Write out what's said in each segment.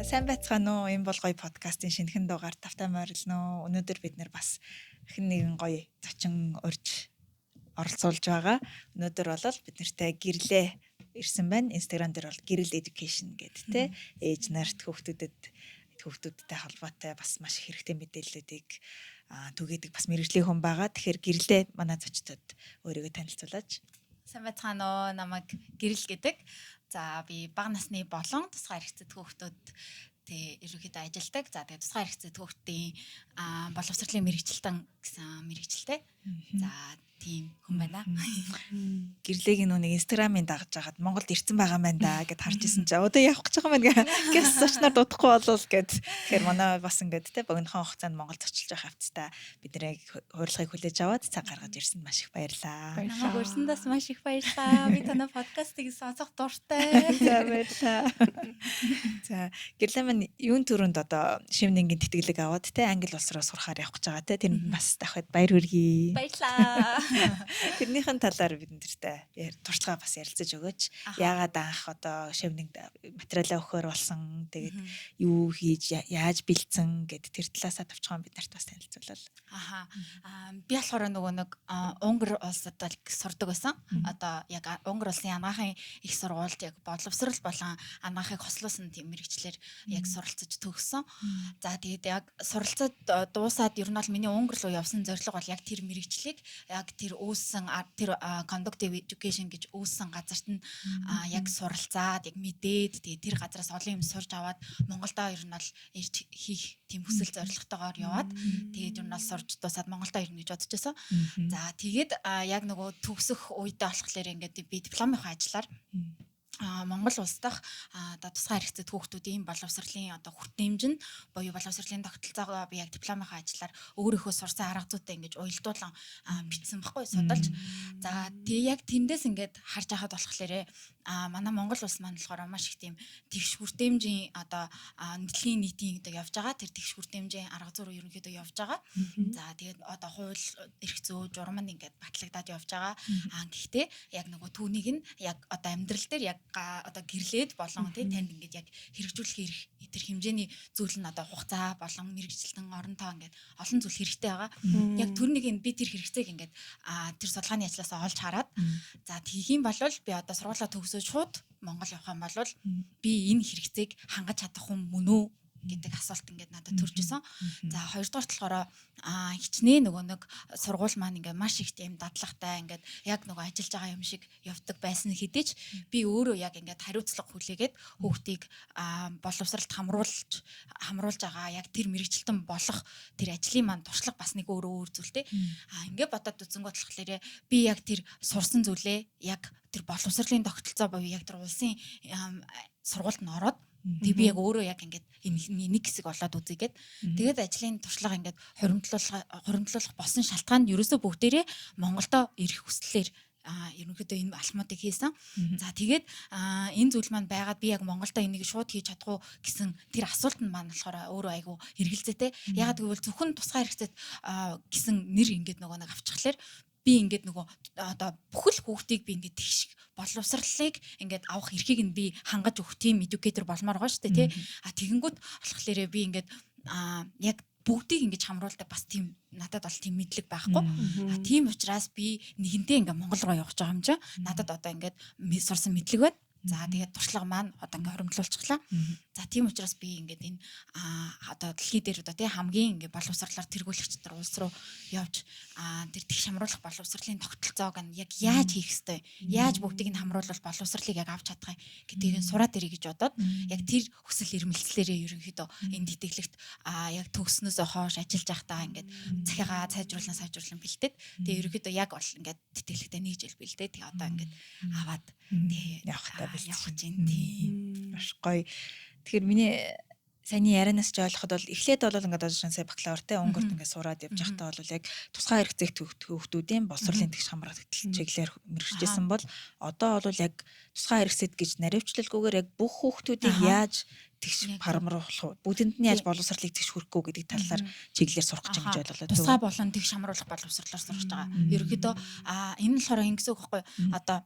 Сайн байцгаана уу? Энэ бол гоё подкастын шинэхэн дугаар тавтай морилно. Өнөөдөр бид нэр бас хэн нэгэн гоё зочин урьж оролцуулж байгаа. Өнөөдөр бол бид нартай гэрлээ ирсэн байна. Instagram дээр бол гэрэл education гэдэг те ээж нарт хүүхдүүдтэй холбоотой бас маш их хэрэгтэй мэдээллүүдийг түгээдэг бас мэрэгжлийн хүн байгаа. Тэгэхээр гэрлээ манай зочдод өөрийгөө танилцуулаач. Сайн байцгаана уу? Намайг Гэрэл гэдэг. За би бага насны болон тусгай хэрэгцээтэй хүүхдүүд ерөнхийдөө ажилдаг. За тэгээ тусгай хэрэгцээтэй хүүхдийн боловсролын мэрэгчлэлтэн гэсэн мэрэгчлээ. За тийм хүн байна. Гэрлэгийн нүг Instagram-ын дагаж хагаад Монголд ирсэн байгаа мэн да гэд харж исэн чи одоо явах гэж байгаа мэн гэс зочноор дуудахгүй болов гэд. Тэгэхээр манай бас ингээд те богинохон хугацаанд Монгол зочилж байгаа хавцтай биднийг хуурлагыг хүлээж аваад цаг гаргаж ирсэнд маш их баярлаа. Намайг урьсандаас маш их баярлалаа. Би танай подкастыг сонсох дуртай. За баярлалаа. За гэрлээ маань юун төрөнд одоо шивнэнгийн тэтгэлэг аваад те англи улс руу сурахаар явах гэж байгаа те тэнд бас давхад баяр хүргэе. Баярлалаа. Тэрнийхэн талаар бид нартай туршлагаа бас ярилцаж өгөөч. Яагаад анх одоо шивнэг материалаа өгөхөр болсон. Тэгээд юу хийж яаж бэлдсэн гэд тэр талаасаа товчхон бид нарт бас танилцуулал. Би болохоор нөгөө нэг Унгар улсад сурдаг байсан. Одоо яг Унгар улсын анагаахын их сургуульд яг боловсрол болон анагаахыг хослуулсан тийм мэрэгчлэр яг суралцаж төгссөн. За тэгээд яг суралцаад дуусаад ер нь бол миний Унгар руу явсан зорилго бол яг тэр мэрэгчлийг яг тэр үүссэн тэр conductive education гэж үүссэн газарт нь яг суралцаад яг мэдээд тэгээд тэр газараас олон юм сурж аваад Монголдо ер нь бол ирж хийх тийм хүсэл зорилготойгоор яваад тэгээд ер нь бол сурж дуусаад Монголдо ирнэ гэж бодож байсан. За тэгээд яг нөгөө төгсөх үедээ болохоор ингээд би дипломынхаа ажиллаар Монгол улс дахь одоо тусгай хэрэгцээтэй хүүхдүүдийн боловсролын одоо хүртээмжин буюу боловсролын тогтолцоогоо би яг дипломынхаа ажиллаар өөрийнхөө сурсан арга зүйтэй ингэж уялдуулан бичсэн баггүй судалж. За тэгээ яг тэндээс ингэж харж байхад болохоор манай Монгол улс маань болохоор маш их тийм тэгш хүртээмжийн одоо нийтлэгийн нийтийн одоо явж байгаа тэр тэгш хүртээмжийн арга зүй руу ерөнхийдөө явж байгаа. За тэгээд одоо хууль эрх зүй журам нь ингэж батлагдаад явж байгаа. Гэхдээ яг нөгөө түүнийг нь яг одоо амьдрал дээр яг одоо гэрлээд болон танд ингээд яг хэрэгжүүлэх эрх тэр хэмжээний зүйл нь одоо хугацаа болон мэрэгчлэн оронтоо ингээд олон зүйл хэрэгтэй байгаа. Яг түрнийг би тэр хэрэгцээг ингээд тэр судалгааны ажлаасаа олж хараад за тгийм болвол би одоо сургуулаа төгсөөж шууд Монгол явах юм бол би энэ хэрэгцээг хангаж чадах хүн мөн үү гэдэг асуулт ингээд надад төрж исэн. За хоёрдугаар болохоор хичнээн нөгөө нэг сургууль маань ингээд маш их тийм дадлагтай ингээд яг нөгөө ажиллаж байгаа юм шиг явдаг байсан хэдий ч би өөрөө яг ингээд хариуцлага хүлээгээд хүүхдийг боловсролд хамруулж байгаа яг тэр мэрэгчлэлтэн болох тэр ажлын маань туршлага бас нэг өөр зүйлтэй. Ингээд бодоод үзэнгүүт болохоор би яг тэр сурсан зүйлээ яг тэр боловсролын тогтолцоо буюу яг тэр улсын сургуульд нь ороод тэг би яг өөрөө яг ингээд нэг хэсэг болоод үзьгээд тэгээд ажлын туршлага ингээд хуримтлуулах болсон шалтгаанд ерөөсөө бүгдээрээ Монголдо ирэх хүслээр ерөнхийдөө энэ алхмуудыг хийсэн. За тэгээд энэ зүйл маань байгаад би яг Монголдо энийг шууд хийж чадах уу гэсэн тэр асуулт нь маань болохоор өөрөө айгүй эргэлзээтэй. Ягаад гэвэл зөвхөн тусгай хэрэгцээт гэсэн нэр ингээд нөгөө нэг авчихлаар би ингээд нөгөө одоо бүхэл хүүхдийг би ингээд тэгш боловсролыг ингээд авах эрхийг нь би хангаж өгөх тийм educator болмоор байгаа шүү дээ тий. Тэгэнгүүт болохоор би ингээд яг бүгдийг ингэж хамруулдаг бас тийм надад бол тийм мэдлэг байхгүй. Тийм учраас би нэгэнтээ ингээд Монгол руу явах гэж байгаа юм чинь надад одоо ингээд сурсан мэдлэг байна. За тэгээд туршлага маань одоо ингээ хоримтлуулчихлаа. За тийм учраас би ингээд энэ одоо дэлхий дээр одоо тий хамгийн ингээ боловсрлоор тэргүүлэгч нар улс руу явж тэр тэгш хамруулах боловсролын тогтолцоог нь яг яаж хийх ёстой, яаж бүгдийг нь хамруулвал боловсролыг яг авч чадах юм гэдгийг нь сураад ирэх гэж бодоод яг тэр хүсэл эрмэлзлээрээ ерөнхийдөө энэ тэтгэлэгт яг төгснөөсөө хойш ажиллаж байхдаа ингээд цахигаа сайжруулан бэлдээд тэгээ ерөнхийдөө яг бол ингээд тэтгэлэгтээ нэг жил бэлдээд тэгээ одоо ингээд аваад тэгээ явах гэж байна тийм. Маш гоё. Тэгэхээр миний саяны ярианаас ч ойлгоход бол эхлээд бол ингээд одоошин сая бакалавртай Унгарт ингээд сураад явж байхдаа бол яг тусгай хэрэгцээтэй хүүхдүүдийн боловсролын тэгш хамгаалалт чиглэлээр мэргэжижсэн бол одоо бол яг тусгай хэрэгцээт гэж наривчлалгүйгээр яг бүх хүүхдүүдийг яаж тэгш харамруулах бүгдэнд нь яаж боловсролыг тэгш хүргэх гэдэг талаар чиглэлээр сурах гэж юм гэж ойлголоо. Тусгай болон тэгш хамруулах боловсролоор сурах гэж байгаа. Ерөнхийдөө энэ нь болохоор ингэсэн үг байхгүй одоо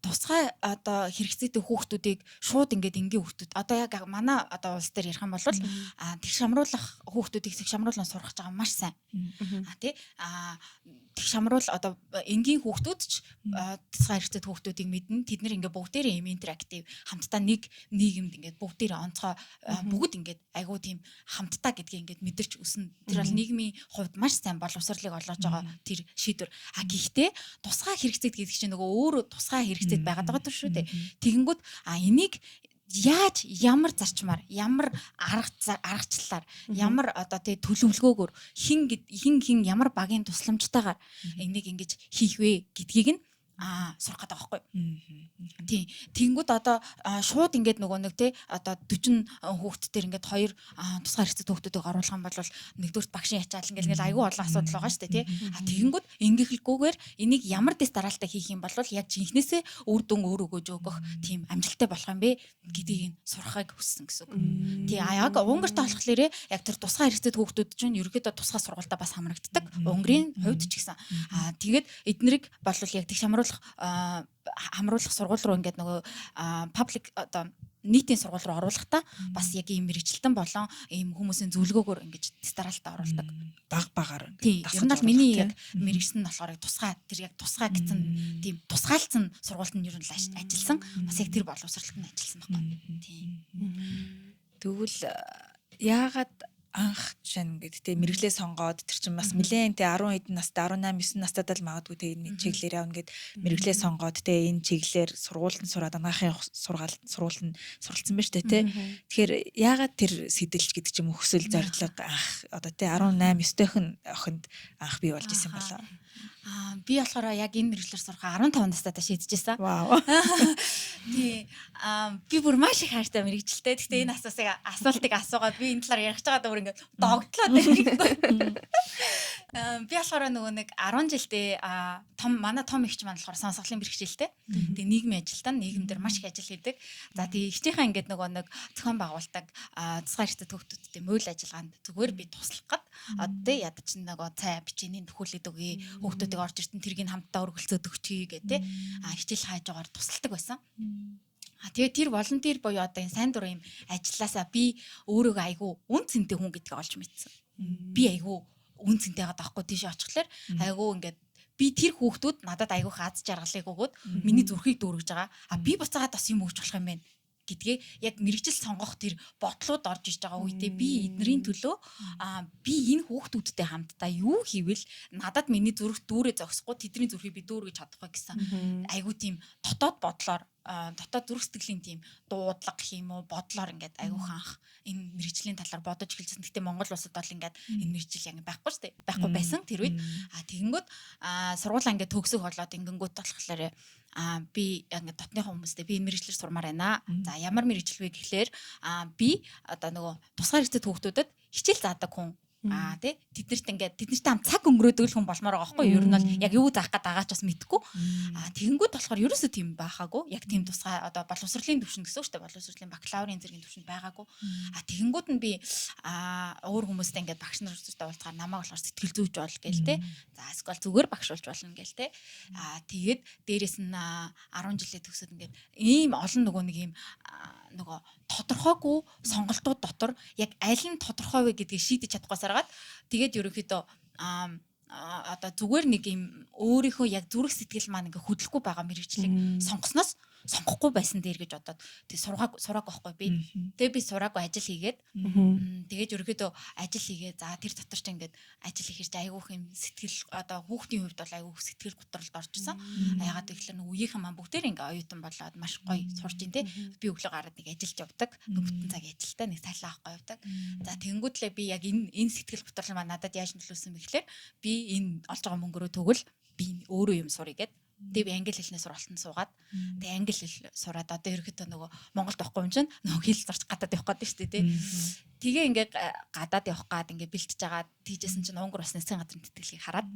тусгай одоо хэрэгцээтэй хүүхдүүдийг шууд ингээд энгийн хүүхдүүд одоо яг манай одоо улс дээр ярих юм бол тэгш хамруулах хүүхдүүдийг тэгш хамруулан сургах байгаа маш сайн. Тий тэгш хамруул одоо энгийн хүүхдүүд ч тусгай хэрэгцээтэй хүүхдүүдийг мэднэ. Тэд нэр ингээд бүгдээрээ юм интерактив хамтдаа нэг нийгэмд ингээд бүгдээрээ онцгой бүгд ингээд айгуу тийм хамтдаа гэдгийг ингээд мэдэрч өснө. Тэр бол нийгмийн хувьд маш сайн боловсролыг олгож байгаа тэр шийдвэр. Гэхдээ тусгай хэрэгцээд гэдэг чинь нөгөө өөрөө тусгай хэрэгцээд байгаад байгаа шүү дээ. Тэгэнгүүт энийг яаж ямар зарчмаар ямар аргачлалаар ямар одоо тий төлөвлөгөөгөөр хин ямар багийн тусламжтайгаар энийг ингэж хийх вэ гэдгийг нь сурах гэдэг байгаа байхгүй. Тий. Тэнгүүд одоо шууд ингээд нөгөө нэг тий одоо 40 хүүхдтэр ингээд хоёр тусгай хэрэгцээ хүүхдүүдийг оруулах юм бол нэгдүгээр багшийн ячаал ингээд айгүй олон асуудал байгаа шүү дээ тий. Тэгэнгүүд ингэхэлгүйгээр энийг ямар дэс дараалтаа хийх юм бол яг жинхнээсээ үр дүн өөр өгөөж өгөх тийм амжилттай болох юм бэ гэдгийг сурахыг хүссэн гэсэн үг. Тий. Яг Унгарт болохоор яг тэр тусгай хэрэгцээ хүүхдүүд чинь ерөөдөө тусгай сургуультаа бас хамрагддаг. Унгарын хувьд ч гэсэн. Тэгээд эднэрийг бол яг тэгш хамруулах сургууль руу ингээд нөгөө паблик одоо нийтийн сургууль руу оруулахдаа бас яг ийм мэрэгчлэлтэн болон ийм хүмүүсийн зөвлөгөөгөөр ингэж тест дараалтаа оруулдаг. Багаар ингээд ер нь бол миний яг мэрэгсэн нь болохоор тусгай тэр яг тусгай гэсэн тийм тусгаалцсан сургуульд нь ер нь ажилласан. Бас яг тэр боловсролт нь ажилласан байхгүй. Тийм. Тэгвэл яагаад анх жишээ ингээд те мэрэгчлээ сонгоод тэр чинь бас нэлээд те 10 хэдэн настай 18 9 настайдаа л магадгүй те энэ чиглэлээр явна гэд мэрэгчлээ сонгоод те энэ чиглэлээр сургуульд сураад анагаахын сургуульд суралцсан байна штэ те. Тэгэхээр яагаад тэр сэдэлж гэдэг ч юм өсөл зорилго анх одоо те 18 9-ийнхэн охинд анх бий болж исэн болоо. Би болохоор яг энэ мэрэгчлэр сурахаа 15 настайдаа шийдэжсэн. Вау. Тий. Би бүр маш их хайртай мэрэгчлээ. Гэхдээ энэ асуултыг асуугаад би энэ талаар ярих чагаад өөр ингээд догтлоод байна. Би болохоор нөгөө нэг 10 жилдээ манай том ихч маань болохоор сонсголын бэрхшээлтэй. Тэгээ нийгмийн ажилтан нийгэмдэр маш их ажил хийдэг. За тэгээ ихчийнхээ ингээд нөгөө нэг зохион байгуулдаг тусгай хэрэгцээ төгтүүдтэй мөөл ажиллагаанд зүгээр би туслах гад одоо ядаж нөгөө цай бичээний төхөөлөд өгье. Хүүхдүүдийг орж иртэн тэргийг хамтдаа өргөлцөөд өгчий гэдэг хичээл хааж байгаагаар тусалдаг байсан. Тэгээ тэр волонтер буюу одоо энэ сайн дурын юм ажилласаа би өөрийгөө айгүй үн цэнтэй хүн гэдгийг олж мэдсэн. Би айгүй үн цэнтэй байгаа даахгүй тийш очихлаар айгүй ингээд би тэр хүүхдүүд надад айгүй аз жаргалыг өгөөд миний зүрхийг дүүргэж байгаа. Би буцаагаад бас юм өгч болох юм байна гэдгээ яг мэрэгжил сонгох тэр бодлууд орж иж байгаа үедээ би эднэрийн төлөө би энэ хүүхдүүдтэй хамтдаа юу хийвэл надад миний зүрх дүүрээ зогсохгүй тэдний зүрхийг би дүүргэж чадахгүй гэсэн айгүй тийм дотоод бодлоор дотоод зүрх сэтгэлийн тийм дуудлага гэх юм уу бодлоор ингээд айгүй хаанх энэ мэрэгжлийн талаар бодож эхэлсэн. Гэхдээ Монгол улсад бол ингээд энэ мэрэгжил яг байхгүй шүү дээ. Байхгүй байсан тэр үед. Тэгэнгүүт сургуулаа ингээд төгсөх болоод ингэнгүүт болохоор би ингээд дотныхоо хүмүүстэй би энэ мэрэгчлэр сурмаар байна. За ямар мэрэгжил вэ гэхлээр би одоо нөгөө тусгай хэрэгцээ хүүхдүүдэд хичээл заадаг хүн. Тий тэднэрт ингээд тэднэртэй хам цаг өнгөрөөдөг хүн болмоор байгаа байхгүй юу? Ер нь бол яг юу заах гээд байгаа ч бас мэдэхгүй. Тэгэнгүүт болохоор ерөөсөө тийм байхаагүй. Яг тийм тусгай одоо боловсролын төвшин гэсэн үг шүү дээ. Боловсролын бакалаврын зэргийн төвшөнд байгаагүй. Тэгэнгүүт нь би өөр хүмүүстэй ингээд багш нар үзэж уулзгаар намайг болохоор сэтгэл зүйч бол гээл те. За эсвэл зүгээр багшуулж болно гээл те. Тэгээд дээрэс нь 10 жилээ төгсөөд ингээд ийм олон нөгөө нэг ийм нөгөө тодорхойгүй сонголтууд дотор яг аль нь тодорхой вэ гэдгийг шийдэж чадахгүйсараад тэгээд ерөөхдөө одоо зүгээр нэг юм өөрийнхөө яг зүрх сэтгэл маань ингээ хөдлөхгүй байгаа мэрэгчлийг сонгосноос сонгохгүй байсан дээр гэж бодоод тэг сураагүй байхгүй би. Тэгээ би сураагүй ажил хийгээд тэгээд ерөөхдөө ажил хийгээ за тэр дотор ч ингээд ажил хийхэрч айгүйх юм сэтгэл одоо хүүхдийн хувьд бол айгүйх сэтгэл готролд орчихсон. Ягаад гэвэл нэг үеийнхэн маань бүгдээр ингээ оюутан болоод маш гоё сурч ин тэ би өглөө гараад нэг ажиллаж явдаг. Нэг бүтэн цаг ажилтаа нэг цалин авахгүй явдаг. За тэгэнгүүтлээ би яг энэ сэтгэл готрол маань надад яаж нөлөөлсөн бэ гэхээр би энэ олж байгаа мөнгөөрөө төгөл би өөрөө юм сурыг гэдэг. Тэгээ би англи хэлний сургалтанд суугаад тэгээ англи хэл сураад одоо ерөөхдөө нөгөө Монголд байхгүй юм чинь нөгөө хэл зарч гадаад явах гээд шүү дээ тий. Тэгээ ингээ гадаад явах гээд ингээ бэлтэж байгаа тийжсэн чинь Унгар усны засгийн газрын тэтгэлгийг хараад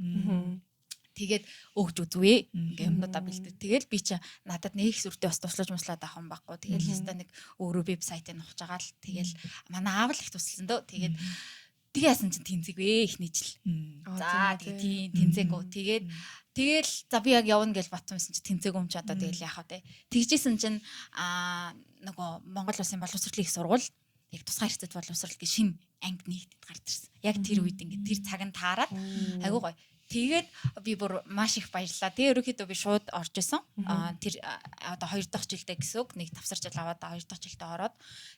тэгээд өгч үзвээ ингээ юмнуудаа бэлдээ. Тэгэл би чи надад нэг их сүртэй бас туслаж муслаад авах юм байхгүй. Тэгэл хэвээр нэг өөрөө вебсайтыг нухаж байгаа л тэгэл манай аав л их тусалсан дөө. Тэгээд Тэгээ яасан чинь тэнцэгвэ ихний жил. За тийм тэнцээгөө. Тэгэл за би яг явна гэж батсан юмсан чи тэнцээгөө юм чи одоо тэгэл яах вэ? Тэгжсэн чинь нөгөө Монгол Улсын боловсролын их сургууль яг тусгай эрхцэл боловсрол гэх шинэ анги нэгтэд гарч ирсэн. Яг тэр үед ингээд тэр цаг нь таараад айгуу гоё. Тэгээд би бүр маш их баярлаа. Тэгээ ерөөхдөө би шууд орж исэн. Тэр одоо 2 дахь жилдээ гэсэн үг. Нэг тавсар жил аваад 2 дахь жилдээ ороод.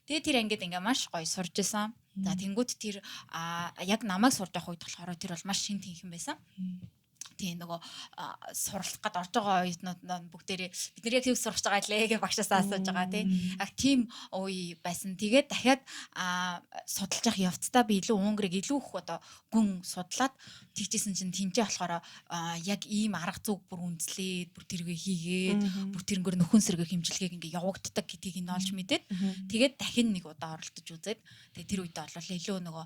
Тэгээ тэр ангид ингээ маш гоё сурж исэн. За тэнгууд тэр яг намайг сурж авах үед болохоор тэр бол маш шин тэнхэн байсан. Тийм нөгөө суралцах гээд орж байгаа оюутнууд бүгдээрээ бид нэр яг тийм сурч байгаа лээ гэж багшаас асууж байгаа тийм. Яг тийм үе байсан. Тэгээд дахиад судалж явах явцдаа би илүү Унгарыг илүү их одоо гүн судлаад тэгжсэн чинь тэнцээ болохоор яг ийм арга зүг бүр үндэслээд бүр тэргээ хийгээд бүр тэрнгээр нөхөн сэргээ хэмжилгээг ингээ явагддаг гэдгийг нь олж мэдээд тэгээд дахин нэг удаа оролдож үзээд тэгээд тэр үедээ бол илүү нөгөө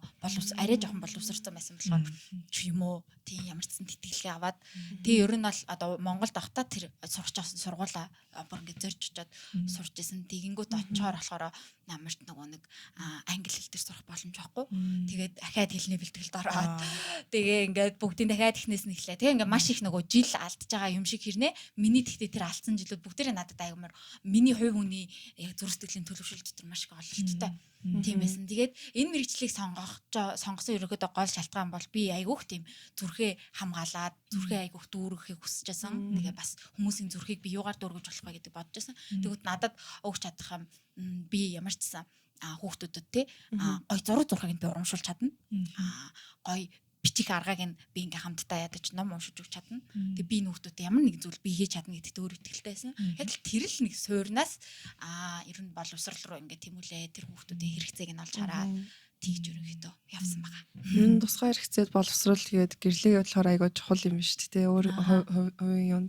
арай жоохон боловсрцсан байсан болохоор ч юм уу тийм ямар ч сан тэтгэлгээ аваад тэгээ ер нь бол одоо Монголд ахтаа тэр сурч авсан сургуулаа бүр ингээ зорж очиод сурч исэн тэгэнгүүт очоор болохоор намарт нөгөө нэг англи хэл дээр сурах боломж байхгүй. Тэгээд дахиад хэлний бэлтгэлд ороод тэгээ ингээд бүгдийн дахиад ихнээс нь эхлэе. Тэгээ ингээд маш их нөгөө жил алдж байгаа юм шиг хэрнээ. Миний тэгтээ тэр алдсан жилүүд бүгдээрээ надад аюумаар миний хувь хүний яг зүрх сэтгэлийн төлөвшөл дотор маш их ололттой. Тийм байсан. Тэгээд энэ мэрэгчлийг сонгосон ерөөдөө гол шалтгаан бол би айгүйх тийм зүрхээ хамгаалаад зүрхээ айгүйх дүүргэхийг хүсэж байсан. Тэгээ бас хүмүүсийн зүрхийг би юугаар дүүргэж болох вэ гэдэг бодож байсан. Тэгвэл надад өгч чадах юм би ямар ч гэсэн хүүхдүүдэд те гой зургийг би урамшуулж чадна. Гой бичих аргааг нь би ингээм хамтдаа ядаж ном уншиж өгч чадна. Тэгээ би нүүхдүүдэд ямар нэг зүйл би хийж чадна гэдэгт өөр итгэлтэй байсан. Яг л тэр л нэг суурнаас ер нь боловсрал руу ингээд тэмүүлээ тэр хүүхдүүдийн хэрэгцээг нь олж хараад тэгж өрөнгөдөө явсан байгаа. Ер нь тусгай хэрэгцээд боловсрал тэгээд гэрлээ болохоор айгаа чухал юм шүү дээ. Өөр хувийн юм.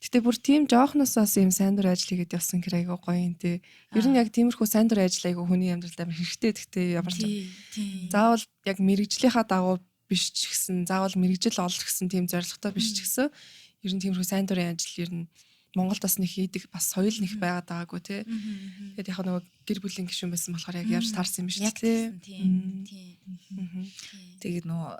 Гэтэ бүр тийм жоохноосоос юм сайн дур ажил хийгээд явсан гэр айгаа гоё юм те. Ер нь яг тиймэрхүү сайн дур ажил айгаа хүний амьдралд амар хэрэгтэй. Гэтэ ямар ч заавал яг мэрэгжлийнхаа дагуу биш ч гэсэн заавал мэрэгжил олох гэсэн тийм зорилготой биш ч гэсэн ер нь тиймэрхүү сайн дурын ажил ер нь Монголд бас нэг хийдэг бас соёл нэг байгаад байгаагүй те. Тэгээд яг нөгөө гэр бүлийн гишүүн байсан болохоор яг явж таарсан юм шүү дээ. Тийм. Тэгээд нөгөө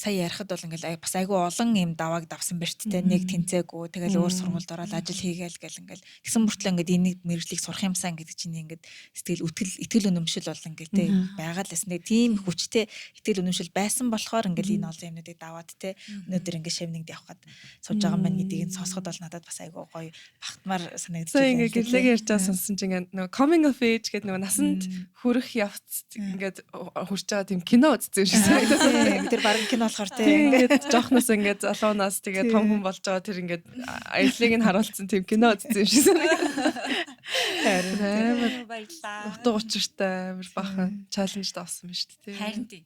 сая ярихад бол ингээл бас айгүй олон юм давааг давсан байна шүү дээ. Нэг тэнцээгүй тэгэл өөр сургуульд ороод ажил хийгээл гэл ингээл тэгсэн мөртлөө ингээд энийг мэрэгжлийг сурах юмсан гэдэг чинь ингээд сэтгэл итгэл үнэмшил бол ингээл те байгаа л эснэ тийм хүчтэй итгэл үнэмшил байсан болохоор ингээл энэ олон юмнуудыг даваад те өнөөдөр ингээд шивнэгд явах гээд сууж байгаа юм байна гэдгийг сонсоход бол надад бас айгүй гоё багтмаар санагдаж байна. Ингээд гэрлэгээ ярьж байгаа сонссон чинь ингээд нөгөө coming of age гэдэг нөгөө насанд хүрэх явц ингээд хүрч байгаа тийм кино үзсэн шүү дээ. Тэр баг кино болохоор ингээд жоохноос ингээд залуунаас тэгээд том хүн болж байгаа тэр ингээд аяллыг нь харуулсан тийм кино үзсэн юм шиг санагдав. Баярлаа. Утга учиртай амар бахан чаленж таасан юм шүү дээ. Харин тийм.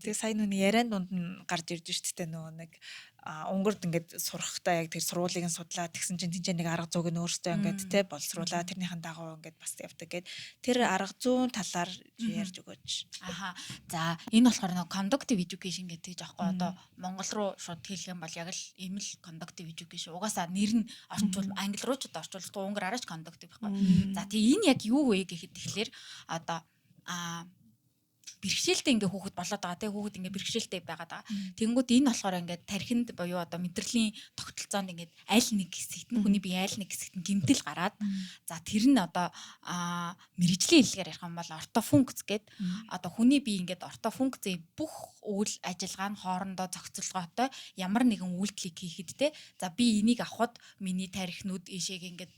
Тэгээ сая нүний яриан дунд нь гарч ирж шүү дээ нөгөө нэг Унгард ингээд сурахтаа яг тэр сургуулийг нь судлаа тэгсэн чинь тэнцээ нэг арга зүйг нь өөртөө ингээд те боловсруулаа тэрнийхэн дагуу ингээд бас явдаг гэд тэр арга зүүн талаар ярьж өгөөч. За энэ болохоор нэг conductive education гэдэг жаахгүй одоо Монгол руу шууд хэлэх юм бол яг л ийм л conductive education угаасаа нэр нь орчуул англи руу ч одоо орчуулдаг унгараараа ч conductive байхгүй. За тийм энэ яг юу вэ гэхэд тэгэхээр одоо бэрхшээлтэй ингээ хүүхэд болоод байгаа те хүүхэд ингээ бэрхшээлтэй байгаад байгаа. Тэнгүүд энэ болохоор ингээ тархинд буюу одоо мэдрэлийн тогтолцоонд ингээ аль нэг хэсэгт нь хүний бие аль нэг хэсэгт нь гэмтэл гараад за тэр нь одоо мэрэгжлийн хэллэгээр ярих юм бол ортофункц гэд одоо хүний бие ингээ ортофункцийн бүх үйл ажиллагаа нь хоорондоо зохицолгоотой ямар нэгэн үйлдэлийг хийхэд те за би энийг авахд миний тархинууд ишээг ингээ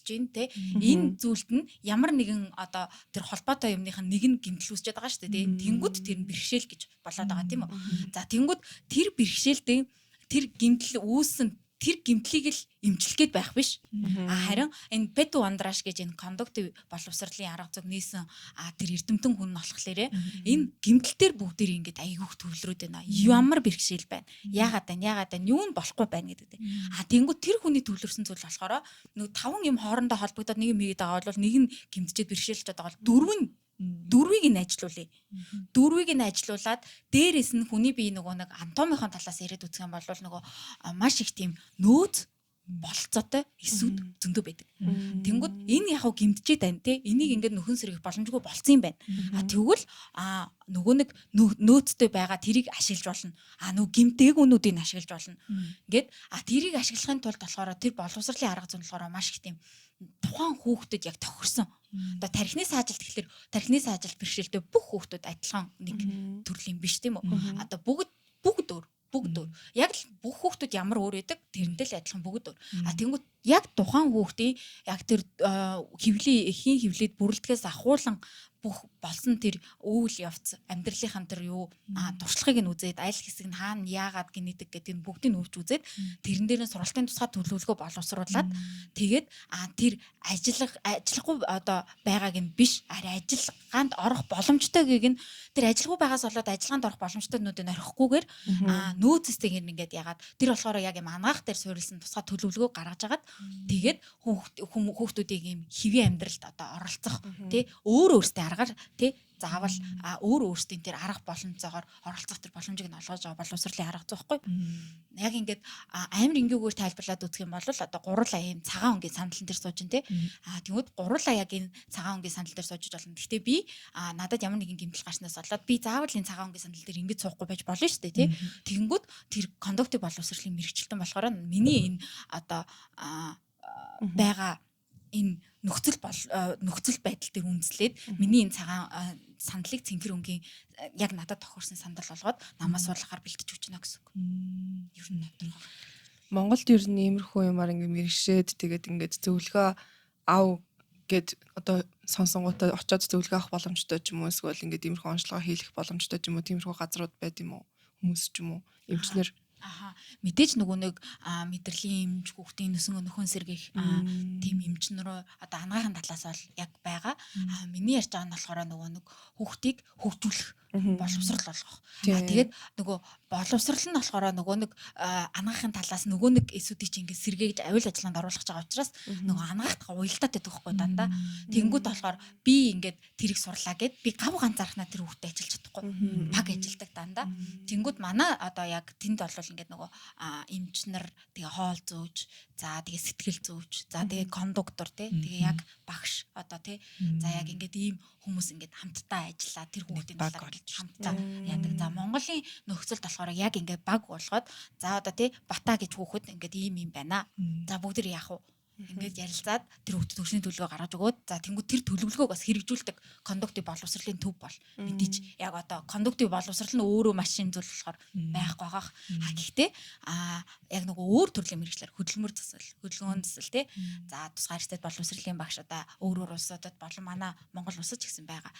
жин те энэ зүйлд нь ямар нэгэн одоо тэр холбоотой юмных нь нэг нь гэмтэл үүсчихэд байгаа шүү дээ. Тэнгүүд тэр нь бэрхшээл гэж болоод байгаа тийм үү. За тэнгүүд тэр бэрхшээлтэй тэр гэмтэл үүссэн тэр гэмтлийг л эмчлэхэд байх биш. Харин энэ Пету Андраш гэж энэ conductive боловсролын арга зүйг нээсэн тэр эрдэмтэн хүн болохоор энэ гэмтэлтэр бүгдээр ингээд айгүйх төвлөрөөд байна. Ямар бэрхшээл байна. Яагаад байна юу нь болохгүй байна гэдэг. Тэнгүү тэр хүний төвлөрсөн зүйл болохоор нөгөө 5 юм хоорондоо холбогдоод нэг юм хийгээд байгаа бол нэг нь гэмтчихэд бэрхшээлж байгаа бол дөрвийг нь ажилуулъя. Дөрвийг нь ажилуулад дээрээс нь хүний бие нөгөө нэг анатомийн талаас яриад үзэх юм бол нөгөө маш их тийм нөөц бололцоотой эсүүд зөндөө байдаг. Тэнгүүд энэ яг гимтчихэд байна те. Энийг ингээд нөхөн сэргийх боломжгүй болцсон юм байна. Тэгвэл нөгөө нэг нөөцтэй байгаа тэрийг ашиглаж болно. Нөгөө гимтээгүүнүүдийг ашиглаж болно. Ингээд тэрийг ашиглахын тулд болохоор тэр боловсролын арга зүйн болохоор маш их тийм тухайн хүүхдэд яг тохирсон. Одоо тархины саажилт гэхэлэр тархины саажилт бэрхшээлтэй бүх хүүхдүүд адилхан нэг төрлийн биш тийм үү? Одоо бүгд өөр. Яг л бүх хүүхдүүд ямар өөр байдаг тэрнтэй л адилхан бүгд өөр. Тэнгүүт яг тухайн хүүхдийн яг тэр эхийн хөвлөд бүрэлдэхээс ахуулан бүх болсон тэр үйл явц амьдралынхаа тэр туршлагыг нь үзээд аль хэсэг нь хаана яагаад гинэдэг гэдэг нь бүгдийг нь өвч үзээд тэрэн дээр нь сургалтын тусгай төлөвлөгөө боловсруулад тэгээд тэр ажиллахгүй одоо байгааг нь биш арай ажиллагаанд орох боломжтойгийг нь тэр ажиллахгүй байгаас болоод ажиллагаанд орох боломжтойнуудыг орхихгүйгээр нөөцстэйг ингээд ягаад тэр болохоор яг юм анагаах дээр суурилсан тусгай төлөвлөгөө гаргаж агаад тэгээд хүүхдүүдийг юм хэвийн амьдралд одоо оролцох тий өөртөө аргаар тий заавал өөртөө тэр арга боломжцоогоор оролцох тэр боломжийг нь олгож байгаа боловсролын арга зүй байхгүй. Яг ингээд амар энгийгээр тайлбарлаад үзэх юм бол одоо гурлаа ийм цагаан өнгийн сандалн дээр сууж ин тий. Тэгвэл гурлаа яг энэ цагаан өнгийн сандал дээр суужж болно. Гэхдээ би надад ямар нэгэн гэмтэл гарснаас болоод би заавал энэ цагаан өнгийн сандал дээр ингэж суухгүй байж болно шүү дээ тий. Тэгэнгүүт тэр кондуктив боловсролын мэрэгчлэн болохоор миний энэ одоо байгаа энэ нөхцөл байдал дээр үндэслээд миний энэ цагаан сандлыг цэнхэр өнгийн яг надад тохирсон сандал болгоод намаас суулгахаар бэлтэж өчнө гэсэн үг. Ер нь Монголд ер нь иймэрхүү юмар ингээ мэрэгшээд тэгээд ингээд зөвлөгөө ав гэд одоо сонсонгуудаа очиод зөвлөгөө авах боломжтой ч юм уу эсвэл ингээд иймэрхүү онцлогоо хийх боломжтой ч юм уу тиймэрхүү газрууд байд юм уу хүмүүс ч юм уу эмчнэр мэдээж нөгөө нэг мэдрэлийн эмч хүүхдийн нөхөн сэргийх тийм эмчнэрөө одоо анагаахын талаас бол яг байгаа. Миний ярьж байгаа нь болохоор нөгөө нэг хүүхдийг хөгжүүлэх боловсрал болгох. Тэгээд нөгөө боловсрал нь болохоор нөгөө нэг анагаахын талаас нөгөө нэг эсүүдийг чинь ингээд сэргээж авил ажиллагаанд оруулах гэж байгаа учраас нөгөө анагаахтаа уялдаад байдаг байхгүй дандаа. Тэнгүүд болохоор би ингээд тэрийг сурлаа гэд би гав ганцаархнаа тэр хүүхдэд ажиллаж чадахгүй. Паг ажилдаг дандаа. Тэнгүүд манай одоо яг тэнд бол ингээд нөгөө эмчнэр тэгээ хоол зөөж за тэгээ сэтгэл зөөж за тэгээ кондуктор тэгээ яг багш одоо за яг ингээд ийм хүмүүс ингээд хамтдаа ажиллаа тэр хүүхдийн талаар хамтдаа яадаг. За Монголын нөхцөлд болохоор яг ингээд баг болгоод за одоо бата гэж хүүхэд ингээд ийм байна. За бүгд яах вэ? Ингээд ярилцаад тэр хүүхдэд төгсний төлөвлөгөө гаргаж өгөөд за тэнгуү тэр төлөвлөгөөг бас хэрэгжүүлдэг кондуктив боловсролын төв бол мэдээж яг одоо кондуктив боловсрол нь өөрөө машин зүйл болохоор байхгүй байгаах. Гэхдээ яг нөгөө өөр төрлийн мэргэжлэр хөдөлмөр засал, хөдөлгөөн засал за тусгай эрсдэд боловсролын багш одоо өөр улсуудад болон манай Монгол улсад ч гэсэн байгаа.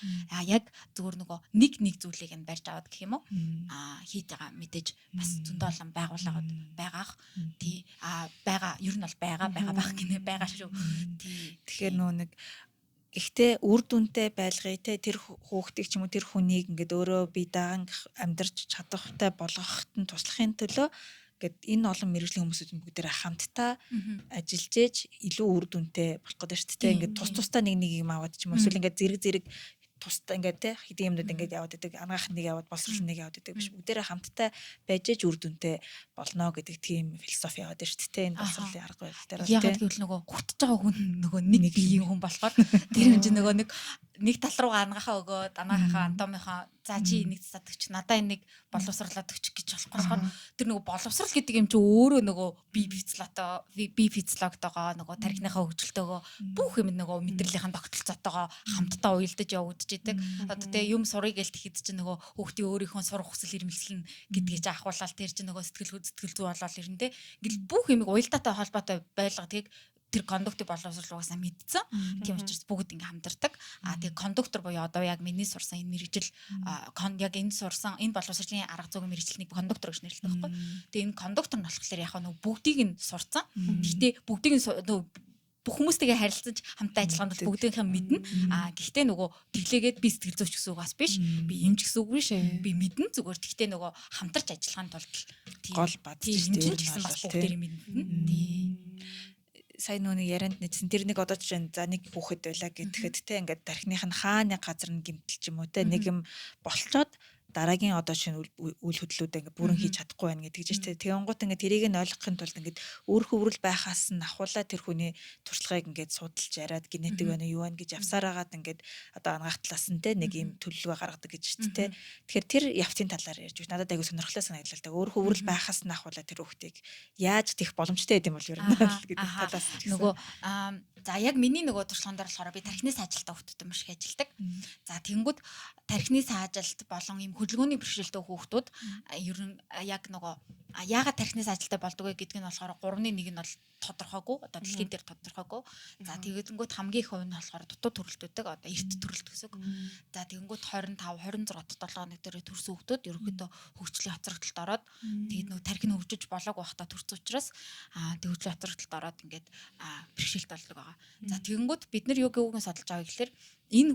Яг зөвөр нөгөө нэг зүйлийг нь барьж аваад гэх юм уу хийж байгаа мэдээж бас зөндөө олон байгууллагууд байгаах. Байгаа ер нь бол байгаа байгаа шүү. Тэгэхээр нөө нэг ихтэй үр дүнтэй байлгая тэр хүүхдийг ч юм уу тэр хүнийг ингээд өөрөө бие даанг амьдарч чадахтай болгоход нь туслахын төлөө ингээд энэ олон мэргэжлийн хүмүүсүүд бүгдээр хамтдаа ажиллаж ээж илүү үр дүнтэй болох гэдэг шүү дээ. Ингээд тусдаа нэг юм аваад ч юм уу эсвэл ингээд зэрэг тусдаа ингээд хэдийн юмнууд ингээд яваад идэг анагаах нэг яваад боловсрол нэг яваад идэг биш бүгдээрээ хамтдаа байж ээж үр дүнтэй болно гэдэг тийм философи яваад байна шүү дээ энэ боловсролын арга барил дээр яг гэвэл нөгөө гутж байгаа хүн нөгөө нэг биеийн хүн болохоор тэр хүн чинь нөгөө нэг тал руугаа анагаахаа өгөөд анагаахаа антомынхаа за чи нэг засаад өгч надаа энийг боловсруулаад өгч гэж болохоор тэр нөгөө боловсрал гэдэг юм чи өөрөө нөгөө бие физиологтойгоо нөгөө тархиныхаа хөгжилтөөгөө бүх юм нөгөө мэдрэлийнхэн тогтолцоотойгоо хамтдаа уялдаж явагдаж идэг. Одоо юм сурыг гээл тэгэхэд чи нөгөө хүүхдийн өөрийнхөө сурах хүсэл эрмэлзэл гэдгийг чи ахуулаад тэр чи нөгөө сэтгэл зүй болоод ирнэ ингээл бүх юмыг уялдаатай холбоотой байлгадаг тэр кондуктив боловсрол угаасаа мэдсэн. Тийм учраас бүгд ингээм хамтардаг. Тэгээ кондуктор буюу одоо яг миний сурсан энэ мэрэгжил яг энэ сурсан энэ боловсролын арга зүйн мэрэгчлэнийг кондуктор гэж нэрлэдэг байхгүй. Тэгээ энэ кондуктор нь болохоор яг нөгөө бүгдийг нь сурсан. Гэхдээ бүгдийг нь бүх хүмүүстэйгээ харилцаж хамтаа ажиллаханд бол бүгдийнх нь мэднэ. Гэхдээ нөгөө тэглээгээд би сэтгэл зүйч гэсэн үг бас биш. Би эмч гэсэн үг биш. Би мэднэ зүгээр. Гэхдээ нөгөө хамтарч ажиллаханд бол гол бат тийм гэсэн бас бүгдээр мэднэ. Сайн нүг ярианд нэгсэн тэр нэг одоо жишээ за нэг хүүхэд байлаа гэхэд ингээд тархиных нь хааны газар нь гимтэлч юм уу те нэг юм болцоод дараагийн одоо шинэ үйл хөдлөлүүд ингээд бүрэн хийж чадахгүй байна гэдэг чинь тэгэнгუут ингээд тэрийг нь ойлгохын тулд ингээд өөрийнхөө өврөл байхаас нь ахуулаад тэр хүний туршлагыг ингээд судалж яриад генетик байна юу байна гэж явсараагаад ингээд одоо ангаах талаас нь те нэг юм төлөвлөгөө гаргадаг гэж чинь те. Тэгэхээр тэр явцын талаар ярьж байна. Надад аягүй сонирхолтой санагдлаа та өөрийнхөө өврөл байхаас нь ахуулаад тэр хүүхдийг яаж тех боломжтой гэдэм бол ер нь гэдэг талаас нөгөө за яг миний нөгөө туршлаган дээр болохоор би тархины саажилтаа хүүхдүүд маш их ажилдаг. За тэгэнгүүт тархины саажилт болон ийм хөдөлгөөний бэрхшээлтэй хүүхдүүд ер нь яг нөгөө яагаад тархины саажилтаа болдог вэ гэдг нь болохоор 3-1 нь бол тодорхойгүй одоо дэлхийн дээр тодорхойгүй. За тэгэнгүүт хамгийн их хувь нь болохоор дутуу төрөлтөдөг одоо эрт төрөлт гэсэн. За тэгэнгүүт 25 26 7 хоног дээр төрсөн хүүхдүүд ерөнхийдөө хөгжлийн хоцрогдолд ороод тэгээд нөгөө тархи нь хөгжиж болоог байхдаа төрсөн учраас хөгжлийн хоцрогдолд ороод ингээд бэрхшээлт болдог байгаа. За тэгэнгүүт бид нар юу гэвгэн судалж байгаа гэхээр энэ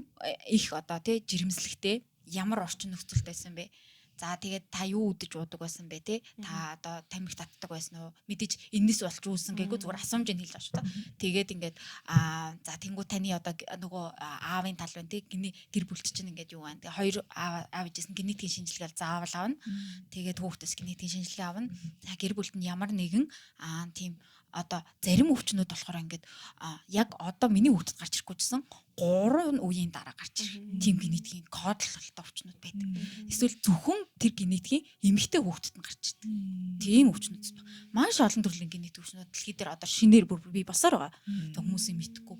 их одоо тий жирэмслэгтэй ямар орчин нөхцөлд байсан бэ? За тэгээд та юу үдэж уудаг байсан бэ те? Та одоо тамхи татдаг байсан уу? Мэдээж энэс болж үүсэн гээгүү зүгээр асуумжийг хэлж байгаа шүү дээ. Тэгээд ингээд за тэнгуү таны одоо нөгөө аавын тал байна те? Гэр бүлт чинь ингээд юу байна? Тэгээд хоёр аав ээжсэн генетикийн шинжилгээ заавал авна. Тэгээд хүүхдээс генетикийн шинжилгээ авна. За гэр бүлд нь ямар нэгэн тийм одоо зарим өвчнүүд болохоор ингээд яг одоо миний хүүхдэд гарч ирэхгүй гэсэн 3 үеийн дараа гарч ирэх тийм генетикийн кодлолтой өвчнүүд байдаг. Эсвэл зөвхөн тэр генетикийн эмэгтэй хүүхдэд нь гарч ирдэг. Тийм өвчнүүд байна. Маш олон төрлийн генетик өвчнүүд дэлхий дээр одоо шинээр бүр бий босоор байгаа. Хүмүүсийн мэдхгүй.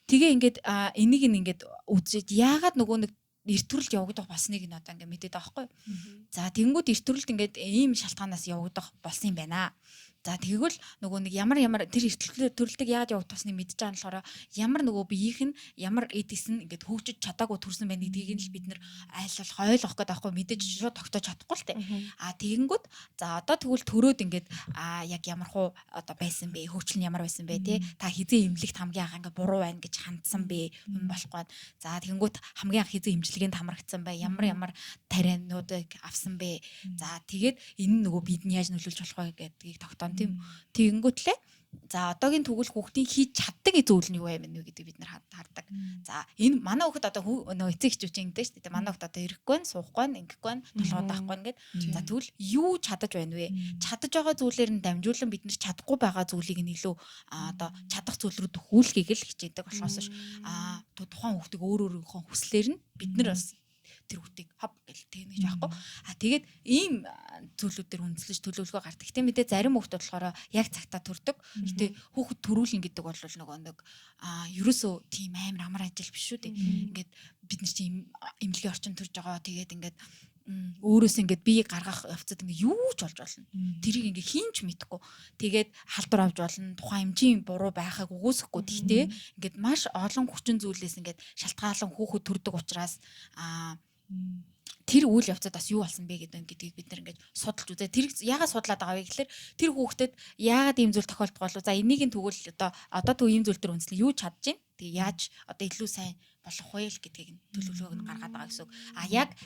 Тэгээ ингээд энийг ингээд үзээд яагаад нөгөө нэг эрт төрөлд явагдах болсныг нь одоо ингээд мэдээд байгаа байхгүй. За тэгэнгүүт эрт төрөлд ингээд ийм шалтгаанаас явагдах болсон юм байна. За тэгвэл нөгөө нэг ямар тэр эрт төрөлтөг яаж явагдах болсныг мэдж байгаа нь болохоор ямар нөгөө биеийнх нь ямар эдис нь ингээд хөгжиж чадаагүй төрсэн байна гэдгийг нь л бид нэр ойлгох гээд байхгүй мэдээж шууд тогтоож чадахгүй л тээ. Тэгэнгүүт за одоо тэгвэл төрөөд ингээд яг ямар хуу одоо байсан бэ? Хөгжил нь ямар байсан бэ те? Та хизээ эмнэлэгт хамгийн анх ингээд буруу байна гэж хандсан бэ? Юм болохгүй. За тэгэнгүүт хамгийн анх хизээ эмчилгээнд хамрагдсан бай. Ямар тариануудыг авсан бэ? За тэгээд энэ нөгөө бидний яаж нөлөөлж болох вэ гэдгийг тогтоон тийм. Тэгэнгүүтлээ за одоогийн тэгвэл хүүхдийн хийж чаддаг зүйл нь юу юм бэ гэдэг бид нар хардаг. За энэ манай хүүхэд одоо нөгөө эцэг эхчүүч ингэдэж шүү дээ. Манай хүүхэд одоо ирэхгүй байна, суухгүй байна, ингэхгүй байна, толгой даахгүй байна гэд. За тэгвэл юу чадаж байна вэ? Чадаж байгаа зүйлээр нь дамжуулан бид нар чадахгүй байгаа зүйлийг нь илүү одоо чадах зүйл рүү төхүүлэхийг л хичээдэг болохоос тухайн хүүхдийг өөрийнхөө хүслээр нь бид нар бас тэр хүүхдийг хав гэл тэгнэж яахгүй. Тэгээд ийм зүйлүүдээр үндэслэж төлөвлөгөө гардаг. Гэтэ мэдээ зарим хүүхдүүд болохоор яг цагтаа төрдөг. Гэтэ хүүхэд төрүүлнэ гэдэг бол нөгөө нэг ерөөсөө тийм амар ажил биш шүү дээ. Ингээд бид нар чинь эмнэлгийн орчин төрж байгаа. Тэгээд ингээд өөрөөс ингээд бие гаргах явцад ингээд юу ч болж болно. Тэрийг ингээд хинч мэдэхгүй. Тэгээд халдвар авч болно. Тухайн эмчийн буруу байхыг үгүйсэхгүй. Гэхдээ ингээд маш олон хүчин зүйлээс ингээд шалтгаалan хүүхэд төрдөг учраас тэр үйл явцад бас юу болсон бэ гэдгийг бид нар ингээд судалж үзээ. Тэр яагаад судлаад байгаа вэ гэхээр тэр хүүхдэд яагаад ийм зүйл тохиолдох болов. За энийг нь тэгвэл одоо төв ийм зүйл төр үнслээ юу чадж гин. Тэгээ яаж одоо илүү сайн болох вэ гэдгийг нь төлөвлөгөөг нь гаргаад байгаа гэсэн үг.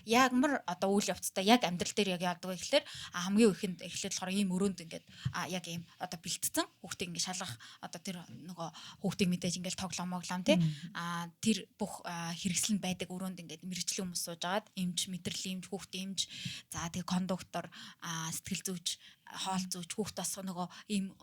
Ямар одоо үйл явцтай яг амьдрал дээр яг яадаг вэ гэхээр хамгийн ихэнд эхлээд болохоор ийм өрөөнд ингээд яг ийм одоо бэлтцэн хүүхдийг ингээд шалгах одоо тэр нөгөө хүүхдийг мэдээж ингээд тоглоом тий тэр бүх хэрэгсэл нь байдаг өрөөнд ингээд мэрэгжлийн хүмүүс суужгаад эмч мэдрэлийн эмч хүүхдээ эмч за тэгээ кондуктор сэтгэл зүйч хоол зүйч хүүхдээс нөгөө ийм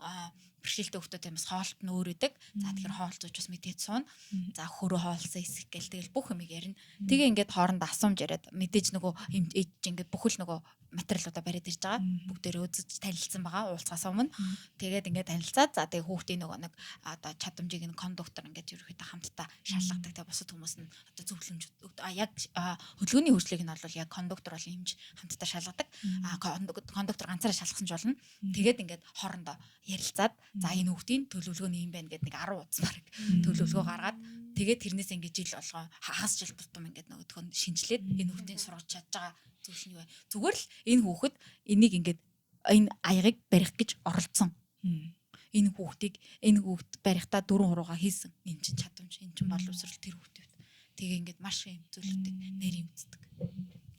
бэрхшээлтэй хүүхдүүд юмс хоолт нь өөр идэг. За тэгэхээр хоол зүйч бас мэдээд суuna. За хөрөө хоолсон эсэх гэл тэгэл бүх юм ярина. Тэгээ ингээд хооронд асуумж яриад мэдээж нөгөө ээж ингээд бүхэл нөгөө материалуудаа бариад ирж байгаа. Бүгдээрээ үзэж танилцсан байгаа уулзахаас өмнө. Тэгээд ингээд танилцаад за тэгээ хүүхдийн нөгөө нэг одоо чадамжийг нь кондуктор ингээд ерөөхдөө хамтдаа шалгадаг. Тэгээ бусад хүмүүс нь одоо зөвлөмж яг хөдөлгөөний хөгжлийг нь бол яг кондуктор бол эмч хамтдаа шалгадаг. Кондуктор ганцаараа шалгасан ч болно. Тэгээд ингээд хоорондоо ярилцаад за энэ хүүхдийн төлөвлөгөө нь юм байна гэдэг нэг 10 удаа баг төлөвлөгөө гаргаад тэгээд тэрнээс ингээд жил болгоо хагас жил тутам ингээд нөгөөх нь шинжилээд энэ хүүхдийн сургаж чадж байгаа зүйл нь юу вэ? Зүгээр л энэ хүүхэд энийг ингээд энэ аягийг барих гэж оролцсон. Энэ хүүхд барихтаа 4 хурууга хийсэн. Энэ чинь чадамж, энэ чинь боловсрал тэр хүүхдэд. Тэгээ ингээд маш юм зүйлүүдийг нарийн үздэг.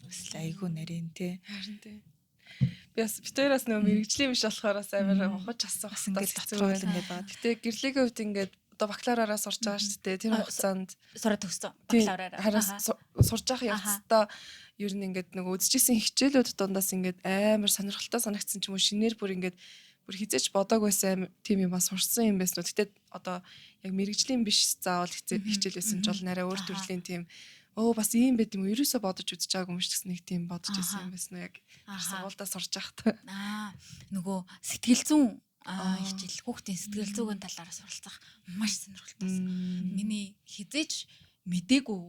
Бас айгүй нарийн тий. Харин тий. Би бас битээрээс нөгөө мэрэгжлийн биш болохоороо амар ухаж асуух бас ингээд дотроо л ингээд байгаа. Гэтэ гэрлэгийн хувьд ингээд одоо бакалавраараа сурч байгаа шүү дээ. Тэр хугацаанд сураад төгссөн тийм, бакалавраараа. харин сурж байгаа явцдаа ер нь ингээд нөгөө үзчихсэн хичээлүүд дундаас ингээд амар сонирхолтой санагдсан ч юм уу, шинээр бүр ингээд бүр хизээч бодоагүйсэн тийм юм бас сурсан юм байсан уу. Гэтэ одоо яг мэрэгжлийн биш заавал хичээл байсан ч бол нарай өөр төрлийн тийм бас ийм байт юм уу, ерөөсөө бодож үзэж байгаагүй юм шиг нэг тийм бодож ирсэн юм байсан уу яг сургуульдаа сурж байхдаа. Нөгөө сэтгэл зүйн хичээл, хүүхдийн сэтгэл зүйн талаараа суралцах маш сонирхолтой байсан. Миний хизээч мдээгүй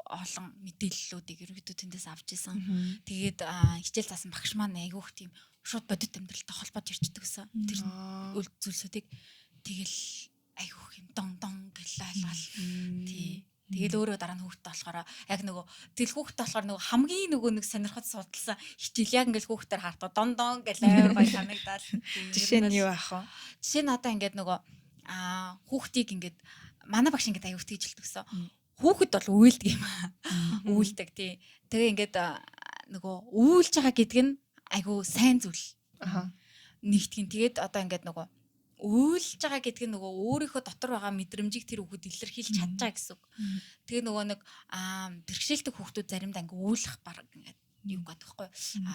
олон мэдээллүүдийг ерөөдөө тэндээс авч исэн. Тэгээд хичээл заасан багш маань айгүйх тийм шууд бодит амьдралтай холбоод ирчдэг гэсэн. Тэр зүйлсүүдийг тэгэл айгүйх юм дон гэл айлгал. Тий. Тэгэл өөрөө дараа нь хүүхдтэй болохоор яг нөгөө тэл хүүхдтэй болохоор нөгөө хамгийн нөгөө нэг сонирхож судалсан хичээл яг ингээл хүүхдээр хартаа дон гэл амар гоё санагдаад. Жишээ нь юу аах вэ? Жишээ нь одоо ингээд нөгөө хүүхдийг ингээд манай багш ингээд аюулт гэж хэлдэг гэсэн. Хүүхэд бол үйлдэг юм аа. Үйлдэг тий. Тэгээ ингээд нөгөө үйлж байгаа гэдэг нь айгу сайн зүйл. Нэгтгэн. Тэгээд одоо ингээд нөгөө үйлж байгаа гэдэг нь нөгөө өөрийнхөө дотор байгаа мэдрэмжийг тэр хүүхэд илэрхийлж чадж байгаа гэсэн үг. Тэгээ нөгөө нэг бэрхшээлтэй хүүхдүүд заримдаа ингээ үйлэх баг ингээд юу гэдэг вэ?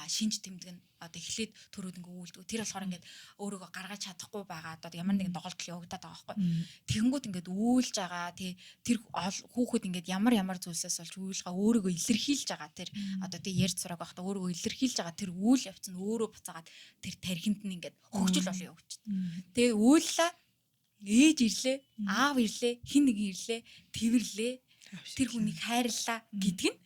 Шинж тэмдэг нь одоо эхлээд төрөөд ингээ үйлдэг. Тэр болохоор ингээд өөрийгөө гаргаж чадахгүй байгаа одоо ямар нэгэн доголдол явагдаад байгаа байхгүй. Тэгэнгүүт ингээд үйлж байгаа тэр хүүхэд ингээд ямар зүйлсээс болж үйлгээ өөрийгөө илэрхийлж байгаа тэр одоо тэг ярьж сураг байхдаа өөрийгөө илэрхийлж байгаа тэр үйл явц нь өөрөө буцаагаад тэр тархинд нь ингээд хөгжил болоо явагдчих. Тэгээ үйллээ ээж ирлээ, аав ирлээ, хин нэг ирлээ, тэрвэрлээ, тэр хүнийг хайрлаа гэдг нь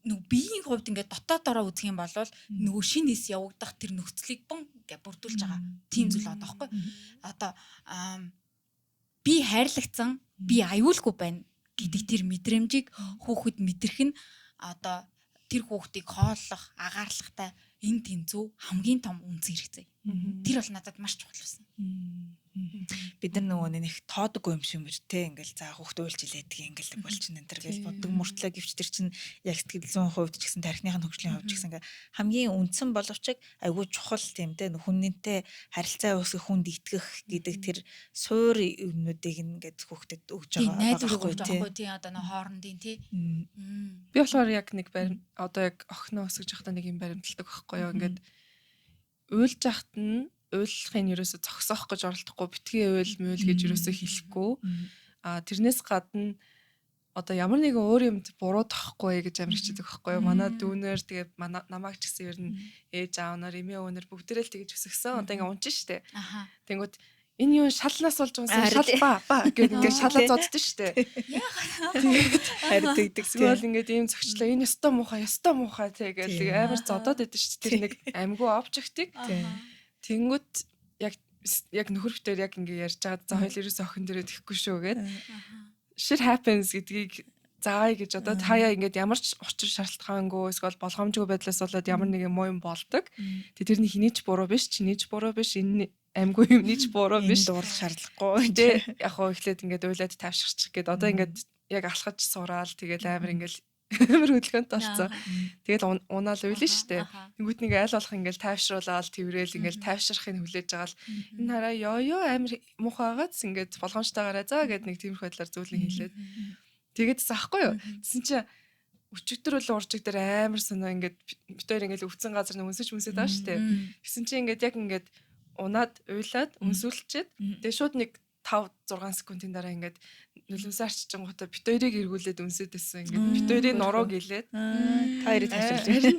нөгөө биеийн хувьд ингээд дотоодороо үзэх юм бол нөгөө шинээс явагдах тэр нөхцөлийг бон гэж бүрдүүлж байгаа тийм зүйл байгаа байхгүй. Одоо би хайрлагдсан, би аюулгүй байна гэдэг тэр мэдрэмжийг хүүхэд мэдрэх нь одоо тэр хүүхдийг хооллох, агаарлахтай энэ тэнцүү хамгийн том үнц хэрэгцээ. Тэр бол надад маш чухал байсан. Бид нар нөгөө нэг тоодоггүй юм шиг мөр те ингээл за хүүхдээ уйлж илээдэг ингээл болчихно энэ төр гэж боддог мөртлөө гэвч тэр чинь яг сэтгэл зүйн хувьд ч гэсэн тархиныхын хөгжлийн хувьд ч гэсэн ингээ хамгийн үндсэн боловч айгүй чухал тийм те хүннэнтэй харилцаа үүсгэх хүнд итгэх гэдэг тэр суур юмнуудыг ингээд хүүхдэд өгж байгаа байхгүй тий одоо нэг хоорондын тий. Би болохоор яг нэг одоо яг охиноо өсгөж байхдаа нэг юм баримталдаг байхгүй юу ингээд уйлж яхад нь уйлахын ерөөсө зогсоох гэж оролдохгүй битгий уйл муйл гэж ерөөсө хэлэхгүй. Тэрнээс гадна одоо ямар нэгэн өөр юмд буруудахгүй гэж амар хичээдэг байхгүй юу. Манай дүүнэр тэгээ намайг ч гэсэн ер нь ээж аав нар эмээ өвнөр бүгдээрээ л тэгэж өсгсөн. Одоо ингээ унчин штэ. Тэнгүүд энэ юу шалнаас болж унсан шал ба гэдэг ингээ шалаа зоддсон штэ. Харин тэгдэг. Тэгвэл ингээд ийм зөгчлөө энэ ёстой муухай тэгээд амар зодоод идэв штэ. Тэр нэг амьгүй обжектыг. Тэнгүүд яг нөхөртөө яг ингээ ярьж байгаа за хоёул ерөөс охин дээрээ тэхгүй шүү гэд shit happens гэдгийг заая гэж одоо таяа ингээд ямар ч учир шалтгаангүй эсвэл болгоомжгүй байдлаас болоод ямар нэгэн муу юм болдог. Тэрний хинийч буруу биш, чинийч буруу биш, энэ амьгүй юмнийч буруу биш. Дуурлах шаардлагагүй. Тэ яг хоо эхлээд ингээд уйлаад тавьширчих гээд одоо ингээд яг алхаж сураал тэгээд амар ингээд амар хөдөлгөөнтэй болсон. Тэгэл унаал уйлна штэ. Тэнгүүт нэг айл болох ингээл тайвшруулаад тэрэл ингээл тайвшрахыг хүлээж байгаа л энэ хараа ёо амар муухайгац ингээд болгоомжтойгаараа заа гэд нэг тиймэрхүү байдлаар зүйлийг хэлээд тэгээд заахгүй юу. Тэсэн чи өчигдөр болон уржигдөр амар сонио ингээд битээр ингээл өвцөн газар нэг өнсөж байгаа штэ. Тэсэн чи ингээд яг ингээд унаад уйлаад өнсүүлчихэд тэгээ шууд нэг 5-6 секундын дараа ингээд нулимсаа арччихгоотоо бит хоёрыг эргүүлээд өнсөдөөсөн ингээд бит хоёрын нуруу гэлээд хоёрыг ташилж байна.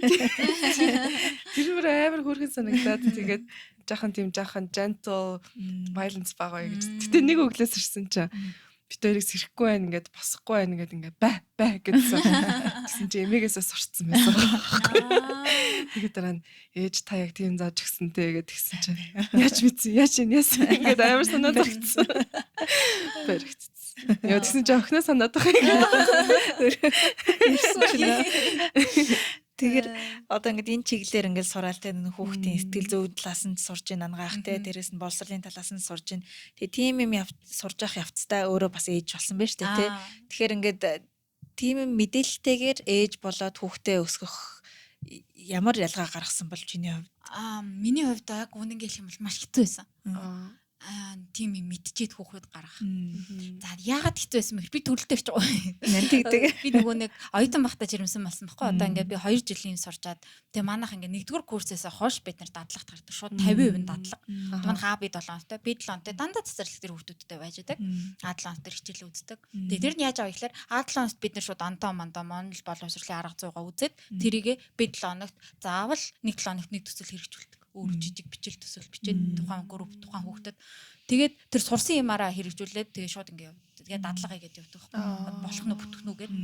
Тэр бүр амар хөөрхөн санагдаад тэгээд жаахан gentle violence байгаа гэж. Гэтэ нэг өглөөс ирсэн чинь бит хоёрыг сэрэхгүй байх ингээд босохгүй байх ингээд бай гэдсэн. Гэсэн чи эмээгээсээ сурцсан байсан. Тэгээд дараа нь ээж та яг тийм зааж гисэнтэй гэдгсэн чи яаж мэдсэн ингээд амар санаад багцсан. Баригдсан. Яа тэгсэн чи охиноо санаад байгаа юм. Тэгэхээр одоо ингээд энэ чиглэлээр ингээд сураалтай нэг хүүхдийн сэтгэл зүйн талаас нь сурж ийн ангаах те дээрэс нь боловсролын талаас нь сурж ийн. Тэгээ тийм юм сурж явах явцдаа өөрөө бас ээж болсон байж тээ те. Тэгэхээр ингээд тийм мэдээлэлтэйгээр ээж болоод хүүхдээ өсгөх ямар ялгаа гаргасан бол чиний хувьд? Миний хувьд яг үнэн гэх юм бол маш хэцүү байсан. тийм юм мэдчихэд хүүхэд гаргах. Мм. За яагаад хэцүү байсан бэ? Би төрөлтэй ч Нэнтигдэг. би нөгөө нэг оюутан багтаа жирэмсэн болсон баггүй. Одоо Мм. ингээд би 2 жилийн сурчаад тэгээ манайх ингээд нэгдүгээр курсээс хойш бид нар дадлагт гардаг. Шууд 50% дадлага. Манай хаа би 7 онтой, би 7 онтой дандаа цэцэрлэг тэр хүүхдүүдтэй байж байдаг. А7 онтой хичээл үздэг. Тэгээ тэр нь яаж аваа гэхээр А7 оност бид нар шууд антоо монол боловсролын арга зүйгаа үзээд тэрийгээ би 7 оногт заавал 1 7 оногт нэг төсөл хэрэгжүүлдэг. Өөр жижиг бичил төсөл бичээд тухайн групп тухайн хүүхдэд тэгээд тэр сурсан юмараа хэрэгжүүлээд тэгээ шууд ингээд тэгээ дадлага хийгээд явдаг байхгүй болох нь бүтэх нү гэд.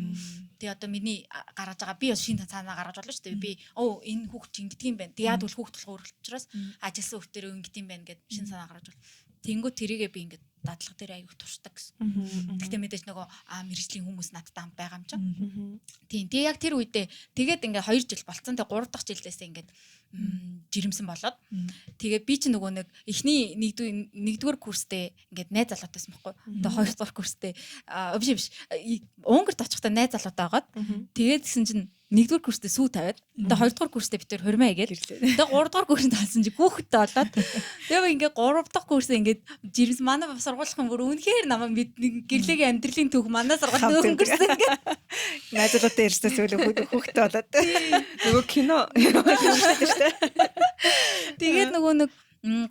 Тэгээ одоо миний гаргаж байгаа би бас шинэ цаанаа гаргаж болно шүү дээ. Би энэ хүүхд чинь ингэдэг юм байна. Тэгээ яад бол хүүхд болох өөрчлөлтөөс ажилласан хүүхдээр ингэдэг юм байна гэд шинэ цаанаа гаргаж бол. Тэнгүү тэрийгээ би ингээд дадлага дээр аяг туршдаг гэсэн. Гэхдээ мэдээж нөгөө мэрэгжлийн хүмүүс надтай хамт байгаа юм чинь. Тийм. Тэгээ яг тэр үедээ тэгээд ингээд 2 жил болцсон. Тэгээ 3 дахь жилдээсээ ингээд жирэмсэн болоод тэгээ би чи нөгөө нэг эхний нэгдүгээр курстэй ингээд найз залуутайсан байхгүй. Тэгээ хоёр дахь курстэй биш Унгарт очихдаа найз залуутай агаад тэгээд гисэн чинь нэгдүгээр курстэй сүү тавиад тэгээ хоёр дахь курстэй битэр хурмаа игээд тэгээ гурав дахь курсэнд талсан чи хүүхэдтэй болоод тэгээ ингээд гурав дахь курсээ ингээд жирэмс манай сургуулийн бүр үнэхээр намайг гэрлэгийн амьдралын түүх манай сургуульд өнгөрсөн ингээд Найзлуутай ярьснаас өөлөө хүүхдтэй болоод Нөгөө кино тэгээд нөгөө нэг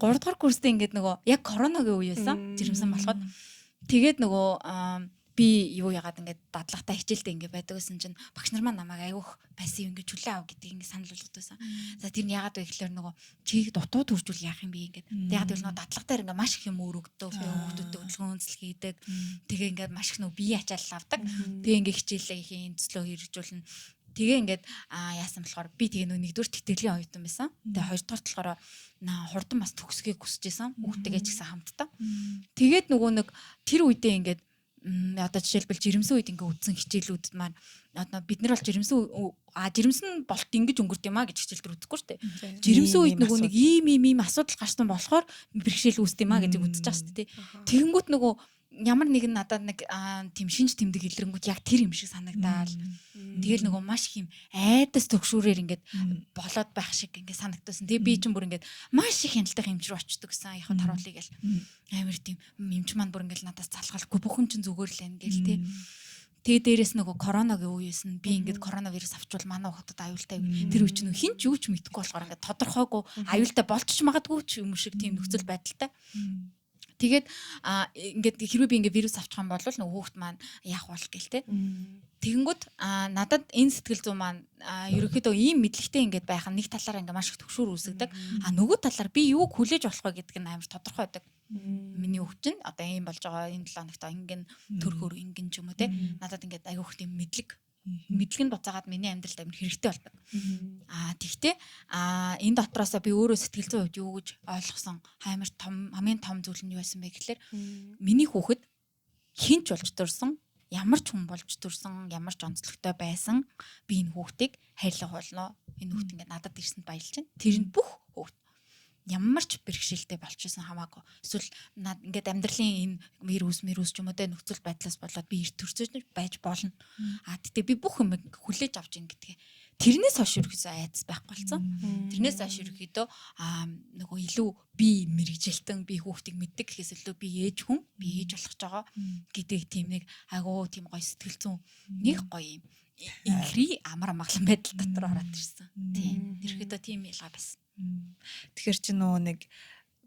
3 дахь курстэй ингээд нөгөө яг коронагийн үе байсан жирэмсэн болоход тэгээд нөгөө би юу яагаад ингээд дадлагатай хичээлдээ ингээд байдаг гэсэн чинь багш нар маань намайг айгүйх пассив ингээд чөлөө ав гэдэг ингээд санал болгоод байсан. За тэр нь яагаад вэ гэхээр нөгөө чийг дутуу төржүүл яах юм бэ ингээд. Тэгээд нөгөө дадлагатаар ингээд маш их юм өргөдөө хүүхдүүдэд хөдөлгөөнцөл хийдэг. Тэгээ ингээд маш их нөгөө бие ачаал авдаг. Тэгээ ингээд хичээлээ хийн төслөө хэрэгжүүлнэ. Тэгээ ингээд яасан болохоор би тэгээ нөгөө нэгдүгээр тэтгэлийн оюутан байсан. Тэгээ хоёрдугаар болохоор хурдан бас төгсгөөг хүсэж байсан. Хүүхдтэйгээ ч гэсэн хамтдаа. Тэгээд нөгөө нэг тэр үедээ ингээд одоо жишээлбэл жирэмсэн үед ингээ үдсэн хичээлүүдэд маань одоо бид нар бол жирэмсэн болт ингэж өнгөрт юм а гэж хичээл дээр үзэхгүй шүү дээ. Жирэмсэн үед нөгөө нэг ийм асуудал гарсан болохоор бэрхшээл үүсдэг юм а гэж үзэж байгаа шүү дээ. Тэгэнгүүт нөгөө ямар нэгэн надад нэг тийм шинж тэмдэг илрэнгүүт яг тэр юм шиг санагдаал. Тэгэл нөгөө маш их юм айдас төгшүүрээр ингээд болоод байх шиг ингээд санагдсан. Тэгээ би чинь бүр ингээд маш их хяналттай хэмж рүү очдөг гэсэн яг таруулъя гэл. Амар тийм эмч маань бүр ингээд надаас залхалгүй бүх юм чинь зүгээр л байна гэл тий. Тэгээ дээрэс нөгөө коронагийн үеэс нь би ингээд коронавирус авчвал манай хотод аюултай. Тэр үе чинь хин ч юу ч мэдэхгүй болохоор ингээд тодорхойгүй аюултай болчих магадгүй ч юм шиг тийм нөхцөл байдалтай. Тэгээд ингээд хэрвээ би ингээд вирус авчих юм бол нөгөө хүүхд маань яах бол гэл те. Тэгэнгүүт надад энэ сэтгэл зүй маань ерөөхдөө ийм мэдлэгтэй ингээд байх нэг талаараа ингээд маш их төгшүүр үүсгдэг. Нөгөө талаар би юуг хүлээж болох вэ гэдэг нь амар тодорхой байдаг. Миний хүүхд чинь одоо ийм болж байгаа энэ 7 хоногт ингэн төрхөөр ингэн ч юм уу те. Надад ингээд айгүйх тийм мэдлэг нь буцаагаад миний амьдралд амар хэрэгтэй болдог. Тэгтээ энэ дотроосоо би өөрөө сэтгэл зүйн хувьд юу гэж ойлгосон хамгийн том зүйл нь юу байсан бэ гэхэлэр миний хүүхэд хинч болж төрсөн, ямар ч хүн болж төрсөн, ямар ч онцлогтой байсан би энэ хүүхдийг хайрлах болно. Энэ хүүхд ингээд надад ирсэнд баярлж байна. Тэр нь бүх хүүхд ямар ч бэрхшээлтэй болчихсон хамаагүй. Эсвэл ингээд амьдралын энэ вирус ч юм уу тэ нөхцөл байдлаас болоод би эрт төрсөж байж болно. Тэгтээ би бүх юм хүлээж авч ин гэдгээ. Тэрнээс хойш ерөөсөө айдас байхгүй болсон. Тэрнээс хойш ерөөдөө нөгөө илүү би мэрэгжилтэн би хүүхдийг мэддэг гэхээс илүү би ээж хүн, би ээж болох ч байгаа гэдэг тийм нэг агуу тийм гоё сэтгэл зүйн нэг гоё юм. Инхри амар амгалан байдал дотор ороод ирсэн. Тийм. Ерөөдөө тийм ялгаа байсан. Тэгэхээр чи нөгөө нэг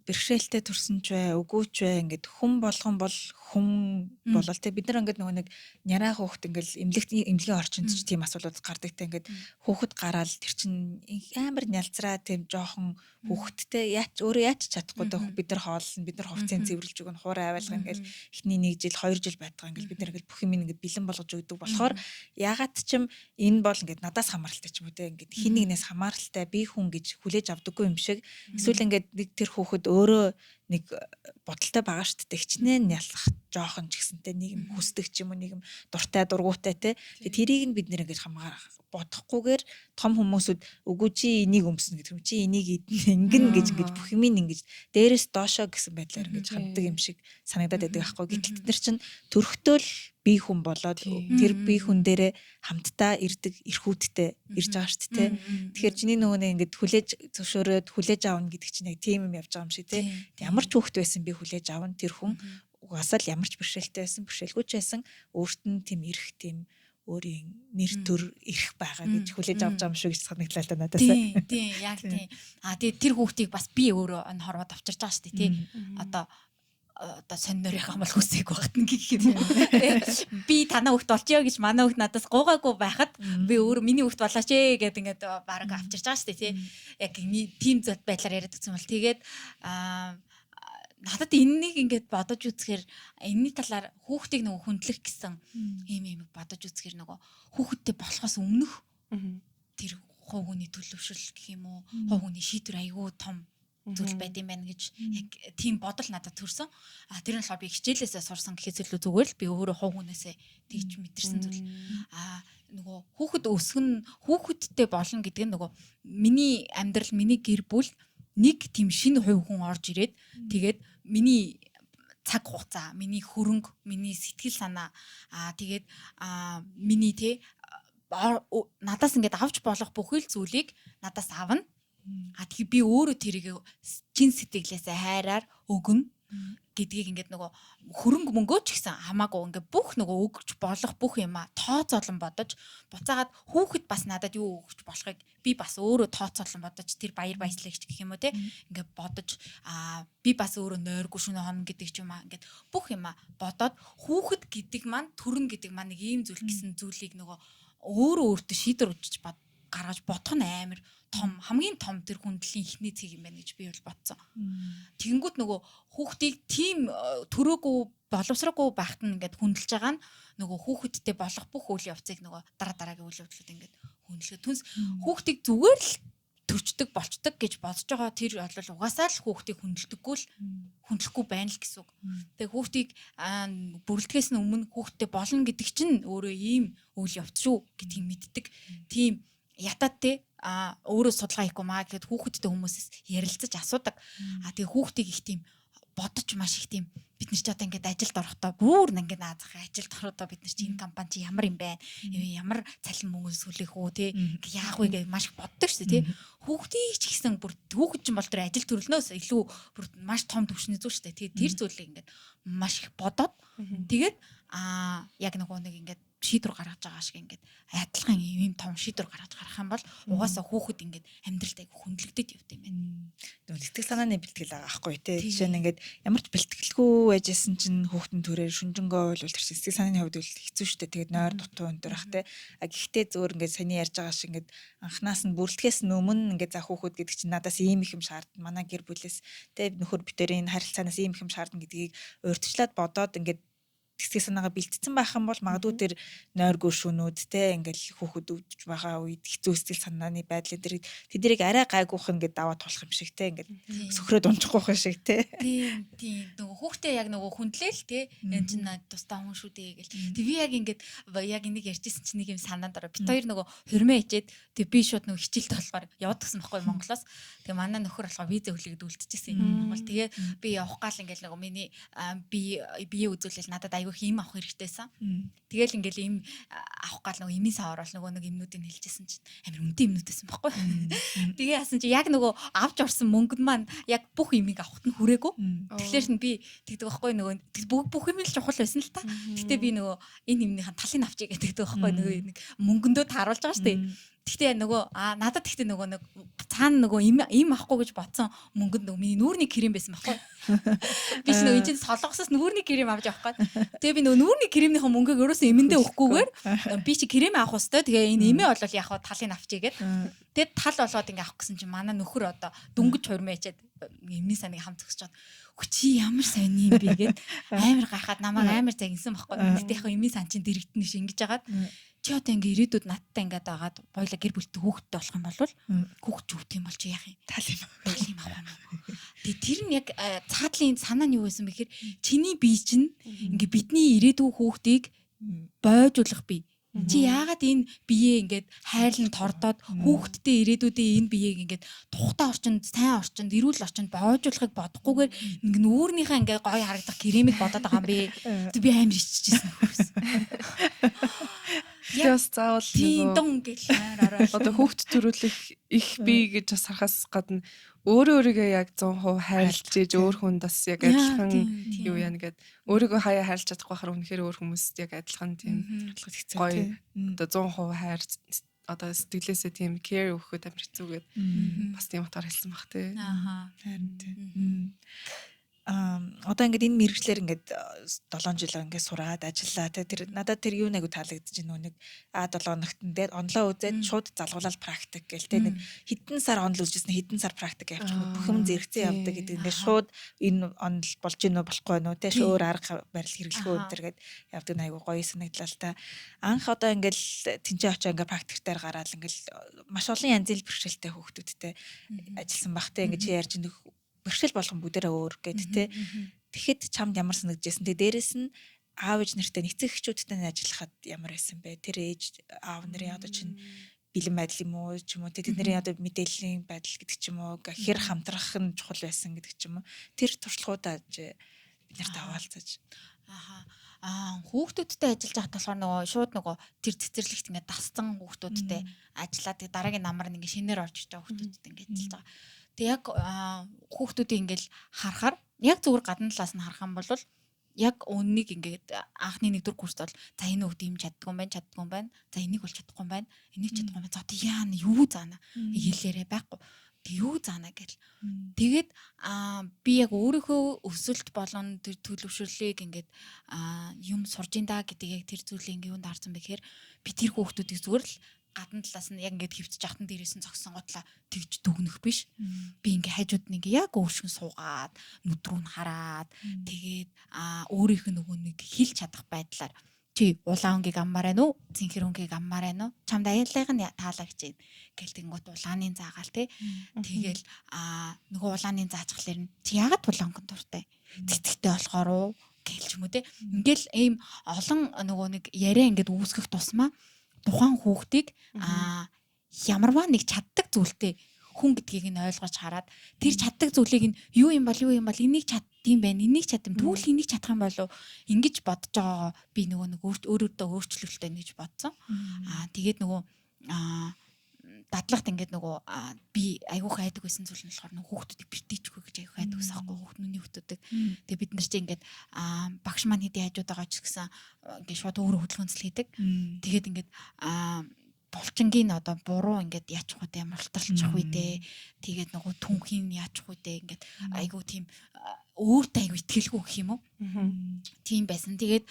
бэрхшээлтэй төрсөн ч бай, үгүй ч бай ингээд хүн болгон бол хүн болол те бид нар ингээд нөгөө нэг няраа хүүхэд ингээд эмнэлгийн орчинд ч тийм асуудал гардаг те ингээд хүүхэд гараал тэр чин амар нялзраа тийм жоохон хүүхэдтэй өөрөө яач чадахгүй те бид нар хооллно бид нар хувцсын цэвэрлж өгнө хуурай аваалга ингээд эхний 1 жил 2 жил байдаг ингээд бид нар ингээд бүх юм ингээд бэлэн болгож өгдөг болохоор ягаад ч юм энэ бол ингээд надаас хамааралтай ч юм уу те ингээд хин нэгнээс хамааралтай би хүн гэж хүлээж авдаггүй юм шиг эсвэл ингээд нэг тэр хүүхэд өөрөө нэг бодолтой байгаа шүү дээ. Хичнээн ялах жоохон ч гэсэнтэй нэг юм хүсдэг ч юм уу нэг юм дуртай дургуутай те. Тэгээ тэрийг нь бид нэр ингэж бодохгүйгээр том хүмүүсүүд үгүй чи энийг өмснө гэдэг юм чи энийг ингэн гэж бүх юм ингэж дээрээс доошоо гэсэн байдлаар ингэж ханддаг юм шиг санагдаад байдаг аахгүй. Гэтэл бид нар чинь төрхтөөл бие хүн болоод тэр бие хүн дээрээ хамтдаа ирдэг эрхүүдтэй ирж байгаа шүү дээ. Тэгэхээр чиний нөгөө нэг ингээд хүлээж зөвшөөрөөд хүлээж аавна гэдэг чинь яг тийм юм явж байгаа юм шиг те. Ямар ч хүүхэд байсан би хүлээж аавна тэр хүн угаасаа л ямар ч бэрхшээлтэй байсан бэрхшээлгүй ч байсан өөрт нь тийм эрх тийм өөрийн нэр төр эрх байгаа гэж хүлээж авч байгаа юм шиг санагдлаа та надаас. Тийм яг тийм. Тэгээ тэр хүүхдийг бас би өөрөө хорвоод авчирч байгаа шүү дээ тий. Одоо сонирхох юм бол хүсээг багтна гэх юм. Би танаа хүүхд болчихё гэж манай хүүхд надаас гуугаагүй байхад би өөрөө миний хүүхд болооч ээ гэд ингээд баг авчирч байгаа шүү дээ тий. Яг тийм зот байдлаар яриад гэсэн бол тэгээд надад энэнийг ингээд бодож үзэхээр энэний талаар хүүхдийг нөгөө хүндлэх гэсэн юм бодож үзэхээр нөгөө хүүхэдтэй болохоос өмнөх тэр хов хүний төлөвшөл гэх юм уу хов хүний шийдвэр айгүй том зүйл байд юм байна гэж яг тийм бодол надад төрсөн. Тэр нь болохоор би хичээлээсээ сурсан гэхээс илүү зүгээр л би өөрөө хов хүнээсээ тэгж мэдэрсэн зүйл. Нөгөө хүүхэд өсгөн хүүхэдтэй болно гэдэг нь нөгөө миний амьдрал миний гэр бүл нэг тийм шинэ хувь хүн орж ирээд тэгээд миний цаг хугацаа, миний хөрөнгө, миний сэтгэл санаа тэгээд миний надаас ингээд авч болох бүхэл зүйлийг надаас авна. Тэгээ би өөрөө тэрийг чин сэтгэлээсээ хайраар өгнө гэдгийг ингээд нөгөө хөрөнгө мөнгөө ч гэсэн хамаагүй ингээд бүх нөгөө өгч болох бүх юма тооцоолон бодож буцаагаад хүүхэд бас надад юу өгч болохыг би бас өөрөө тооцоолон бодож тэр баяр баясгалагч гэх юм уу те ингээд бодож би бас өөрөө нойргүй шөнө хоног гэдэг ч юм ингээд бүх юма бодоод хүүхэд гэдэг маань төрн гэдэг маань нэг ийм зүйл гэсэн зүйлийг нөгөө өөртөө шийдвэр өгч гаргаж бодох нь амар том хамгийн том тэр хүндлийн ихний цэг юм байна гэж би бол бодсон. Тэгэнгүүт нөгөө хүүхдийг тийм төрөөгүй боловсроогүй байхад нь ингээд хүндэлж байгаа нь нөгөө хүүхэдтэй болох бүх үйл явцыг нөгөө дараагийн үйл явдлууд ингээд хүндлэхэд түнс хүүхдийг зүгээр л төрчдөг болчдөг гэж бодож байгаа тэр бол угаасаа л хүүхдийг хүндлэхгүй байна л гэсэн үг. Тэгээ хүүхдийг бүрэлдэхээс нь өмнө хүүхдтэй болно гэдэг чинь өөрөө ийм үйл явц шүү гэдгийг мэддэг. Тийм ятад те өөрөө судалгаа хийхгүй маа гэхэд хүүхэдтэй хүмүүсээс ярилцаж асуудаг. Тэгээ хүүхдийг их тийм бодож маш их тийм бид нар ч одоо ингээд ажилд орохдоо бүр ингээд наазах ажилд орохдоо бид нар чи энэ компани чи ямар юм бэ? Ямар цалин мөнгө сүлэх үү те яах вэ гэж маш их боддог шүү дээ те. Хүүхдийг ч гэсэн бүр хүүхэд чинь бол тэр ажил төрлнөөс илүү бүр маш том түвшний зүйл шүү дээ. Тэгээ тэр зүйлийг ингээд маш их бодоод тэгээд яг нэг ингээд шийдвэр гаргаж байгаа шиг ингээд адилхан ийм том шийдвэр гаргаж гарах юм бол угаасаа хүүхэд ингээд амьдралд айгүй хүндлэгдэт явд юм байна. Тэгвэл сэтгэл санааны бэлтгэл байгаа байхгүй тий. Жишээ нь ингээд ямар ч бэлтгэлгүй байжсэн чинь хүүхдэн төрээр шүнжэнгөө бол тэр сэтгэл санааны хувьд бол хэцүү шүү дээ. Тэгээд нойр дутуу өндөр ах тий. Гэхдээ зөөр ингээд саний ярьж байгаа шиг ингээд анханаас нь бүрэлдэхээс өмнө ингээд за хүүхэд гэдэг чинь надаас ийм их юм шаардна. Манай гэр бүлээс тий нөхөр битэрийн харилцаанаас ийм их юм шаардна гэдгийг урьдчилаад бодоод ингээд сэтгэл санаагаа бэлтцсэн байх юм бол магадгүй тэр нойргүй шүнүүд те ингээл хүүхэд өвдөж байгаа үед хэцүү сэтгэл санааны байдлын дээр тэднийг арай гайгүйх ингээд даваа тулах юм шиг те ингээд сөхрөөд унчихгүйх шиг те. Тийм нөгөө хүүхдээ яг нөгөө хүндлээл те энэ чинь тусдаа хүн шүү дээ гэл. Тэг би яг ингээд яг энийг ярьжсэн чинь нэг юм санаанд ороо. Бит хоёр нөгөө хөрмөө ичээд тэг би шууд нөгөө хичээлд болохоор яваад гисэн байхгүй Монголоос. Тэг манай нөхөр болохоор виза хүлээгээд үлдчихсэн юм Монгол. Тэгээ би явах гал ингээл нөгөө миний бие үзүүлэл надад аягүй ийм авах хэрэгтэйсэн. Тэгэл ингээл ийм авах гал нөгөө эмийн савар бол нөгөө нэг эмнүүдийг хэлжсэн чинь амар үнэтэй эмнүүдсэн байхгүй. Тэгээ яасан чи яг нөгөө авч орсон мөнгөд маань яг бүх эмийг авахт нь хүрээгүй. Тэгэхээр нь би тэгдэг байхгүй нөгөө бүх юм л чухал байсан л та. Гэтэ би нөгөө энэ эмнийхэн талын авчиг гэдэг байхгүй нөгөө нэг мөнгөндөө тааруулж байгаа шүү дээ. Гэхдээ нөгөө надад тэгтээ нөгөө нэг цаана нөгөө им авахгүй гэж бодсон мөнгөнд нөгөө миний нүүрний крем байсан байхгүй. Би ч нөгөө энэ чинь солонгосоос нүүрний крем авч явах гээд. Тэгээ би нөгөө нүүрний кремнийхээ мөнгөийг ерөөсөө эмэндээ өгөхгүйгээр би чи крем авах хэвээр. Тэгээ энэ эмээ бол яг талын авчигээд. Тэгээд тал болоод ингээ авах гэсэн чинь манай нөхөр одоо дөнгөж хурмээчээд эмийн саныг хамт зогсож чад. Чи ямар сони юм бэ гэд амар гайхаад намайг амар загинсан байхгүй. Тэгтээ яг эмийн сан чинь дэрэгдэн шингэж агаад чи одоо ингээ ирээдүйд надтай ингээд агаад боёла гэр бүлтэй хүүхэдтэй болох юм бол хүүхэд өвдөх юм бол чи яах юм? Тал юм авах юм. Тэгээ тэр нь яг цаатлын санаа нь юу байсан бэхээр чиний бие чинь ингээ бидний ирээдүйн хүүхдийг бойжуулах бие Чи яагаад энэ биеэ ингээд хайрлан тордоод хүүхдтэй ирээдүйдээ энэ биеийг ингээд тухтай орчинд, сайн орчинд, эрүүл орчинд боожуулахыг бодохгүйгээр ингээд өөрийнхөө ингээд гоё харагдах кремийг бодоод байгаа юм бэ. Би амар иччихсэн хөөс. Бас заавал Тийм дун гэл орой. одоо хүүхд төрүүлэх их бий гэж бас харахаас гадна өөрийгөө яг 100% хайрлж ээж өөр хүнд бас яг адилхан юу яана гэд өөрийгөө хаяа хайрлж чадахгүй хахаар үнэхээр өөр хүмүүст яг адилхан тийм гоё одоо 100% хайр одоо сэтгэлээсээ тийм care өгөхөд амар хэцүүгээд бас тийм утгаар хэлсэн баг тий. Ааха. Харин тийм. Одоо ингээд энэ мэрэгчлэр ингээд 7 жил ингээд сураад ажиллаа те тэр надад тэр юу нэг таалагдж байна нэг 7 хоногт дээр онлоо үзээд шууд залгуулаад практик гээл те нэг хэдэн сар онл үзчихсэн хэдэн сар практик явуулчихсан бүх юм зэрэгцээ явдаг гэдэг ингээд шууд энэ онл болж гинөө болохгүй нөө те өөр арга барил хэрэглэхөө өдр гээд явдаг айгу гоё санагдлаа л та анх одоо ингээд тэнцээ очоо ингээд практик дээр гараад ингээд маш олон янзын бэрхшээлтэй хүүхдүүдтэй ажилласан бах те ингээд чи ярьж нэг бэрхшээл болгон бүдэрээ өөр гэд тэ. Тэгэхэд чамд ямар санагдажсэн. Тэгээ дээрэс нь аав ээж нартай эцэг эхчүүдтэй ажиллахад ямар байсан бэ? Тэр ээж аав нарын одоо чинь бэлэн байдал юм уу ч юм уу тэдний одоо мэдээллийн байдал гэдэг ч юм уу гэхэр хамтрах нь чухал байсан гэдэг ч юм уу. Тэр туршлагуудаа бид нартай хаваалцаж. Хүүхдүүдтэй ажиллаж байхад болохоор нөгөө шууд нөгөө тэр цэцэрлэгт ингээд дасцсан хүүхдүүдтэй ажиллаад тэгээ дараагийн намар нь ингээд шинээр орж иж байгаа хүүхдүүдтэй ингээд ажиллаж байгаа. Тэг яг хүүхдүүдийг ингээл харахаар яг зүгээр гадна талаас нь харах юм бол яг үннийг ингээд анхны 1-р курст бол за энэ хүүхд юм чаддгүй юм байна. За энийг бол чадахгүй юм байна. Энийг чадахгүй юм байна. За яана юу заана. Хэлээрээ байхгүй. Тэг юу заана гэл. Тэгээд би яг өөрийнхөө өсөлт болон тэр төлөвшөрлийг ингээд юм сурж ин да гэдэг яг тэр зүйлийг ингээд юунд харсан бэ гэхээр би тэр хүүхдүүдийг зүгээр л гадна талаас нь яг ингээд хөвчих жахтан дээрээс нь зогсон готлаа тэгж дүгнэх биш. Би ингээ хажууд нь ингээ яг өөршгөн суугаад нүдрүү нь хараад тэгээд өөрийнх нь нөгөө нэг хэлж чадах байдлаар чи улаангийг аммаар байна уу? Цэнхэр өнгийг аммаар байна уу? Чамд аяллыг нь таалаа гэж байна. Гэл тэнгуут улааны заагаал те. Тэгэл нөгөө улааны заачхлаар нь чи яагаад улаанг дуртай? Цэцэгтэй болохоор уу? Гэлч юм уу те. Ингээл ийм олон нөгөө нэг яриа ингээд үүсгэх тусмаа тухайн хүүхдийг ямарваа нэг чаддаг зүйлтэй хүн гэдгийг нь ойлгож хараад тэр чаддаг зүйлийг нь юу юм бол энийг чаддсан байна энийг чадсан тэгвэл энийг чадах юм болов ингэж бодож байгаа би нөгөө нэг өөрөөдөө өөрчлөлттэй гэж бодсон. Тэгээд нөгөө дадлагт ингээд нөгөө би айгуух айдаг байсан зүйл нь болохоор нөгөө хүүхдүүдийг бэртээчихгүй гэж айгуух айдаг байсан аахгүй хүүхднүүний хүүхдүүдийг. Тэгээ бид нар чинь ингээд багш маань хэдий хажууд байгаа ч гэсэн ингээд шууд өөрөө хөдөлгөөнцөл хийдэг. Тэгээд ингээд булчингийн одоо буруу ингээд яачих вэ те мултарчих үү те тэгээд нөгөө түнхийн яачих үү те ингээд айгуу тийм өөртөө айгуу итгэлгүй гэх юм уу тийм байсан. Тэгээд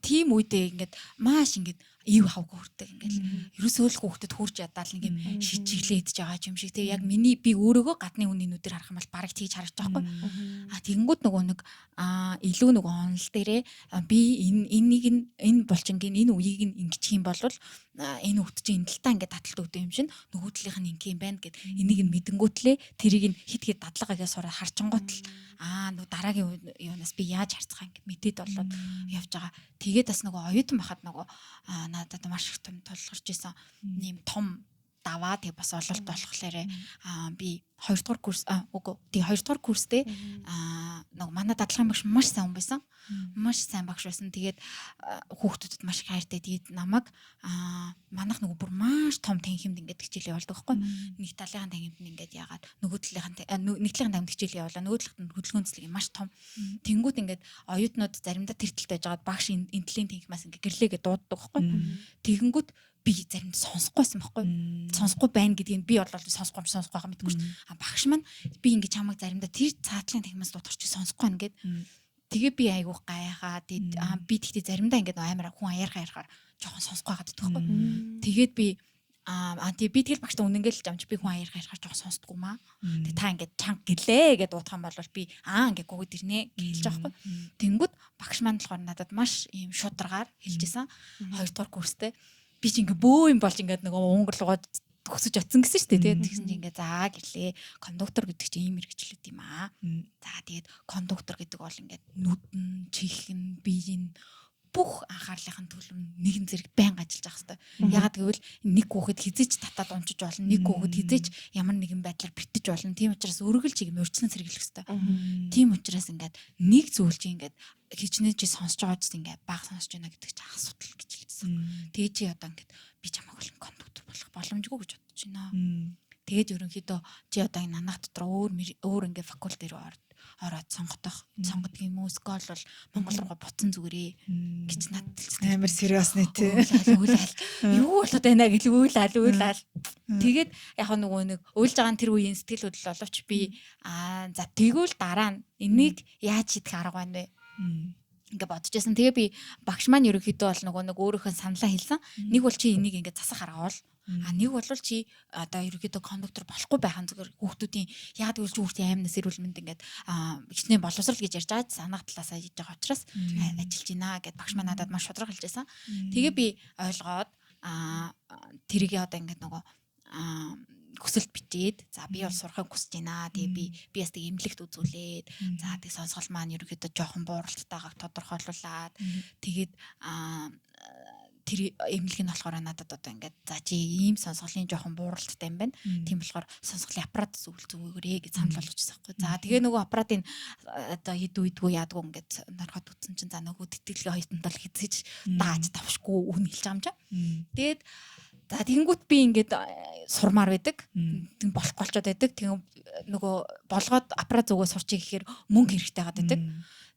тийм үедээ ингээд маш ингээд ив хавг хүрдэг ингээл ерөөсөө л хүүхдэд хурж ядаал ингээд шижиглээд байгаа юм шиг те яг би өөрөөгөө гадны хүний нүдээр харах юм бол бараг тийж харагдаж байгаа байхгүй. Тэгэнгүүт нөгөө нэг илүү нөгөө онол дээрээ би энэ булчингийн энэ үеийг ингэчих юм бол энэ хүүхд чинь энэ талтаа ингээд таталт өгдөг юм шин нөгөө талынх нь ингэ юм байна гэд энийг нь мэдэнгүүтлээ тэрийг нь хит хит дадлагаагаа сураад харчингууд л нөгөө дараагийн юунаас би яаж харцгаа ингээд мэдээд болоод явж байгаа. Тэгээд бас нөгөө оюутан байхад нөгөө надад маш их том тулгарч исэн нэм том даваа тэг бас ололт болохлээрээ би 2 дугаар курс тий 2 дугаар курстэй нэг манай дадлагын багш маш сайн хүн байсан. Маш сайн багш байсан. Тэгээд хүүхдүүдэд маш их хайртай. Тэгээд намайг манайх нөгөө бүр маш том танхимд ингээд хичээл явуулдаг байхгүй. Нэг талынхаа танхимд ингээд яагаад нөгөө талынхаа нэг талынхаа танхимд хичээл явуулаа. Нөгөө талынхаа нь хөдөлгөөнцлөг маш том. Тэнгүүд ингээд оюутнууд заримдаа тэр талд байж байгаад багш энэ талын танхимаас ингээд гэрлээгээ дууддаг байхгүй. Тэгэнгүүт би заримд сонсохгүйсэн байхгүй. Сонсохгүй байна гэдгийг би бол сонсохгүй байгаа мэдгүй шүү дээ. Багш маань би ингэж чамайг заримдаа тэр цаатлын танхимаас дуудахч сонсохгүй байна гэд. Тэгээ би айгуух гайхаа. Би тэгтээ заримдаа ингэж амар хүн аяархаар жоохон сонсохгүй байгаа байхгүй. Тэгээд би би тэгэл багштай үнэнгээл жамч би хүн аяархаар жоохон сонсдоггүй маа. Тэгээ та ингэж чанга гэлээ гэд дуудах юм бол би ингэ гүгэд ирнэ гэж байгаа байхгүй. Тэнгүүд багш маань болохоор надад маш ийм шударгаар хэлжсэн. 2 дугаар курстэй би ч ингээ бөө юм болж ингээд нөгөө өнгөрлөгөө төгсөж оцсон гэсэн шүү дээ. Тэгсэн чинь ингээ заа гэлээ. Кондуктор гэдэг чинь ийм хэрэгчлүүд юм аа. За тэгээд кондуктор гэдэг бол ингээд нүдэн, чихэн, биеийн бүх анхаарлынхаа төлөв нэгэн зэрэг байнга ажиллаж авах хэрэгтэй. Ягаад гэвэл нэг хүүхэд хизээч татаад унчиж болно, нэг хүүхэд хизээч ямар нэгэн байдлаар битэж болно. Тийм учраас өргөл чиглэл урьдчилан сэргийлэх хэрэгтэй. Тийм учраас ингээд нэг зүйл чи ингээд хичнээн чи сонсож байгаа ч ингээд баг сонсож байна гэдэг чинь асуудал гэж хэлсэн. Тэгээ чи одоо ингээд би чамайг бол кондуктор болох боломжгүй гэж бодож байна. Тэгээд ерөнхийдөө чи одоо энэ нанах дотор өөр ингээд факультет рүү ороод сонгодог юм уу? Скол бол Монгол руу буцсан зүгээрээ гэж надад хэлсэн. Амар сериус нэ тий. Юу болоод байна гэж уйлал. Тэгээд яг нөгөө нэг уйлж байгаа тэр үеийн сэтгэл хөдлөл боловч би за тэгвэл дараа нь энийг яаж хийх арга байна вэ? Ингээ бодож байсан. Тэгээ би багш маань ерөнхийдөө бол нөгөө нэг өөрийнхөө саналаа хэлсэн. Нэг бол чи энийг ингээ засах арга бол нэг бол чи одоо ерөнхийдөө кондуктор болохгүй байхын зүгээр хүүхдүүдийн яг тэгвэл хүүхдийн аймнаас эрүүл мэнд ингээд хичнээн боловсрал гэж ярьж байгаа санааг талаасаа хийж байгаа учраас ажиллаж байна гэд багш маань надад маш шудраг хэлж байсан. Тэгээ би ойлгоод тэрийг одоо ингээд нөгөө хүсэлт бичээд за би бол сурахыг хүсэж байна. Тэгээ би бас тэг эмнэлэгт үзүүлээд за тэг сонсгол маань ерөнхийдөө жоохон бууралтайгаа тодорхойлуулаад тэгээд тэр эмнэлэг нь болохоор надад одоо ингээд за чи ийм сонсголын жоохон бууралттай юм байна. Тийм болохоор сонсголын аппарат зүгээрээ гэж санал болгочихсон байхгүй. За тэгээ нөгөө аппаратын одоо идүү яадгүй ингээд нархад утсан чинь за нөгөө тэтгэлгээ хоёртанд бол хизэж дааж тавшгүй үн хэлж байгаа юм чинь. Тэгээд за тэгэнгүүт би ингээд сурмаар байдаг. Тэг болохгүй болчиход байдаг. Тэг нөгөө болгоод аппарат зүгөө сурчих гэхээр мөнгө хэрэгтэй хагаад байдаг.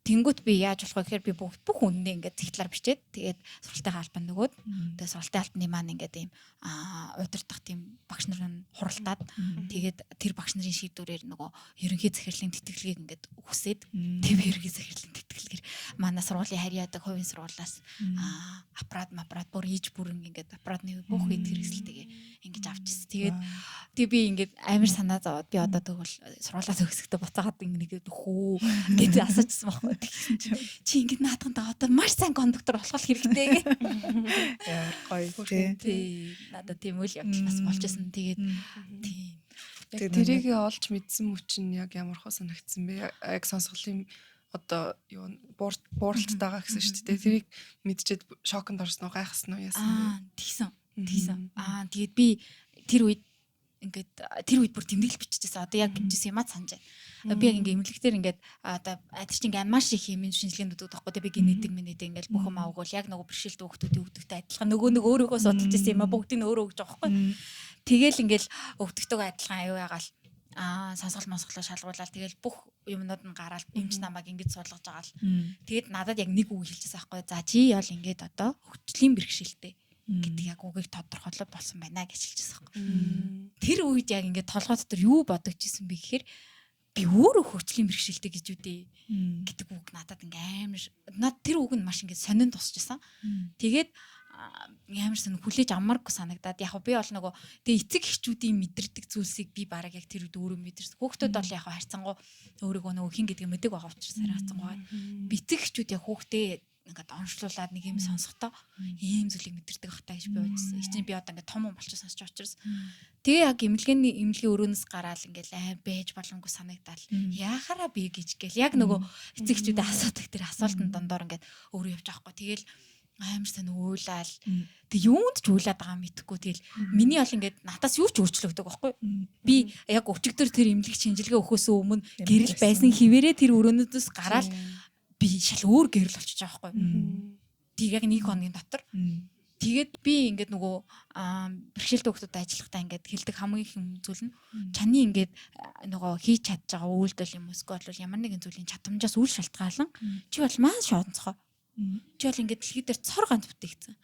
Тэнгүүт би яаж болох вэ гэхээр би бүх үнэндээ ингээд зихтлаар бичээд тэгээд сургалтын албан нөгөөд тэгээд сургалтын албаны маань ингээд ийм удирдах тийм багш нар нь хуралдаад тэгээд тэр багш нарын шийдвэрээр нөгөө ерөнхий захирлын тэтгэлгийг ингээд үхсээд тэр ерөнхий захирлын тэтгэлгээр манай сургуулийн харьяадаг хувийн сургуулиас аппарат бүр ийж бүрэн ингээд аппаратны бүх хэд хэрэгсэлтэйгээ ингэж авч ирсэн. Тэгээд би ингээд амар санаа зовоод би одоо тэгвэл сургуулиас өгсөхдөө буцаагаад ингээд хөө гэж асуужсан байхгүй. Чи ингэж наадхан та одоо маш сайн кондуктор болох хэрэгтэй гэх. Яа гоё тий. Надад тийм үйл явдал бас болж исэн. Тэгээд тий. Тэрийг олж мэдсэн мөчн яг ямар хөө санагдсан бэ? Яг сонсголын одоо юу бууралтайгаа гэсэн шүү дээ. Тэрийг мэдчихэд шоконд орсон уу, гайхсан уу, яасан бэ? Тийсэн. Тэгээд би тэр үед бүр тэмдэглэл биччихсэн. Одоо яг бичсэн юмаа санаж байна. Би яг ингээ эмнэлэгтэр ингээд одоо адилч ингээ маш их юм шинжилгээнд өгдөг тахгүй. Би генетик ингээд бүх юм авгуул яг нөгөө бэрхшээлтэй хүүхдүүдийн өгдөгтэй адилхан нөгөө өөрөөгөө судалж ирсэн юм а бүгдийг өөрөө өгж байгаа байхгүй. Тэгэл ингээл өгдөгтэйгээ адилхан аюу ягаал сонсголоо шалгуулаад тэгэл бүх юмнууд нь гараад эмч намайг ингэж суулгаж байгаа л. Тэгээд надад яг нэг үг хэлчихсэн байхгүй. За чи ял ингээд одоо хөгжлийн бэрхшээлтэй гэдэг яг үгийг тодорхойлоод болсон байна гэж хэлчихсэн юм. Тэр үед яг ингээд толгой дотор юу бодож исэн бэ гэхээр би өөрөө хөгжлийн бэрхшээлтэй гэж үдээ гэдэг үг надад ингээд амар тэр үг нь маш ингээд сонин тусчихсан. Тэгээд амар сан хүлээж аммааргүй санагдаад яг би бол нөгөө тэгээ эцэг эхчүүдийн мэдэрдэг зүйлсийг би бараг яг тэр үед өөрөө мэдэрсэн. Хүүхдүүд бол яг харьцангуй өөрийгөө нөгөө хин гэдэг мэдэг байгаа учраас харьцангуй би эцэг эхчүүд яг хүүхдээ ингээд онцлуулаад нэг юм сонсохдоо ийм зүйлийг мэдэрдэг хата гэж би бодсон. Эцэг би одоо ингээд том юм болчихсон сонсч учраас тэгээ яг эмнэлгийн өрөөнөөс гараад ингээд байж боломгүй санагдал яхаараа би гэж гэл яг нөгөө эцэг эхчүүдэд асуудаг тэр асуултанд дондор ингээд өөрөө явж байгаа хгүй. Тэгэл амар сан уйлал тэг юунд ч уйлаад байгаа мэдхгүй. Тэгэл миний бол ингээд надаас юу ч өөрчлөгдөг байхгүй. Би яг өчигдөр тэр эмнэлэг шинжилгээ өгөхөөс өмнө гэрэл байсан хിവэрээ тэр өрөөнөөс гараад би шал өөр гэрэл болчихж байгаа байхгүй. Тэг яг нэг хоногийн дотор. Тэгээд би ингээд нөгөө бэрхшээлтэй хүмүүстэй ажиллахдаа ингээд хэлдэг хамгийн их зүйл нь чаны ингээд нөгөө хийж чадж байгаа үйлдэл юм эсвэл бол ямар нэгэн зүйлийн чадамжаас үл шалтгаалan чи бол маш шоонцгой. Чи бол ингээд дэлхий дээр цор ганц бүтээгдсэн.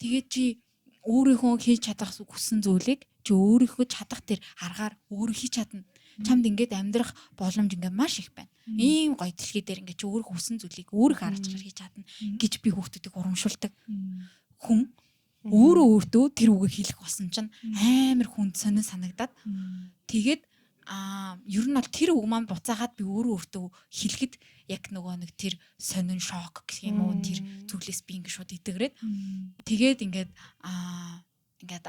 Тэгээд чи өөрийнхөө хийж чадах хүссэн зүйлийг чи өөрийнхөө чадах тэр аргаар өөрөө хийж чадна. Чамд ингээд амьдрах боломж ингээд маш их байна. Ийм гоё дэлхий дээр ингээд чи өөрийнхөө хүссэн зүйлийг өөрийнхөө аргачлаар хийж чадна гэж би хүүхдүүдийг урамшуулдаг. Хүн өөртөө тэр үгийг хэлэх болсон чинь амар хүнд сонин санагдаад тэгээд ер нь бол тэр үг маань буцаагаад би өөртөө хэлэхэд яг нөгөө нэг тэр сонин шок гэх юм уу тэр зүйлээс би ингээд шууд итгэрээд тэгээд ингээд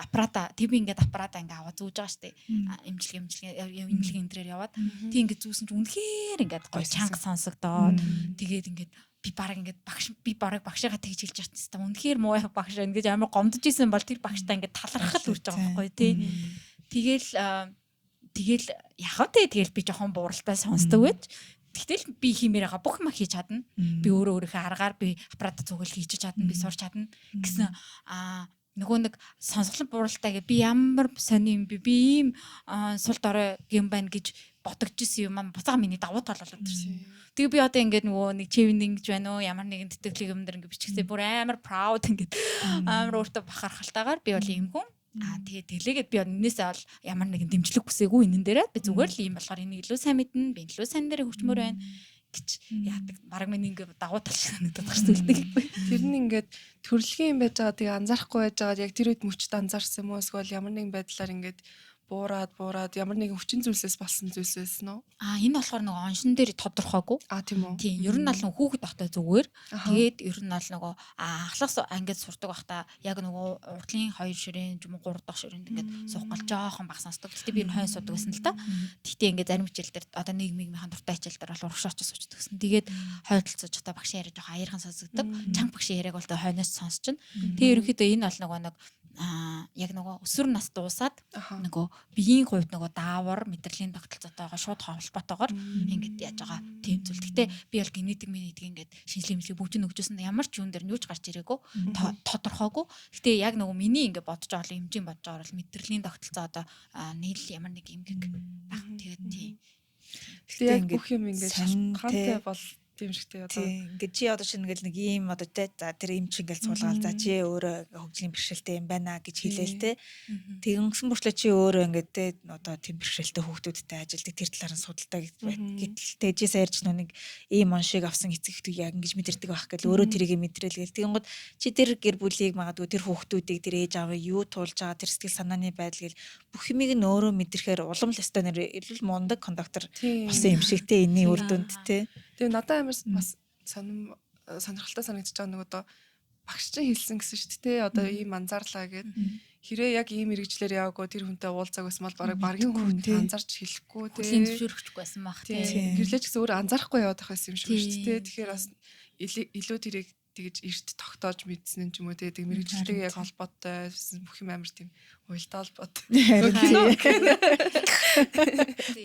аппарата би ингээд аппарата ингээд аваад зүүж байгаа штэ эмнэлгийн энтрээр яваад тэг ингээд зүүсэн чинь үнэхээр ингээд гоё чанга сонсогдоод тэгээд ингээд би бараг ингээд багшигаа тэгж хэлж яах гэсэн. Үнэхээр муу багш ингэж амар гомдож исэн бол тэр багштай ингээд талархал үрж байгаа байхгүй тий. Тэгэл яхав те тэгэл би жоохон бууралтай сонсдог байж. Тэгтэл би хиймээрээ бүх юм хийж чадна. Би өөрийнхөө аргаар би аппарат зүгэл хийж чадна, би сурч чадна гэсэн нөгөө нэг сонсголон бууралтай гэ би ямар сони юм би ийм сул дорой юм байна гэж бодогч исэн юм буцаага миний давуу тал болоод ирсэн. Тэгээ би одоо ингээд нөгөө нэг чивэн ингэж байна уу ямар нэгэн тэтгэлэг юм дээр ингээд бичгсээ бүр амар proud ингээд амар өөртөө бахархалтайгаар би бол юм хүн. Тэгээ тэлээгээд би энээсээ бол ямар нэгэн дэмжлэг хүсээгүй энэ дээрээ би зүгээр л ийм болохоор энийг илүү сайн мэднэ, би илүү сайн дээрээ хөгжмөр байна гэж яадаг. Бараг миний ингээд давуу тал шиг санагдаад багш зүйлдэг. Тэр нь ингээд төрөлхийн юм байж байгаа тэгээ анзаарахгүй байж байгаа яг тэр үед мөчд анзаарсан юм уу эсвэл ямар нэгэн байдлаар ингээд буураад ямар нэгэн хүчин зүйлсээс болсон зүйлсээс нөө. Энэ болохоор нөгөө оншин дээр тодорхойгүй. Тийм үү. Тийм, ер нь бол нөгөө хүүхэд байхдаа зүгээр. Тэгээд ер нь бол нөгөө ахлах ангид сурдаг байхдаа яг нөгөө уртлын 2 ширээ, юм уу 3 дахь ширээнд ингээд суух гал жоохон баг сонсдог. Гэтэ би энэ хойно суудаг гэсэн л та. Гэтэ ингээд зарим хичээл дээр одоо нийгмийн дуртай хичээл дээр бол урагшаач суучдаг гэсэн. Тэгээд хойдолцож та багш яриа жоохон аяархан сонсогддог. Чанга багш яриаг бол хойноос сонсч. Тэгээд ерөнхийдөө энэ бол нөгөө нэг яг нөгөө өсвөр нас дуусаад нөгөө биеийн хувьд нөгөө даавар мэдрэлийн тогтолцоотойгоо шууд холбоотойгоор ингээд яаж байгаа тийм зүйл. Гэтэ би бол генетик ингээд шинжилгээ бүгд нөгжөөсөн ямар ч юм дээр нүүж гарч ирээгүй тодорхойгүй. Гэтэ яг нөгөө миний ингээд бодож байгаа хэмжээ бодож байгаа бол мэдрэлийн тогтолцоо одоо нийл ямар нэг юм гэг баг. Тэгээд тийм. Гэтэ яг бүх юм ингээд шалтгаантай бол тийм шигтэй одоо ингээд чи одоо шинэ ингээл нэг ийм одоо те за тэр юм чи ингээл суулгаал за чи өөрөө хөгжлийн бэрхшээлтэй юм байна гэж хэлээл те тэгэнсэн бүрчлээ чи өөрөө ингээд те одоо тийм бэрхшээлтэй хүүхдүүдтэй ажилдаг тэр талаар нь судалдаг гэтэл тэжээс ярьж нэг ийм оншиг авсан эцэгтэй яг ингэж мэдэрдэг байх гэл өөрөө тэрийг мэдрээлгээл тэгэнгүүт чи тэр гэр бүлийг магадгүй тэр хүүхдүүдийг тэр ээж аав юу туулж байгаа тэр сэтгэл санааны байдал гэл бүх юмыг нь өөрөө мэдрэхээр улам л өстой нэр илүү мундаг кондуктор болсон юм шиг те энэний үр дүнд те. Тэгээ надад амар бас сонирхолтой санагдаж байгаа нэг одоо багш чинь хэлсэн гэсэн шүү дээ. Одоо ийм анзаарлаа гэд хэрэг яг ийм мэрэгчлэр яваагүй тэр хүнтэй уулзаг байсан бол баргийн хүн анзаарч хэлэхгүй тийм зөвшөөрөхгүй байсан баг тийм. Гэрлээч гэсэн өөр анзаарахгүй яваад байх байсан юм шиг шүү дээ. Тэгэхээр бас илүү тэрийг тэгж эрт тогтоож мэдсэн юм ч юм уу тэгээд мэрэгчлэлтэйгээ яг холбоотой бүх юм амар тийм уялдаа холбоотой.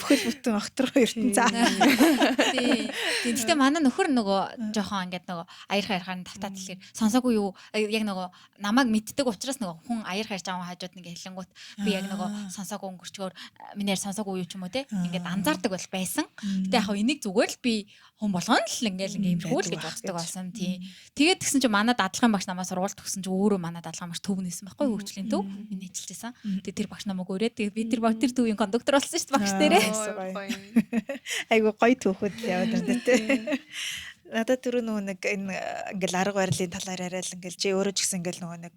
Бүхэл бүтэн огтороо ертөнц. Тийм. Гэхдээ манай нөхөр нөгөө жоохон ингээд нөгөө аяр хайрхаар тавтаад хэлэхээр сонсоогүй юу яг нөгөө намайг мэддэг учраас нөгөө хүн аяр хайрж байгаа хажууд нэг хэлэнгүүт би яг нөгөө сонсоогүй өнгөрчгөр минийэр сонсоогүй юу ч юм уу те ингээд анзаардаг байсан. Гэтэ яг энийг зүгээр л би хүн болгоно л ингээд имэрхүүл гэж боддог болсон тийм. Тэгээд тэгсэн чинь манай дадлахын багш намаа сургууль төгсөн чинь өөрөө манай дадлахын багш төв нээсэн байхгүй хөгжлийн төв миний ажиллажсэн. Тэгээд тэр багш намайг өрөөд тэгээд би тэр төвийн кондуктор болсон шүү дээ багш дээрээ. Айгу гоё түүхэд яваад байна те. Надад түрүү нөгөө нэг энэ ингээл арга барилын талаар яриад ингээл чи өөрөө ч гэсэн ингээл нөгөө нэг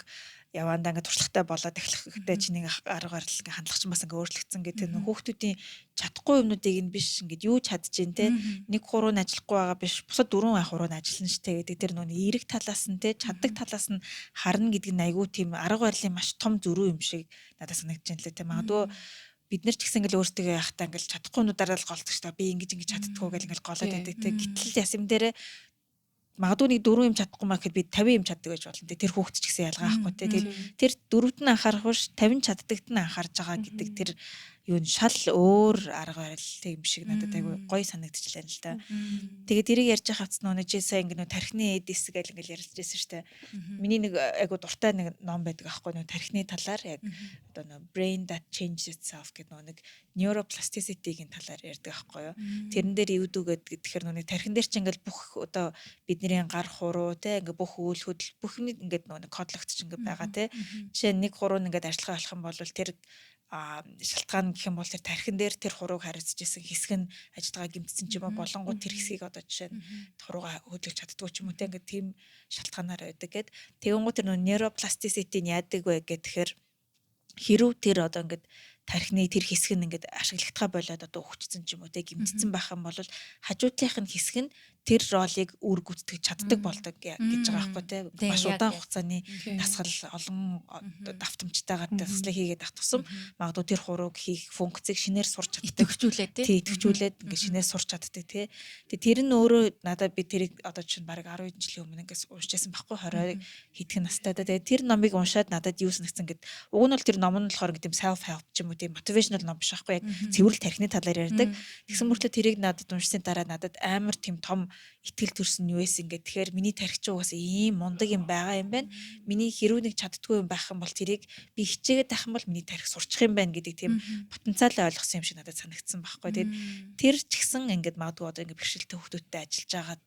явандаа ингээд туршлагатай болоод эхлэхдээ чиний арга барил ингээд хандлага чинь бас ингээд өөрчлөгдсөн гэдэг нэг хүүхдүүдийн чадахгүй юмнуудыг нь биш ингээд юу чадж гин те 1 3 нь ажиллахгүй байгаа биш бусад 4 3 нь ажиллана штэ гэдэг тэр нөгөө эерэг талаас нь те чаддаг талаас нь харна гэдэг нь айгүй тийм арга барилын маш том зөрүү юм шиг надад санагдаж байна лээ те магадгүй бид нар ч гэсэн ингээл өөртөө яхахтаа ингээл чадахгүй нүдаараа л голдог штэ би ингэж чаддгүй гэл ингээл голоод байдаг те гэтэл ясам дээрээ магадгүй нэг 4 юм чадахгүй маа гэхэд би 50 юм чаддаг гэж болно. Тэр хүүхэд ч гэсэн ялгаа байхгүй те. Тэр 4-т нь анхаарах биш 50 чаддагт нь анхаарж байгаа гэдэг тэр юу н шал өөр арга барил юм шиг надад айгүй гоё санагдчихлаа л да. Тэгээд тэрийг ярьж хавц нөө жисаа ингэ нөө тархины эдис гэл ингээл ярьж байсан штэ. Миний нэг айгүй дуртай нэг ном байдаг аахгүй нөө тархины талаар яг одоо нөө brain that changes itself гэдэг нөө нэг neuroplasticity-гийн талаар ярьдаг аахгүй юу. Тэрэн дээр ивдүүгээд тэгэхээр нөө тархин дээр чинь ингээл бүх одоо бидний гар хуруу те ингээ бүх үйл хөдлөл бүх юм ингээд нөө кодлогдчих ингээ байгаа те. Жишээ нь 1 3 ингээд ажиллагаа болох юм бол тэр шалтгаан гэх юм бол тэр тархин дээр тэр хурууг хариуцж исэн хэсэг нь ажиллагаа гэмтсэн ч юм уу болонгууд тэр хэсгийг одоо жишээ нь хурууга хөдлөж чаддгүй ч юм уу те ингээд тийм шалтгаанаар байдаг гэд тэгэнгүүт тэр neuroplasticity нь яадаг вэ гэхээр хэрв тэр одоо ингээд тархины тэр хэсэг нь ингээд ашиглахтаа болоод одоо өгчсөн ч юм уу те гимтсэн байх юм бол хажуудлынх нь хэсэг нь тэр ролыг үүргүүцэтгэж чаддаг болдог гэж байгаа байхгүй те маш удаан хугацааны дасгал олон давтамжтайгаар дасгалыг хийгээд ах тусам магадгүй тэр хурууг хийх функцийг шинээр сурч чаддаг идэвхжүүлээд идэвхжүүлээд ингээд шинээр сурч чаддаг те тэр нь өөрөө надад би тэрийг одоо чинь баг 10 жилийн өмнө ингээд уншижсэн байхгүй 20 хэдхэн настай да тэр номыг уншаад надад юу санагдсан гэд уг нь бол тэр ном нь болохоор гэдэг self help ч юм уу тийм motivational ном биш байхгүй яг цэвэрлэл тархины талаар ярьдаг тэгсэн мөртлөө тэрийг надад уншсны дараа надад амар тийм том итгэл төрсөн юу эс ингээд тэгэхээр миний тархич угаас ийм мундаг юм байгаа юм байна миний хэрүү нэг чаддгүй юм байх юм бол тэрийг би хичээгээд байх юм бол миний тархи сурчих юм байна гэдэг тийм потенциал ойлгосон юм шиг надад санагдсан байхгүй тэгээд тэр ч гэсэн ингээд магадгүй одоо ингээд бэрхшээлтэй хүмүүстэй ажиллаж байгаа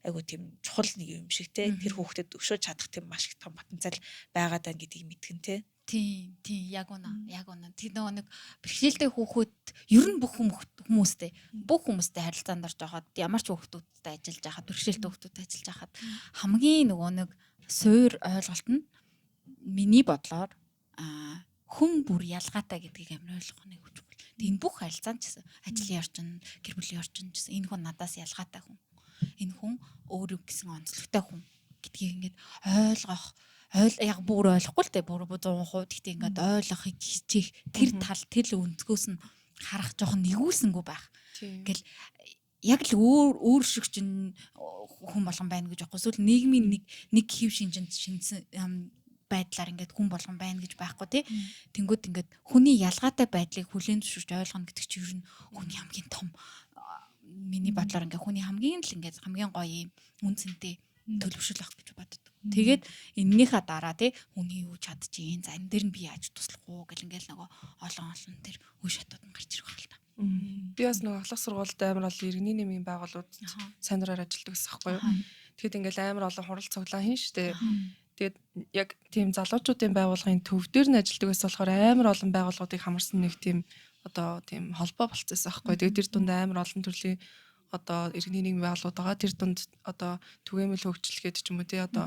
айгу тийм чухал нэг юм шиг те тэр хүүхдэд өгшөөж чадах тийм маш их том потенциал байгаа даа гэдгийг мэдгэн те тийм яг үнэ тэр нөгөө нэг бэрхшээлтэй хүүхэд ер нь бүх хүмүүстэй харилцаанд орж байхад ямар ч хүүхдүүдтэй ажиллаж байхад бэрхшээлтэй хүүхдүүдтэй ажиллаж байхад хамгийн нөгөө нэг суур ойлголт нь миний бодлоор хүн бүр ялгаатай гэдгийг амар ойлгох нэг хүч. Энэ бүх харилцаанд ч гэсэн ажлын орчин, гэр бүлийн орчин ч гэсэн энэ хүн надаас ялгаатай хүн. Энэ хүн өөрөө гэсэн онцлогтой хүн гэдгийг ингээд ойлгох яг бүр ойлгохгүй л дээ бүр 100% гэхдээ ингээд ойлгохыг хичээх тэр тал тэр өнцгөөс нь харах жоохон нэгүүлсэнгүй байх. Ингээл яг л өөр шиг чинь хүн болгон байна гэж байхгүй. Эсвэл нийгмийн нэг хэв шинжсэн байдлаар ингээд хүн болгон байна гэж байхгүй тий. Тэнгүүд ингээд хүний ялгаатай байдлыг хүлээн зөвшөөрч ойлгоно гэдэг чинь ер нь хүний хамгийн том миний бодлоор ингээд хүний хамгийн гоё үн цэнтэй төлөвшөл авах гэж боддог. Тэгээд эннийхээ дараа тий хүний юу чадчихээн за энэ дээр нь би яаж туслах уу гэл ингээл нөгөө олон тэр үе шатууд нь гарч ирэх байна л та. Би бас нөгөө ахлах сургуульд амар олон иргэний нэмийн байгууллагууд сайн дураар ажилладаг гэсэн байхгүй юу. Тэгэхэд ингээл амар олон хурал цуглаан хийн штэ. Тэгээд яг тийм залуучуудын байгууллагын төв дээр нь ажилладаг гэсэн болохоор амар олон байгууллагуудыг хамарсан нэг тийм одоо тийм холбоо болцсон байхгүй. Тэгээд тэр дунд амар олон төрлийн одоо иргэний нийгмийн байгууллагууд байгаа. Тэр дунд одоо түгээмэл хөгжил гэдэг ч юм уу тий одоо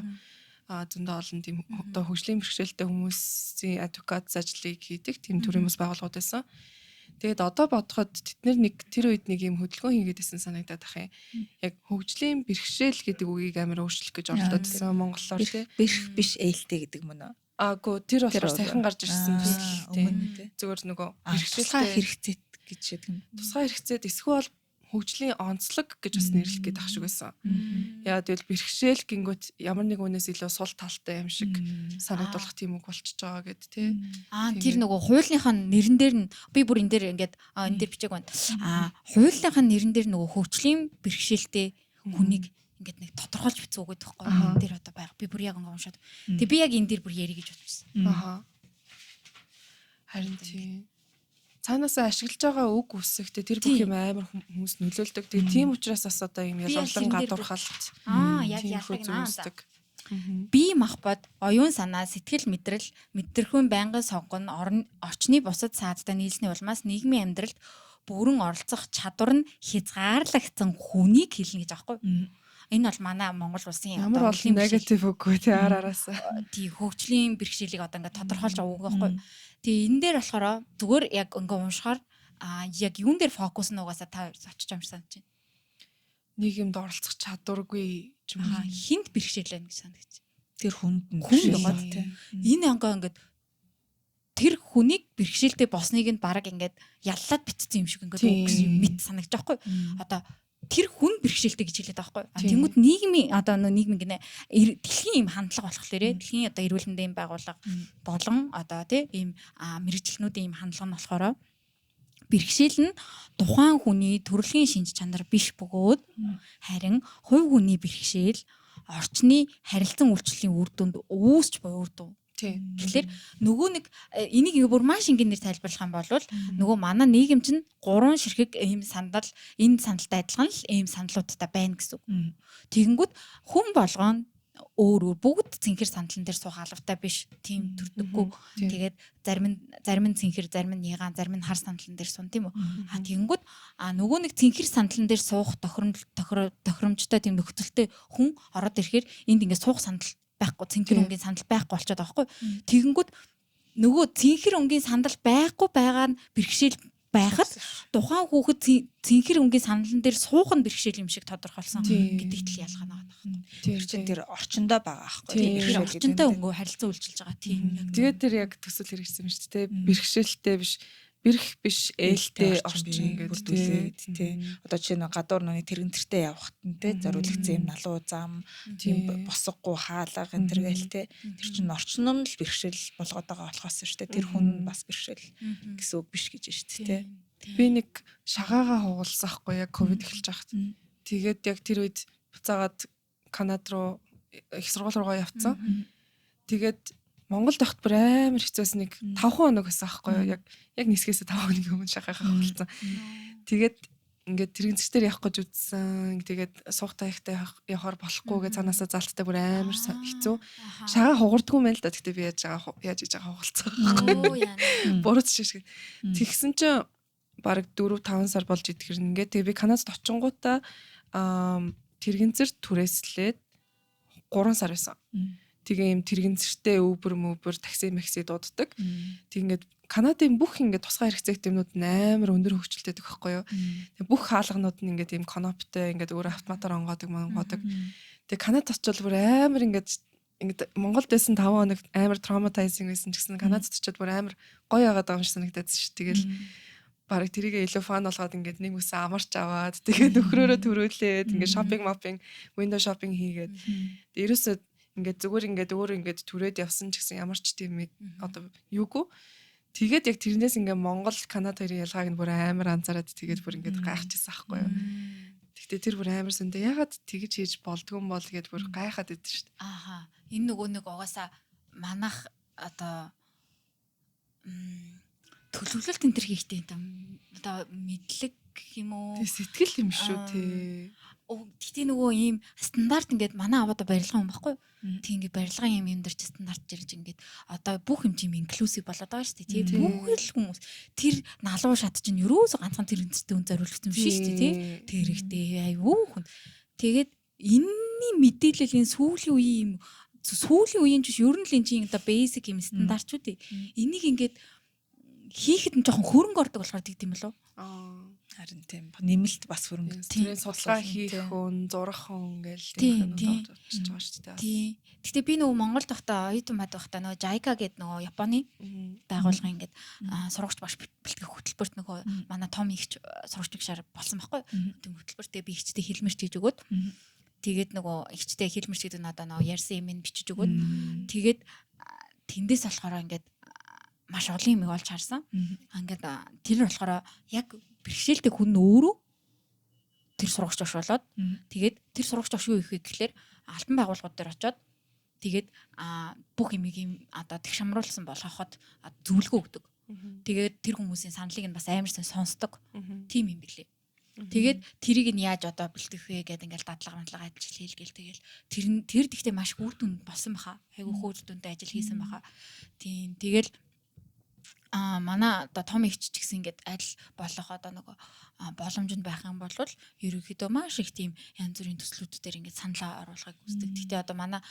зөндөө олон тийм одоо хөгжлийн бэрхшээлтэй хүмүүсийн адвокат ажлыг хийдэг тийм төрлийн бас байгууллагууд байсан. Тэгээд одоо бодоход тэднэр нэг тэр үед нэг юм хөдөлгөөн хийгээдсэн санагдаад ах юм. Яг хөгжлийн бэрхшээл гэдэг үгийг амар өөрчлөх гэж оролдоодсэн монголоор тий. Бэрх биш ээлтэй гэдэг мөн үү? Аагүй тэр болохоор сайхан гарч ирсэн төсөл тий. Зүгээр нөгөө бэрхшээлтэй хэрэгцээ гэж яддаг юм. Тусгай хэрэгцээд эсвэл хөгжлийн онцлог гэж бас нэрлэх гээд ах шиг байсан. Яа тэгэл бэрхшээл гингүүт ямар нэг үнээс илүү сул талтай юм шиг санагдуулах тийм үг болчихж байгаа гэд тий. Тэр нөгөө хуулийнхаа нэрэн дээр нь би бүр энэ дээр ингээд энэ дээр бичээг байна. Хуулийнхаа нэрэн дээр нөгөө хөгжлийн бэрхшээлтэй хүнийг ингээд нэг тодорхойлж бичсэн үг гэдэг байхгүй юу? Энэ дээр одоо байга. Би бүр яг ингээд уншаад. Тэг би яг энэ дээр бүр ярих гэж бодчихсон. Харин тий. Цаанаасаа ашиглаж байгаа үг үсэгтэй тэр бүх юм амар хүмүүс нөлөөлдөг. Тэгээ тийм учраас бас одоо юм ялгарлан гадуурхалт. Яг ялдаг. Бие махбод оюун санаа, сэтгэл мэдрэл, мэдрэхүйн байнгын сонгон орчны бусад саадтай нийлсний улмаас нийгмийн амьдралд бүрэн оролцох чадвар нь хязгаарлагдсан хүнийг хэлнэ гэж аахгүй. Энэ бол манай Монгол улсын ямар олон негатив үггүй тий араас. Тий хөгжлийн бэрхшээлийг одоо ингээд тодорхойлж байгаа үг байхгүй. Тэгээ энэ дээр болохоор зүгээр яг ингээ уншихаар яг юун дээр фокус нь угаасаа та очиж амжсан чинь. Нийгэмд оролцох чадваргүй ч юм уу хинт бэрхшээлэн гэж санагдаж. Тэр хүнд байгаа тий. Энэ ангаа ингээд тэр хүнийг бэрхшээлтэй босныг нь бараг ингээд яллаад битсэн юм шиг ингээд үг гэсэн мэд санагдаж байгаа хгүй. Одоо тэр хүн бэрхшээлтэй гэж хэлээд байгаа байхгүй. Тэнгүүд нийгмийн одоо нийгмийн гинэ дэлхийн юм хандлага болохоор дэлхийн одоо эрүүл мэндийн байгууллага болон одоо тийм ийм мэрэгчлэнүүдийн ийм хандлага нь болохоор бэрхшээл нь тухайн хүний төрөлхийн шинж чанар биш бөгөөд харин хувь хүний бэрхшээл орчны харилцан үйлчлэлийн үр дүнд үүсч буй үр дүн. Тэгэхээр нөгөө нэг энийг бүр маш энгийнээр тайлбарлах юм бол нөгөө манай нийгэм чинь 3 ширхэг ийм сандал энэ сандалтай адилхан л ийм сандлуудтай байна гэсэн үг. Тэгэнгүүт хүн болгоон өөр бүгд цэнхэр сандалн дээр суух алавтай биш тийм төрдөггүй. Тэгээд зарим нь цэнхэр, зарим нь ягаан, зарим нь хар сандалн дээр суун тийм үү. Тэгэнгүүт нөгөө нэг цэнхэр сандалн дээр суух тохиромжтой тийм нөхцөлтэй хүн ороод ирэхээр энд ингээд суух сандал байхгүй цэнхэр өнгийн сандал байхгүй болчиход байгаа байхгүй. Тэгэнгүүт нөгөө цэнхэр өнгийн сандал байхгүй байгаа нь бэрхшээл байхад тухайн хүүхэд цэнхэр өнгийн саналн дээр суух нь бэрхшээл юм шиг тодорхойлсон гэдэгт л ялгаа байгаа. Тэр чинь тэр орчиндөө байгаа аахгүй. Тэр орчинтой өнгөө харилцан үйлчилж байгаа тийм. Тэгээд тэр яг төсөл хэрэгжсэн юм шүү дээ. Бэрхшээлтэй биш, бэрх биш, ээлтэй орчин бүрдүүлээд тий. Одоо жишээ нь гадуур нүний тэрэгнэртэй явахт нь тий зориулагдсан юм налуу зам, тийм босгохгүй хаалга энэ төр гээл тий. Тэр чинь орчин нь л бэрхшээл болгоод байгаа болохоос шүү дээ. Тэр хүн бас бэрхшээл гэсэн үг биш гэж шүү дээ тий. Би нэг шагаагаа хугалсан хгүй яг ковид эхэлж байхад. Тэгээд яг тэр үед буцаагаад Канада руу их сургууль руугаа явцсан. Тэгээд Монголд явахд бүр амар хэцүүс нэг 5 хоног байсан аахгүй юу? Яг нисгээс 5 хоногийн өмнө шахахаа хугалцсан. Тэгээд ингээд тэрэгцчдэр явах гэж үзсэн. Тэгээд суугтай ихтэй явахаар болохгүй гэж цаанаасаа залттай бүр амар хэцүү. Шагаа хугардгүй мэн л да. Тэгтээ би яаж хийж байгаа хугалцсан. Бурууч шиг. Тэгсэн чинь бараг 4-5 сар болж идэхэр ингээд тэгээ би Канадад очингуудаа тэрэгцэр түрээслээд 3 сар байсан. Тэгээ юм тэрэгцэртэй Uber такси макси дууддаг. Тэг ингээд Канадын бүх ингээд тусгай хэрэгцээ юмнууд амар өндөр хөгжилтэй байдаг байхгүй юу. Тэг бүх хаалганууд нь ингээд юм коноптой ингээд өөр автоматар онгоодог. Тэг Канад очивол бүр амар ингээд Монголд байсан 5 хоног амар traumatizing байсан ч гэсэн Канадад очиод бүр амар гоё яагаад байгаа юм шиг санагдаад шүү. Тэгэл бараг тэрийг илүү фан болгоод ингээд нэг үсэн амарч аваад тэгээд нөхрөөрөө төрүүлээд ингээд шопинг window shopping хийгээд ерөөсөө ингээд зүгээр ингээд өөр ингээд түрээд явсан ч гэсэн ямар ч тийм одоо юугүй. Тэгээд яг тэрнээс ингээд Монгол Канада хоёрын ялгааг нь бүр амар анзаараад тэгээд бүр ингээд гайхчихсан аахгүй юу. Тэгтээ тэр бүр амар сүндэ ягаад тэгж хийж болдгүй юм бол гэдээ бүр гайхаад идэв шүү дээ. Ааха. Энэ нөгөө нэг угаасаа манах одоо төлөвлөлт энэ төр хийхтэй юм. Одоо мэдлэг гэх юм уу? Тэг сэтгэл юм шүү тий. Тэгтээ нөгөө ийм стандарт ингээд манай аваад барилгын юм баггүй. Тэг ингээд барилгын юм дээр ч стандарт жирж ингээд одоо бүх юм чим инклюзив болоод байгаа шүү дээ. Тий бүх л хүмүүс тэр налуу шат чинь ерөөсө ганцхан тэр үнэтэй үн зориулсан юм шүү дээ. Тий тэр ихтэй аюу хүн. Тэгээд энэний мэдээлэл энэ сүүлийн үеийн ч ер нь л энэ чинь одоо basic юм стандартчүүд. Энийг ингээд хийхэд нь жоохон хөрөнгө ордог болохоор тэгдэм болов. Харин тийм нэмэлт бас хөрөнгө. Тэр судалгаа хийх хүн, зурах хүн гээл тийм юм болчихж байгаа шүү дээ. Тийм. Гэтэ би нөгөө Монголд байхдаа оюутан байхдаа нөгөө JICA гэдэг нөгөө Японы байгууллагын ингээд сурагч багш бэлтгэх хөтөлбөрт нөгөө манай том ихч сурагч гişээр болсон байхгүй. Тийм хөтөлбөртөө би ихчтэй хэлмэрч хийж өгөөд тэгээд нөгөө ихчтэй хэлмэрч гэдэг нь одоо нөгөө ярьсан юм бичиж өгөөд тэгээд тэндээс болохоор ингээд маш олон юм олж харсан. Ингээд тэр болохоор яг бэрхшээлтэй хүн өөрөө тэр сурагч багш болоод тэгээд тэр сурагч багш юу хийх вэ гэхээр альбан байгууллагууд дээр очиод тэгээд бүх юмыг юм одоо тэг шамруулсан болгоход зөвлөгөө өгдөг. Тэгээд тэр хүмүүсийн саналыг нь бас амар сонсдог. Тим юм билээ. Тэгээд тэрийг нь яаж одоо бэлтгэх вэ гэдэг ингээл дадлага ажил хийлгээл тэгэл тэр тэгтээ маш үр дүнд болсон баха. Айгу хөөр дүнтэй ажил хийсэн баха. Тийм тэгэл манай одоо том ихч ч гэсэн ингээд аль болох одоо нөгөө боломжнд байх юм бол ерөнхийдөө маш их тийм янз бүрийн төслүүдээр ингээд саналаа оруулахыг хүсдэг. Гэхдээ одоо манай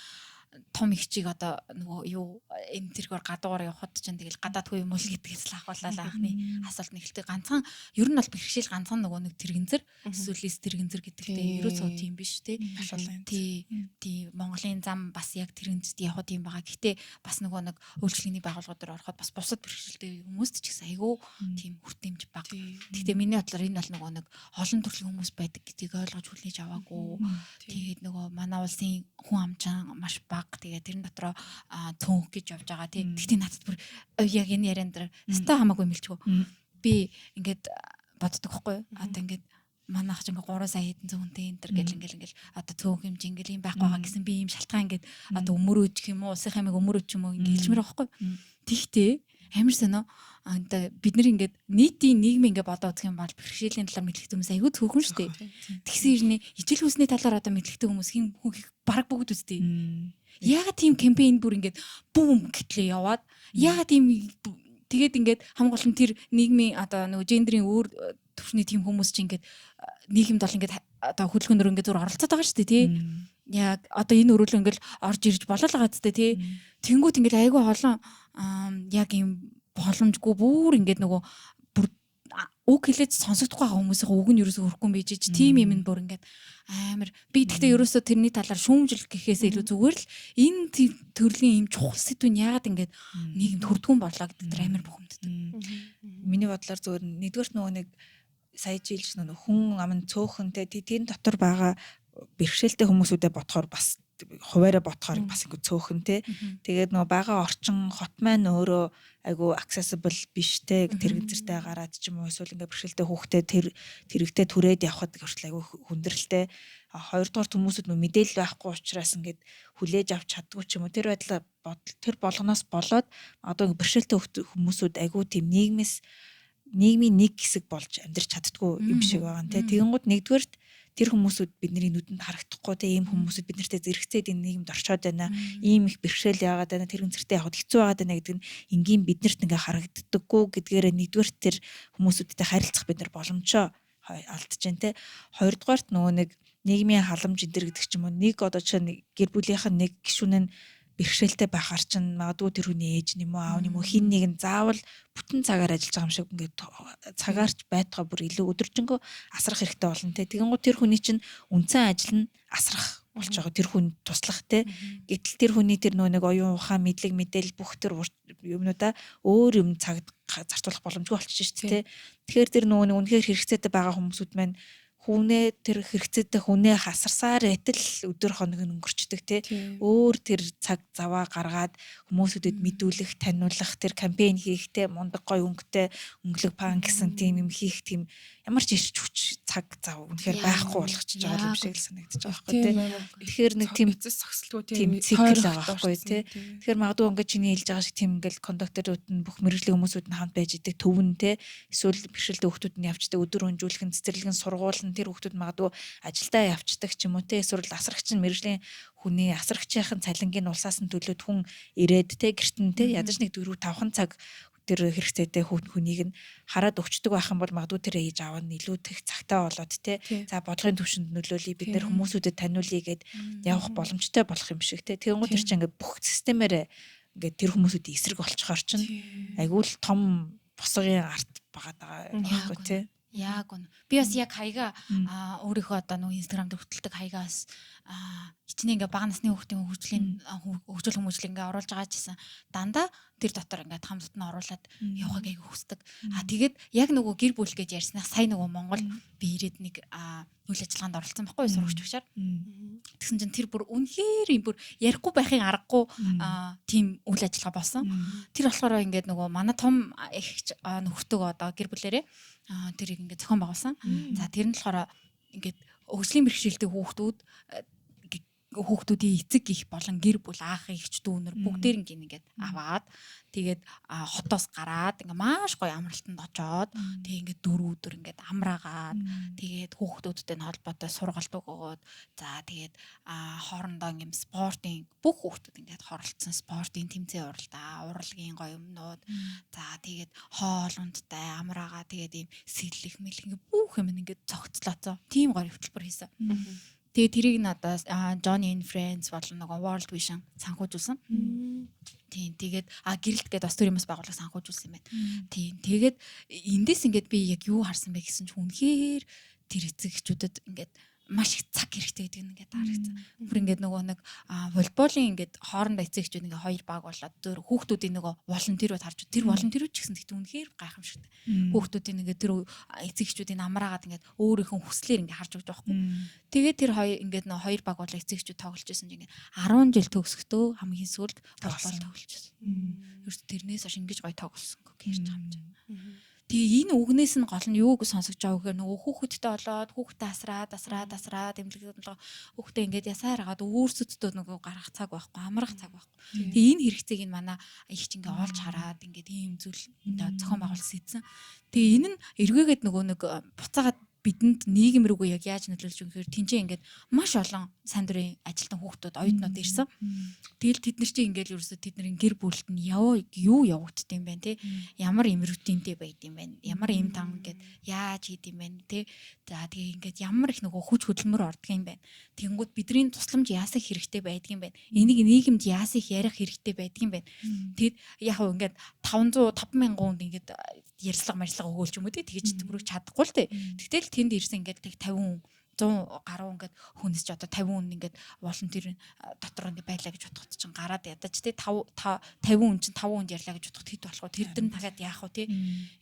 том ихчийг одоо нөгөө юу энэ тэргээр гадуугаар явхад чинь тэгэл гадаадгүй юм уу гэдгээс л ахуулаад анхны асуулт нэгэлтэй ганцхан ер нь бол бэрхшээл ганцхан нөгөө нэг тэрэгэнзэр эсвэл тэрэгэнзэр гэдэгтэй ерөөсөө тийм биш те. Тий Монголын зам бас яг тэрэгэнзэд явах тийм байгаа. Гэхдээ бас нөгөө нэг үйлчлэгийн байгууллагууд дээр ороход бас бусад бэрхшээлтэй хүмүүст ч гэсэн айгүй тийм хүртээмж баг. Гэхдээ миний бодлоор энэ бол нөгөө нэг олон төрлийн хүмүүс байдаг гэдгийг ойлгож хүлээж аваагүй. Тэгээд нөгөө манай улсын хүн амжаан маш баг. Тэгээд тэрэн дотроо цөөнх гэж явж байгаа тийм. Тэгтээ надад бүр яг энэ яриан дээр ста хамаагүй мэлчгүй. Би ингээд боддог байхгүй юу? Одоо ингээд манайх ч ингээд 3 сая хэдэн зуунтэй энэ төр гэл ингээл одоо цөөнх юм жингэл юм байх байгаа гэсэн би ийм шалтгаан ингээд одоо өмөрөөж гэх юм уу улсын хамиг өмөрөөж юм уу ингээд хэлмээр байхгүй юу? Тэгтээ амар сонио одоо бид нар ингээд нийтийн нийгмийн ингээд бодоод үзэх юм бол бэрхшээлийн талаар мэдлэгтэй хүмүүс аягүй цөөхөн шүү дээ. Тэгсэн ирнэ ижил хүсний талаар одоо мэдлэгтэй хүмүүс хин бараг бүгд үстэй. Яагаад тийм кампайн бүр ингээд бүүм гэтлээ яваад яагаад тийм тэгээд ингээд хамгийн гол нь тэр нийгмийн одоо нөгөө гендрийн өөр төвчний тийм хүмүүс чинь ингээд нийгэмд бол ингээд одоо хөдөлгөөнөөр ингээд зур оролцоод байгаа шүү дээ тий. Яг одоо энэ өрөөлөө ингээд орж ирж болоо л байгаа зү тий. Тэнгүүд ингээд айгүй олон яг юм боломжгүй бүр ингээд нөгөө бүр үг хэлээд сонсогдохгүй байгаа хүмүүсийн үг нь ерөөсөө өрөхгүй юм бийж тийм юм бүр ингээд амар би тэгтээ ерөөсөө тэрний талаар шүүмжил гэхээс илүү зүгээр л энэ төрлийн юм чухал сэдвүүн яагаад ингээд нийгэмд хүрдгүн болоо гэдэг дээр амар бухимддаг. Миний бодлоор зөвөр нэгдүгээрт нөгөө нэг сая жилж нөгөө хүн аман цөөхөнтэй тэрний дотор байгаа бэрхшээлтэй хүмүүсүүдэд бодохоор бас хуваараа бодохоор бас ингэ цөөхөнтэй. Тэгээд нөгөө бага орчин хот маань өөрөө айгу accessible биш те тэрэг зэртэй гараад ч юм уу эсвэл ингээ бэрхшээлтэй хүүхдээ тэрэгтэй түрээд явхад хүртэл айгу хүндрэлтэй. Хоёрдугаар хүмүүсүүд нөгөө мэдээлэл байхгүй учраас ингээд хүлээж авч чаддгүй ч юм уу тэр байдлаа тэр болгоноос болоод одоо бэрхшээлтэй хүмүүсүүд айгу тийм нийгмийн нэг хэсэг болж амьдрч чаддгүй юм шиг байгаа нэ. Тэгэнгүүт нэгдүгээрт тэр хүмүүсүүд бидний нүдэнд харагдахгүй те ийм хүмүүсүүд биднэртэй зэрэгцээд энэ нийгэмд орчоод байна. Ийм их бэрхшээл яагаад байна. Тэр үнцэртэй явахд хэцүү байгаад байна гэдэг нь энгийн биднэрт ингээ харагддаггүй гэдгээр нэгдүгээр тэр хүмүүсүүдтэй харилцах бид нар боломжоо алдж जैन те. Хоёрдугаарт нөгөө нэг нийгмийн халамж энэ төр гэдэг ч юм уу нэг одоо чинь гэр бүлийнх нь нэг гишүүн нь бэрхшээлтэй байхаар чинь магадгүй тэр хүний ээж юм уу аав юм уу хин нэг нь заавал бүтэн цагаар ажиллаж байгаа юм шиг ингээд цагаарч байтугай бүр илүү өдөржингөө асрах хэрэгтэй болно те. Тэгэнгүүт тэр хүний чинь үндсэн ажил нь асрах болж байгаа тэр хүн туслах те. Гэтэл тэр хүний тэр нөгөө нэг оюун ухаан мэдлэг мэдээлэл бүх тэр юмнуудаа өөр юм цагт зарцуулах боломжгүй болчихж шүү дээ те. Тэгэхээр тэр нөгөө нэг үнэхээр хэрэгцээтэй байгаа хүмүүсүүд маань хүнээ тэр хэрэгцээтэй хүнээ хасарсаар байтал өдөр хоног нь өнгөрчдөг те. Өөр тэр цаг заваа гаргаад хүмүүсүүдэд мэдүүлэх, таниулах, тэр кампайн хийх те мундаг гой өнгөтэй өнгөлөг пан гэсэн тийм юм хийх тийм ямар ч ирч хүч цаг зав үнэхээр байхгүй болгочихж байгаа юм шиг л санагдаж байгаа байхгүй те. Тэгэхээр нэг тийм зогсолтгүй тийм цикл байгаа байхгүй те. Тэгэхээр магадгүй ингээд чиний хэлж байгаа шиг тийм ингээд кондукторууд нь бүх мэрэгжлийн хүмүүсүүд нь хамт байж идэг төвн те. Эсвэл бэрхшээлтэй хүүхдүүд нь явждаг өдөр өнжүүлэх, цэцэрлэгэн сургууль тэр хүүхдүүд магадгүй ажилдаа явцдаг ч юм уу те. Эсвэл асрагч нь мэрэгжлийн хүний асрагчийн цалингийн улсаас нь төлөөд хүн ирээд те гэрт нь те ядаж нэг 4-5 цаг тэр хэрэгцээтэй хүнийг нь хараад өгчдөг байх юм бол магадгүй тэр ээж аав нь илүү их цагтаа болоод те за бодлогын төвшөнд нөлөөлөе бид нэр хүмүүсүүдэд таниулъя гэд явах боломжтой болох юм шиг те. Тэгвэл тэр чинь ингээд бүх системээр ингээд тэр хүмүүсүүдийн эсрэг болчихоор чинь айгүй л том босгогийн арт байгаа байхгүй те. Яг үнэ. Би бас яг хаяга өөрийнхөө одоо нөгөө инстаграм дээр хөтэлдэг хаягаас хичнээн ингээ бага насны хүүхдийн хөгжил хүмүүжил ингээ оруулж байгаа гэсэн дандаа тэр дотор ингээ хамт нь оруулаад явахыг айгүй хүсдэг. Тэгээд яг нөгөө гэр бүл гэж ярьснаас сая нөгөө Монгол би ирээд нэг үйл ажиллагаанд оролцсон байхгүй сурагч төгшөөр. Тэгсэн чинь тэр бүр үнэхээр юм бүр ярихгүй байхын аргагүй тийм үйл ажиллагаа болсон. Тэр болохоор ингээ нөгөө манай том их нөхөртөг одоо гэр бүлэрээ тэрийг ингээ зохион байгуулсан. За тэр нь болохоор ингээд хөгжлийн бэрхшээлтэй хүүхдүүдийн эцэг их болон гэр бүл аах ихч дүүнэр бүгдээр ингээд аваад тэгээд хотоос гараад ингээ маш гоё амралтанд очоод тэгээд ингээд 4 өдөр ингээд амраагаад тэгээд хүүхдүүдтэй холбоотой сургалт өгөөд за тэгээд хоорондоо юм спортын бүх хүүхдүүд ингээд хоролцсон спортын тэмцээн урлагийн гоё юмнууд за тэгээд хоол ундтай амраагаа тэгээд ийм сэллэх мэлэх ингээ бүх юм ингээд цогцлооцоо тийм гоё хөтөлбөр хийсэн. Тэгээ тэрийг надаас Johnny and Friends болон нөгөө World Vision санхүүжүүлсэн. Тийм тэгээд гэрэлт гэдэг бас төрийн бас байгууллага санхүүжүүлсэн юм байна. Тийм тэгээд эндээс ингээд би яг юу харсан бэ гэсэн чинь үнэхээр тэр эцэгчүүдэд ингээд маш их цаг хэрэгтэй гэдэг нь ингээд харагдсан. Бүр ингээд нөгөө нэг волейболын ингээд хоорондоо эцэгчүүд ингээд хоёр баг болоод зөөр хүүхдүүдийн нөгөө волонтерууд харж тэр волонтерууд ч гэсэн тэгтээ үнэхээр гайхамшигтай. Хүүхдүүдийн ингээд тэр эцэгчүүдийн амраагаад ингээд өөрийнхөө хүслээр ингээд харж өгч байгаа байхгүй. Тэгээд тэр ингээд нөгөө хоёр баг болоо эцэгчүүд тоглож байсан чинь ингээд 10 жил төгсөхдөө хамгийн сүүлд волейбол тоглож байсан. Ерөөс тэрнээс хойш ингэж гоё тоглосон гэж ярьж байгаа юм чинь. Тэгээ энэ үгнээс нь гол нь юуг сонсогч байгаа гэхээр нөгөө хүүхэдтэй болоод хүүхдээ асраад эмнэлэгдээд хүүхдээ ингээд ясаар хагаад өөрсөддөө нөгөө гарах цаг байхгүй амрах цаг байхгүй. Тэгээ энэ хэрэгцээг нь манай их ч ингээд олж хараад ингээд ийм зүйл зохион байгуулсан эзэн. Тэгээ энэ нь эргээгээд нөгөө нэг буцаагаад бидэнд нийгэм рүүгээ яг яаж нөлөөлж байгаа гэхээр тэнцээ ингээд маш олон сайн дурын ажилтан хүүхдүүд оюутнууд ирсэн. Тэгэл тэд нар чинь ингээд ерөөсө тэдний гэр бүлд нь юу явагдд юм бэ те, ямар им рутинтэй байд юм бэ, ямар им там ингээд яаж хийд юм бэ те. За тэгээ ингээд ямар их нөгөө хүч хөдөлмөр ордог юм бэ. Тэнгүүд бидний тусламж яасах хэрэгтэй байдаг юм бэ. Энийг нийгэмд яасах ярих хэрэгтэй байдаг юм бэ. Тэгэд яг хөө ингээд 500-50000 хүнд ингээд ярьслага өгөөлч юм уу те, тэгэж бүрэг чадахгүй л те. Тэгтэл тэнд ирсэн ингээд 50 100 гаруй ингээд хүнс ч одоо 50 хүн ингээд волонтер дотор ингээд байлаа гэж бодоход чинь гараад ядаж те 50 хүн чинь 5 хүнд ярьлаа гэж бодоход хэд болох вэ? Тэр дэр нь дахиад яах вэ те?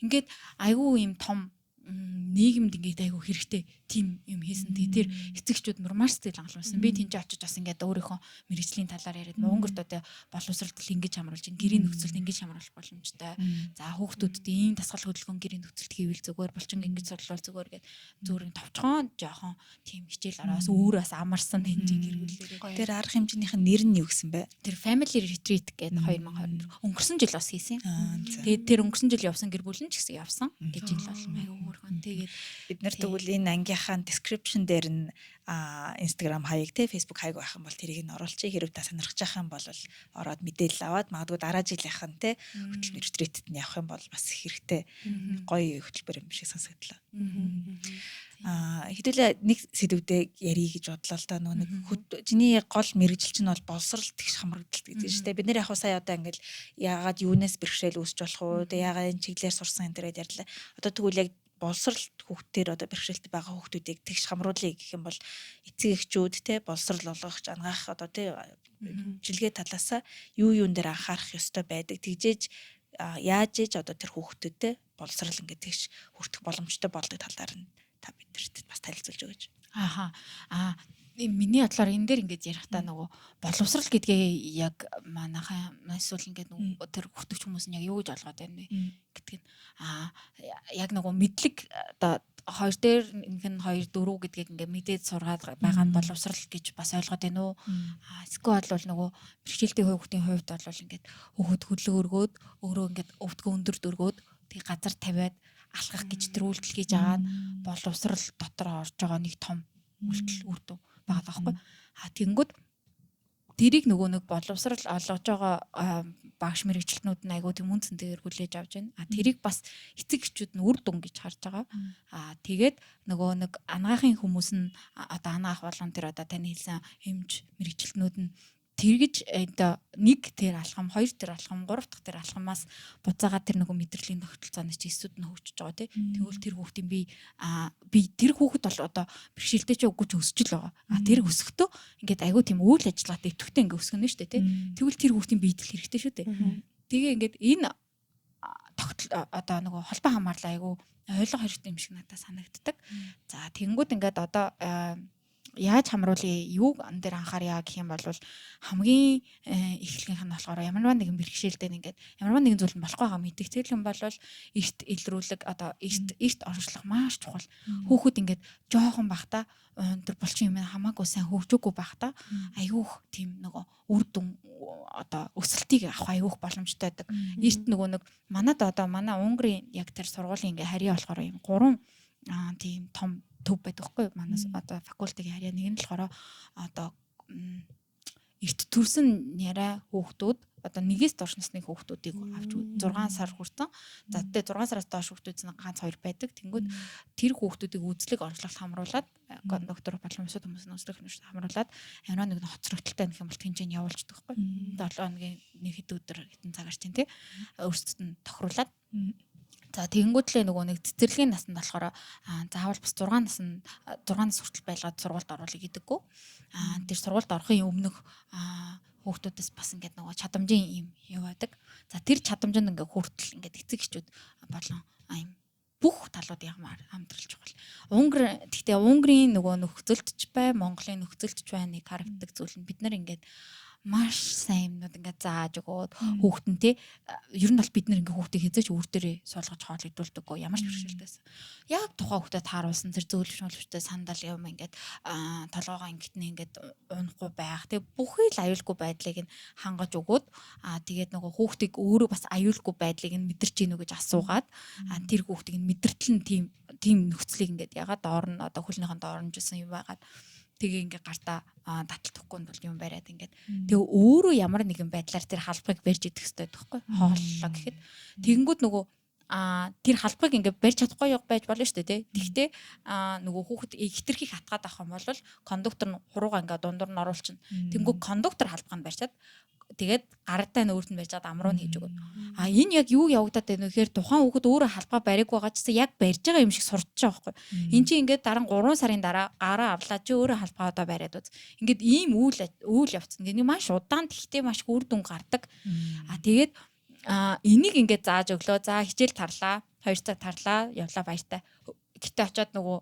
Ингээд айгүй юм том нийгэмд ингээд айгүй хэрэгтэй тим юм хийсэн. Тэр эцэгчүүд мөр маш сэтгэл хангалуунсан. Би тэнцээ очиж бас ингээд өөрийнхөө мэрэгжлийн талаар яриад Монголд одоо боловсролт ингэж хамруулж, гэрийн нөхцөлд ингэж хамруулах боломжтой. За хүүхдүүдэд ийм дасгал хөдөлгөөн гэрийн нөхцөлд хийвэл зүгээр, булчин ингэж сурлуул зүгээр гэдэг зүрийн товчхон жоохон тийм хичээл ороос өөрөөс амарсан хэмжээ гэрүүлээрээ. Тэр арга хэмжээнийх нь нэр нь юу гэсэн бэ? Тэр Family Retreat гэдэг 2024 өнгөрсөн жил бас хийсэн. Тэгээд тэр өнгөрсөн жил явсан гэр бүл нь ч гэсэн явсан гэж ил болон айгүй хөөрхөн. Тэгээд бид нар тэгвэл энэ ангийнхаа description дээр нь Instagram хаяг те Facebook хаяг байх юм бол тэрийг нь оруулчих. Хэрвээ та сонирхож байгаа юм бол ороод мэдээлэл аваад магадгүй дараа жилийнх нь те хөтөлбөр retreat-д нь явах юм бол бас хэрэгтэй гоё хөтөлбөр юм шиг сонсогдлоо. Хэдүүлээ нэг сэдвүүдээ ярих гэж бодлоо л да. Нэг чиний гол мэрэгжил чинь бол боловсролт тэгш хамрагдалт гэдэг шүү дээ. Бид нэр яг сая одоо ингээл яагаад юунаас бэрхшээл үүсч болох уу? Тэгээ яагаад энэ чиглэлээр сурсан энэ төрөд ярьлаа. Одоо тэгвэл яг боловсролт хүүхдээр одоо бэрхшээлтэй байгаа хүүхдүүдийг тэгш хамруулъя гэх юм бол эцэг эхчүүд те боловсрол олгох ангаах одоо те жилгээ талаасаа юун дээр анхаарах ёстой байдаг. Тэгжээж яаж ээж одоо тэр хүүхдүүдтэй боловсрал ингээд тэгш хүртэх боломжтой болдог талаар нь та бидэрт бас танилцуулж өгөөч. Миний бодлоор энэ дээр ингээд ярихтаа нөгөө боловсрал гэдгээ яг манайхаа эсвэл ингээд нөгөө тэр хүртэгч хүмүүс нь яг юу гэж олгоод байна вэ гэдг нь яг нөгөө мэдлэг одоо хоёр дээр нэг нь 2 4 гэдгийг ингээд мэдээд сургаад байгаа нь боловсрал гэж бас ойлгоод байна уу? Эсвэл бол нөгөө бэрхшээлтэй хүүхдийн хувьд бол ингээд хүүхэд хөдлөө өргөөд өөрөө ингээд өвдгөө өндөр дөргөөд тэг газар тавиад алхах гэж тэр үйлдэл хийж байгаа нь боловсрал дотор орж байгаа нэг том үйлдэл үр дүн байгаа байхгүй. Тэгэнгүүт тэрийг нөгөө нэг боловсрал олгож байгаа багш мэрэгчлэтнүүд нь айгүй тийм үнцэнтэй эргүүлж авч байна. Тэрийг бас эцэг эхчүүд нь үр дүн гэж харж байгаа. Тэгээд нөгөө нэг анагаахын хүмүүс нь одоо анагаах волонтер одоо таны хэлсэн эмч мэрэгчлэтнүүд нь тэргэж одоо нэг тэр алхам, хоёр тэр алхам, гурав дахь тэр алхамаас буцаагаад тэр нөгөө мэдрэлийн тогтолцооны чи эсүүд нь хөгжиж байгаа тий. Тэгвэл тэр хүүхдийн би тэр хүүхэд бол одоо бэрхшээлтэй ч үгүй ч өсөж л байгаа. Тэр өсөхдөө ингээд айгүй тийм үйл ажиллагаатай идэвхтэй ингээд өсгөнө шүү дээ тий. Тэгвэл тэр хүүхдийн биедэл хэрэгтэй шүү дээ. Тэгээ ингээд энэ одоо нөгөө холбоо хамаарлаа айгүй ойлгох хэрэгтэй юм шиг надад санагддаг. За тэгэнгүүт ингээд одоо яаж хамруулъя, юуг ан дээр анхааръя гэх юм бол хамгийн эхлэлийнх нь болохоор ямар нэгэн бэрхшээлтэй ингээд ямар нэгэн зүйл нь болох байгаа мэддэг. Тэгэл юм бол эрт илрүүлэг одоо эрт оршлох маш чухал. Хүүхэд ингээд жоохон бахта тэр булчин юм хамаагүй сайн хөгжөөгүй бахта айгүйх тийм нөгөө үр дүн одоо өсөлтийг авах айгүйх боломжтой байдаг. Эрт нөгөө нэг манад одоо манай Унгарын яг тэр сургуулийн ингээд харьяа болохоор юм 3 тийм том төв байдаг хгүй манаас одоо факультетийн харьяа нэг нь болохоор одоо эрт төрсөн яриа хүүхдүүд одоо нэгээс доош насны хүүхдүүдийг авч 6 сар хүртэн. За тэгээ 6 сараас доош хүүхдүүд нь ганц 2 байдаг. Тэнгүүд тэр хүүхдүүдийг үзлэг орчлагт хамруулад доктор баламсууд хүмүүс нь үзлэг хамруулад ямар нэгэн хоцрогдолтой нөх юм бол тэнцэн явуулчихдаг хгүй. 7 хоногийн нэг хэд өдөр хитэн цагаар чинь тий өөрсдөд нь тохируулад за тэгэнгүүтлээ нөгөө нэг цэцэрлэгийн насанд болохоор заавал бас 6 нас хүртэл байлгаад сургуульд оруулъя гэдэггүй. Тэр сургуульд орохын өмнөх хүүхдүүдээс бас ингээд нөгөө чадамжийн юм байдаг. За тэр чадамжинд ингээд хүртэл ингээд эцэг эхчүүд болон юм бүх талууд хамтралж байгаа. Гэхдээ Унгарын нөгөө нөхцөлтч бай, Монголын нөхцөлтч байныг харагддаг зүйл нь бид нар ингээд маш сайн юмнууд ингээд зааж өгөөд хүүхдэн тий ер нь бол бид нар ингээд хүүхдийг хязгаарч үр дээрээ суулгаж хоол идүүлдэггүй ямар ч бэрхшээлтэйс яг тухайн хүүхдэд тааруулсан тэр зөөлөвчтэй сандал юм ингээд толгоогоо ингэтний ингээд унахгүй байх тий бүхий л аюулгүй байдлыг нь хангаж өгөөд тэгээд нөгөө хүүхдийг өөрөө бас аюулгүй байдлыг нь мэдэрч гинүү гэж асуугаад тэр хүүхдийг нь мэдэртэл нь тийм тийм нөхцөлийг ингээд ягаад доор нь одоо хөлнийхэн доорнжсэн юм байгаад тэгээ ингээ гартаа таталтахгүй нь бол юм бариад ингээд тэгээ өөрөө ямар нэгэн байдлаар тэр халбыг барьж идэх хэрэгтэй байхгүй хооллоо гэхэд тэгэнгүүт нөгөө тэр халбыг ингээ барьж чадахгүй байж болно шүү дээ. Тэгтээ нөгөө хүүхэд хитрхийг хатгаад авах юм бол кондуктор нь хурууга ингээ дундуур нь оруулчихна. Тэнгүү кондуктор халбыг барьчаад тэгээд гараатай нь өөрт нь барьжаад амруу нь хийж өгöd. Энэ яг юу явагдаад байна вэ гэхээр тухайн хүүхэд өөрөө халбаа бариг байгаа ч гэсэн яг барьж байгаа юм шиг сурч байгаа байхгүй. Энд чинь ингээд дараа 3 сарын дараа гараа авлаа чи өөрөө халбаа одоо бариад үз. Ингээд ийм үйл явцсан. Энийг маш удаан тэгтээ маш үр дүн гардаг. Тэгээд энийг ингээд зааж өглөө. За хичээл тарлаа. 2 цаг тарлаа. Явлаа баяртай. Гэтэ очиод нөгөө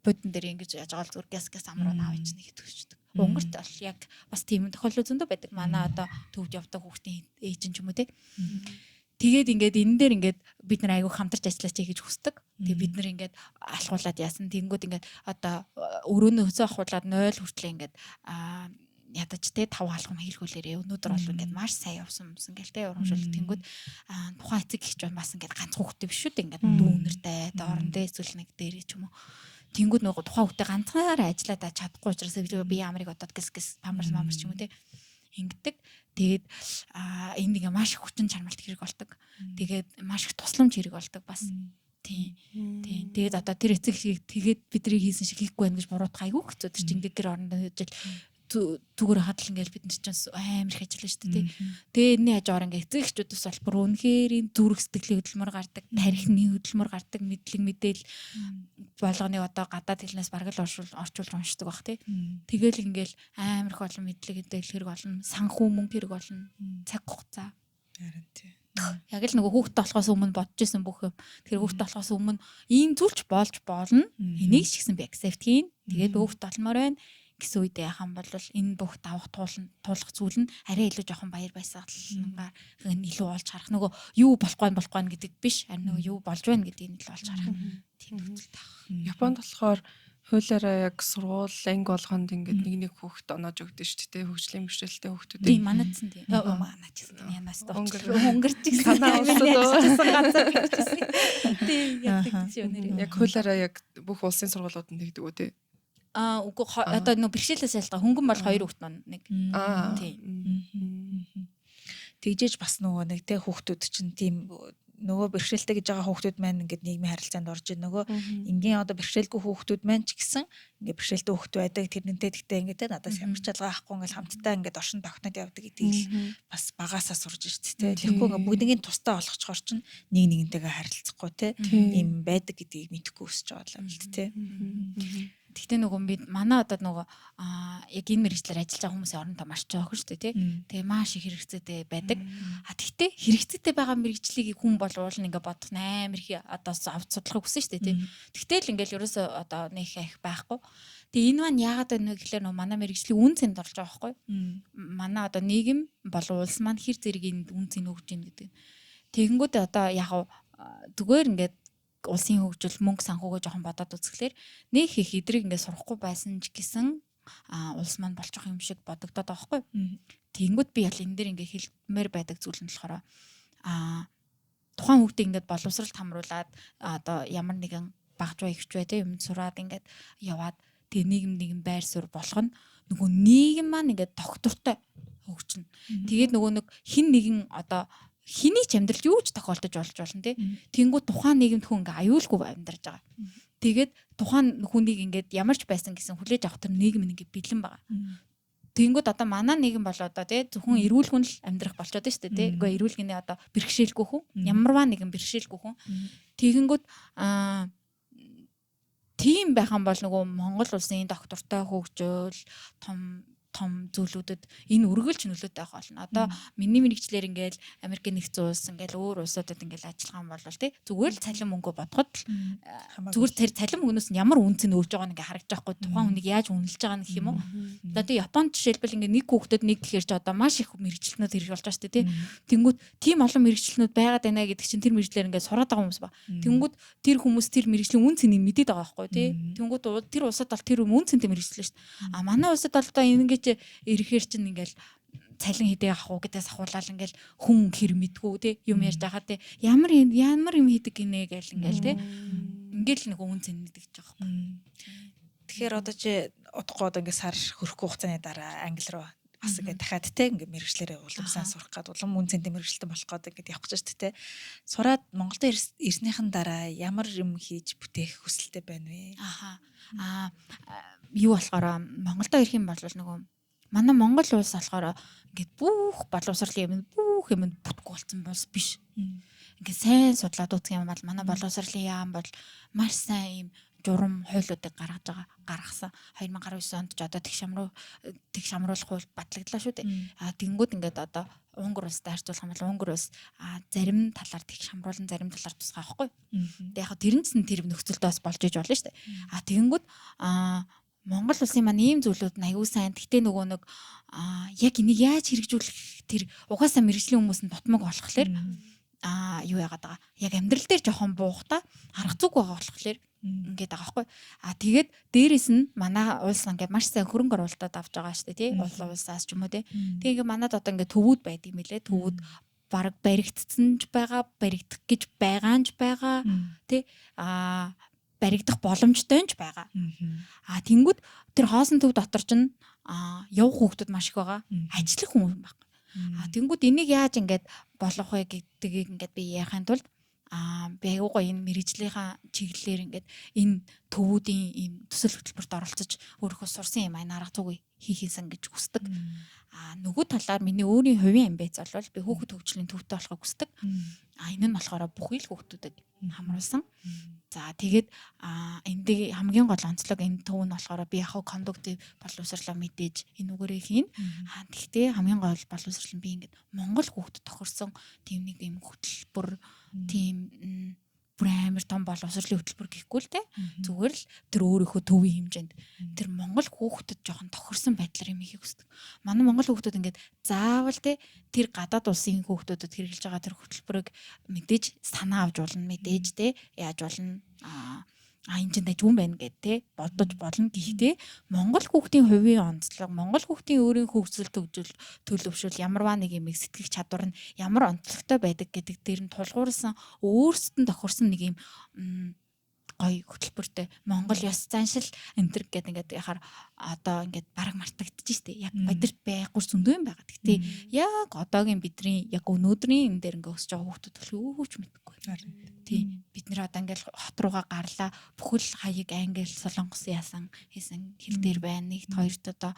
будин дээр ингэж яаж байгаа зүгээр гэс амруу наваа чинь гэдэг хүчтэй. Унгарт бол яг бас тийм тохиолдол зөндөө байдаг. Манай одоо төвд явдаг хүүхдийн ээж нь ч юм уу те. Тэгээд ингээд энэ дээр ингээд бид нар айгүй хамтарч ажиллаач гэж хүсдэг. Тэгээд бид нар ингээд алхуулад яасан. Тэнгүүд ингээд одоо өрөөнөө хөсөө ахуулаад 0 хүртлээ ингээд ядаж те 5 алхам хийлгүүлээрээ өнөөдөр бол ингээд маш сайн явсан гэл те урамшуул тэнгүүд тухайн эцэг ихч бас ингээд ганц хүүхдтэй биш үү ингээд дүүнэртэй доорн дээр эсвэл нэг дээр ч юм уу. Тэнгүүд нөгөө тухайн хүүхдээ ганцаараа ажиллаад чадахгүй учраас би ямарыг одоод гэс памперс ч юм уу те ингэдэг. Тэгээд энд ингээ маш их хүчин чармайлт хэрэг болдог. Тэгээд маш их тусламж хэрэг болдог бас. Тийм. Тэгээд одоо тэр эцэг шиг тэгээд бидний хийсэн шиг хийхгүй байх гэж буруутах айгүй хэцүү. Тэр чинь ингээ гэр орондоо жил түгээр хадал ингээл бид нар ч амар их ажиллана шүү дээ. Тэгээ энэний хажуугаар ингээ эцэг эхчүүдээс бол бүр үнэхээр энэ зүрх сэтгэлийн хөдөлмөр гардаг, тарихны хөдөлмөр гардаг, мэдлэг мэдээл болгоны одоо гадаад хэлнээс бараг л орчуулж уншдаг бах тий. Тэгэл ингээл амар их олон мэдлэг мэдээл хэрэг олон, санхүү мөнгө хэрэг олон, цаг хугацаа. Харин тий. Яг л нөгөө хүүхдтэй болохоос өмнө бодож исэн бүх юм. Тэгэхээр хүүхдтэй болохоос өмнө ийм зүйлч болж болно. Энийг ч гэсэн би accept хийн. Тэгээд хүүхдтэй болмоор байна гэсэн үедээ яхан бол энэ бүх давах туулах зүйл нь арай илүү жоохон баяр баясгалангаар илүү олж харах нөгөө юу болохгүй гэдэг биш харин нөгөө юу болж байна гэдгийг илүү олж харах тийм нөхцөл таах. Японд болохоор хуулиараа яг сургууль анги болгонд ингээд нэг хүүхэд оноож өгдөө шүү дээ хөгжлийн бэрхшээлтэй хүүхдүүд. Тийм манайцсан тийм. Манайч гэсэн янаас өнгөрч санаа уусан. Тийм яг тийм үнээр. Яг хуулиараа яг бүх улсын сургуулиудад тэгдэг үү те. Үгүй одоо нөө бэрхшээлээс ялгаа хөнгөн бол 2 хүүхэд маань нэг. Тийм. Тэгжээж бас нөгөө нэг те хүүхдүүд чинь тийм нөгөө бэрхшээлтэй гэж байгаа хүүхдүүд маань ингээд нийгмийн харилцаанд орж ийн нөгөө энгийн одоо бэрхшээлгүй хүүхдүүд маань ч гэсэн ингээд бэрхшээлтэй хүүхд байдаг тэрнэнтэй тэгтээ ингээд те надаас ямар ч ялгаа авахгүй ингээд хамтдаа ингээд оршин тогтнод явдаг гэдгийг бас багаасаа сурж ирж те тэгэхгүй ингээд бүгднийг тусдаа олгочхоор чинь нэг нэгнтэйгээ харилцахгүй те юм байдаг гэдгийг мэдэхгүй өсөж байгаа л те. Тэгтээ нөгөө би манай одоо нөгөө яг энэ мэргэжлэр ажиллаж байгаа хүмүүсийн орондоо маш жоох шүү дээ тий. Тэгээ маш их хэрэгцээтэй байдаг. Тэгтээ хэрэгцээтэй байгаа мэргэжлийг хүн болвол ингээ бодох амар их одоо авч судлахыг хүсэн шүү дээ тий. Тэгтэл ингээл ерөөсөө одоо нэг их байхгүй. Тэгээ энэ маань яагаад байна вэ гэхлээр нөгөө манай мэргэжлийн үн цэнд орж байгаа байхгүй. Манай одоо нийгэм болон улс маань хэр зэргийн үн цэн өгж ийн гэдэг. Тэгэнгүүтээ одоо яг зүгээр ингээд улсын хөгжил мөнгө санхугаа жоохон бодоод үзэхлээр нэг их эдрийг ингээд сурахгүй байсан ч гэсэн улс маань болчих юм шиг бодогдоод байгаа байхгүй. Тэнгүүд би ял энэ дээр ингээд хэлмээр байдаг зүйл нь болохоор тухайн хүүхдийг ингээд боловсролд хамруулад одоо ямар нэгэн багж ихч бай тэ юм сураад ингээд яваад тэгээ нийгэм байр суурь болгоно нөгөө нийгэм маань ингээд доктортой хөгжинэ. Тэгээд нөгөө нэг хин нэгэн одоо хэний ч амьдралд юу ч тохиолдож болж болно тий. Тэнгүү тухайн нийгэмд хүн ингээ аюулгүй амьдарч байгаа. Тэгээд тухайн хүнийг ингээд ямар ч байсан гэсэн хүлээж авах тэр нийгэм ингээ бэлэн байгаа. Тэнгүүд одоо манай нийгэм бол одоо тий зөвхөн эрүүл хүн л амьдрах болчиход байна шүү дээ тий. Үгүй эрүүл гинэ одоо бэрхшээлгүй хүн ямарваа нэгэн бэрхшээлгүй хүн. Тэгэнгүүт тийм байхan бол нөгөө Монгол улсын доктортой хөгжөөл том зүйлүүдэд энэ үргэлж нөлөөтэй байх болно. Одоо миний мэрэгчлэр ингээл Америкийн нэгдсэн улс ингээл өөр улсуудад ингээл ажиллагаан болвол тий зүгээр л цалин мөнгө бодоход л зүгээр цалин мөнгнөөс нь ямар үнц нь өвж байгааг ингээ харагдаж байхгүй тухайн хүнийг яаж үнэлж байгаа нь гэх юм уу. Одоо тий Японд жишээлбэл ингээ нэг хүүхдэд нэг гэхээр ч одоо маш их мэрэгчлэнүүд хэрэг болж байгаа шүү дээ тий. Тэнгүүд тийм олон мэрэгчлэнүүд байгаад байна гэдэг чинь тэр мэрэгчлэр ингээ сураад байгаа хүмүүс ба. Тэнгүүд тэр хүмүүс тэр мэрэгжлийн үнц нь мэдээд байгаа байхгүй тий. Тэнгүүд тэр улсад бол тэр үнцэнтэй мэрэгчлээ шүү дээ. Манай улсад бол одоо ингээ ирэхээр чинь ингээл цалин хийдэг ах уу гэдээс ахуулаад ингээл хүн хэр мэдгүй те юм ярьж байгаа те ямар юм хийдэг гинэ гээл ингээл те Ингээл нэг үн цэн нэгдэж байгаа юм. Тэгэхээр одоо чи удахгүй одоо ингээд сар хөрөхгүй хугацааны дараа англи руу бас ингээд дахиад те ингээд мэрэгчлэрээ улам сайн сурах гад улам үн цэнтэй мэрэгчлэн болох гээд ингээд явах гэж шүү дээ те. Сураад Монголд ирснийхэн дараа ямар юм хийж бүтээх хүсэлтэй байна вэ? Юу болохоор Монголдо ирэх юм бол нөгөө манай Монгол улс болохоор ингээд бүх боловсролын юм бүтггүй болсон бол биш. Ингээд сайн судлаад үзэх юм бол манай боловсролын яам бол маш сайн юм журам хуйлуудыг гаргасан 2019 онд ч одоо тэгш амруулах хууль батлагдлаа шүү дээ. Тэнгүүд ингээд одоо Унгар улстай харьцуулах юм бол Унгар улс зарим талаар тэгш амруулан зарим талаар тусгай байхгүй. Тэгээ яг тэр нөхцөлдөө бас болж иж болно шүү дээ. Тэнгүүд Монгол улсын маань ийм зүйлүүд нь аюу сайн. Гэхдээ нөгөө нэг яг энийг яаж хэрэгжүүлэх тэр угаасаа мэрэгжлийн хүмүүс нь дутмаг болохлээр юу яагаад байгаа. Яг амьдрал дээр жоохон буухта арга зүг байгаа болохоор ингээд байгаа байхгүй. Тэгээд дээрэс нь манай улс ингээд маш сайн хөрөнгө оруулалтад авч байгаа шүү дээ тий. Улсаас ч юм уу тий. Тэгээ ингээд манад одоо ингээд төвүүд байдаг юм лээ. Төвүүд бараг баригдсан ч байгаа, баригдах гэж байгаа ч байгаа тий. Баригдах боломжтой ч байгаа. Тэнгүүд тэр хоосон төв дотор ч явах хүүхдүүд маш их байгаа. Ажиллах хүмүүс байна. Тэнгүүд энийг яаж ингээд болох вэ гэдгийг ингээд би яахын тулд би аюугаа энэ мэрэгжлийнхаа чиглэлээр ингээд энэ төвүүдийн ийм төсөл хөтөлбөрт оролцож өөрийнхөө сурсан юм арга зүг хийхээсэн гэж хүсдэг. Нөгөө талаар миний өөрийн хувийн амбиц бол би хүүхэд хөгжлийн төвтэй болохыг хүсдэг. Энэ нь болохоор бүхий л хүүхдүүдэд хамруулсан. За тэгээд эндээ хамгийн гол онцлог энэ төв нь болохоор би яг кондуктив боловсролоо мэдээж энэ үгээрээ хийн. Тэгтээ хамгийн гол боловсрол нь би ингээд Монгол хүүхдэд тохирсон тийм нэг юм хөтөлбөр тийм бүр амар том боловсролын хөтөлбөр гэхгүй л те. Зүгээр л тэр өөрийнхөө төвийн хэмжээнд тэр Монгол хүүхдэд жоохон тохирсон байдлаар юм хийх хүсдэг. Манай Монгол хүүхдүүд ингээд заавал те тэр гадаад улсын хүүхдүүдэд хэрэгжилж байгаа тэр хөтөлбөрийг мэдээж санаа авч болно, мэдээж те яаж болно энэ ч дайгуун байна гэд те бодож болно. Гэхдээ Монгол хүүхдийн хувийн онцлог, Монгол хүүхдийн өөрийн хөгжил төлөвшөл ямарваа нэг юм сэтгэх чадвар нь ямар онцлогтой байдаг гэдэг дээр нь тулгуурсан өөрсдөд нь тохирсон нэг юм гоё хөтөлбөртэй Монгол ёс заншил энтер гэдэг ингээд яхаар одоо ингээд бараг мартагдчих штеп. Яг бидэрт байхгүй зөндөө юм байгаа. Гэхдээ яг одоогийн бидний яг өнөөдрийн энэ дээр ингээд өсөж байгаа хүүхдүүд төлөвч мэдгүй. Тийм бид нэр одоо ингээд хот руугаа гарлаа бүхэл хаяг англи солонгос яасан хийсэн хэл дээр байна. Нэгт хоёрт одоо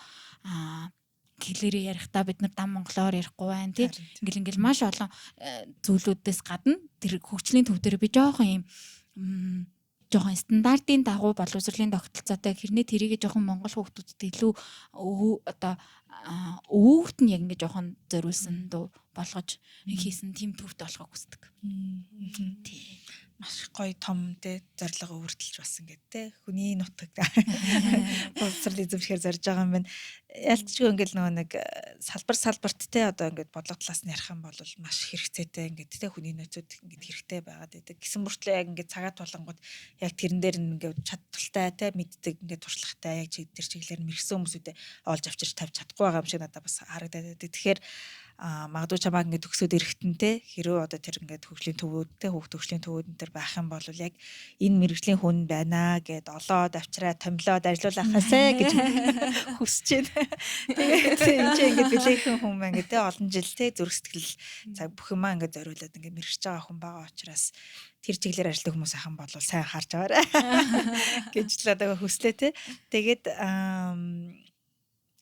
хэлээрээ ярихдаа бид нар дам монголоор ярихгүй байна тий. Ингээл маш олон зүйлүүдээс гадна тэр хөгжлийн төв дээр би жоохон стандартын дагуу боловсролын тогтолцоотой хэрнээ тэрийг жоохон монгол хүүхдүүдэд илүү одоо өвөгт нь яг ингэ жоохон зориулсан дуу болгож хийсэн тийм төвд болохыг хүсдэг. Тийм. Маш гоё том те зорилгоо өөртөлж бас ингээд те хүний нутаг боловсрол эзэмшихэр зорж байгаа юм байна. Ялцчгүй ингээд нөгөө нэг салбарт те одоо ингээд бодлого талаас нь ярих юм бол маш хэрэгцээтэй ингээд те хүний нөөцөд ингээд хэрэгтэй байгаад байдаг. Гэсэн мөртлөө яг ингээд цагаат болонгод яг тэрэн дээр нь ингээд чадвартай те мэддэг ингээд туршлагатай яг тэр чиглэлээр нь мэрэгсэн хүмүүсүүдэд олж авчирч тавьж чадахгүй байгаа юм шиг надад бас харагдаад байдаг. Тэгэхээр магадгүй чамааг ингээд төгсөөд эрэхтэнтэй хэрөө одоо тэр ингээд хөгжлийн төвүүдтэй хүүхд хөгжлийн төвүүд энэ байх юм бол яг энэ мэрэгжлийн хүн байна гэд олоод авчраа томилоод ажиллуулах хасаа гэж хүсэж байна. Тэгээд энэ чинь ингээд билээхэн хүн байна гэдэг олон жил те зүрх сэтгэл цаг бүх юмаа ингээд зориулаад ингээд мэрэгж байгаа хүн байгаа учраас тэр чиглэлээр ажилладаг хүмүүс ахын бол сайн харж аваарай гэж л одоо хүслээ те. Тэгээд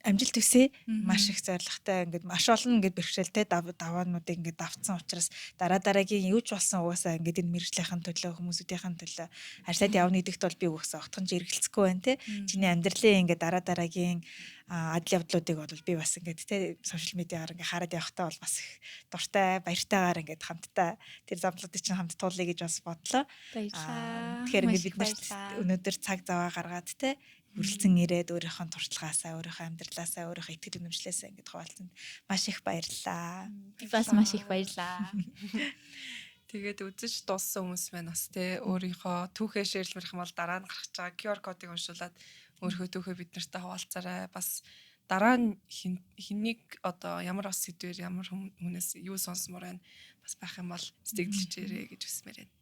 амжилт хүсье. Маш их зоригтой ингээд маш олон ингээд бэрхшээлтэй даваануудыг ингээд давцсан учраас дараагийн юу ч болсон угаасаа ингээд энэ мэрэгжлийнхэн төлөө хүмүүсүүдийнхэн төлөө ажиллаад явна гэдэгт бол би угаасаа огтхон зэрэгэлцэхгүй байна те. Чиний амьдралын ингээд дараагийн адил явдлуудыг бол би бас ингээд те сошиал медиагаар ингээд хараад явахтаа бол бас их дуртай баяртайгаар ингээд хамтдаа тэр замдлуудыг чинь хамт туулъя гэж бас бодлоо. Тэгэхээр ингээд бид нар өнөөдөр цаг зав гаргаад те хүрэлцэн ирээд өөрийнхөө туршлагаасаа, өөрийнхөө амьдралаасаа, өөрийнхөө итгэл үнэмшлээсээ ингэж хуваалцсанд маш их баярлалаа. Би бас маш их баярлалаа. Тэгээд үзэж дууссан хүмүүс маань бас те өөрийнхөө түүхээ шеэрлэх юм бол дараа нь гарч байгаа QR кодыг уншуулад өөрийнхөө түүхээ бид нартай хуваалцаарай. Бас дараа нь хэнийг одоо ямар бас сэдвэр ямар хүнээс юу сонсомоор байна бас байх юм бол сэтгэлж ирээ гэж хүсмээр байна.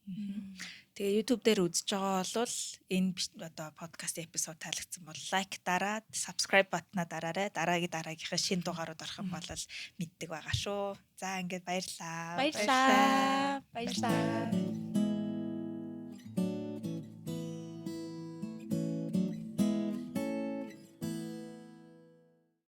Тэгээ YouTube дээр үзэж байгаа бол энэ одоо подкастын эпизод таалагдсан бол лайк дараад, subscribe батнаа дараарай. Дараагийнхаа шинэ дугаарууд орох юм бол мэддэг байгаа шүү. За ингээд баярлалаа. Баярлалаа.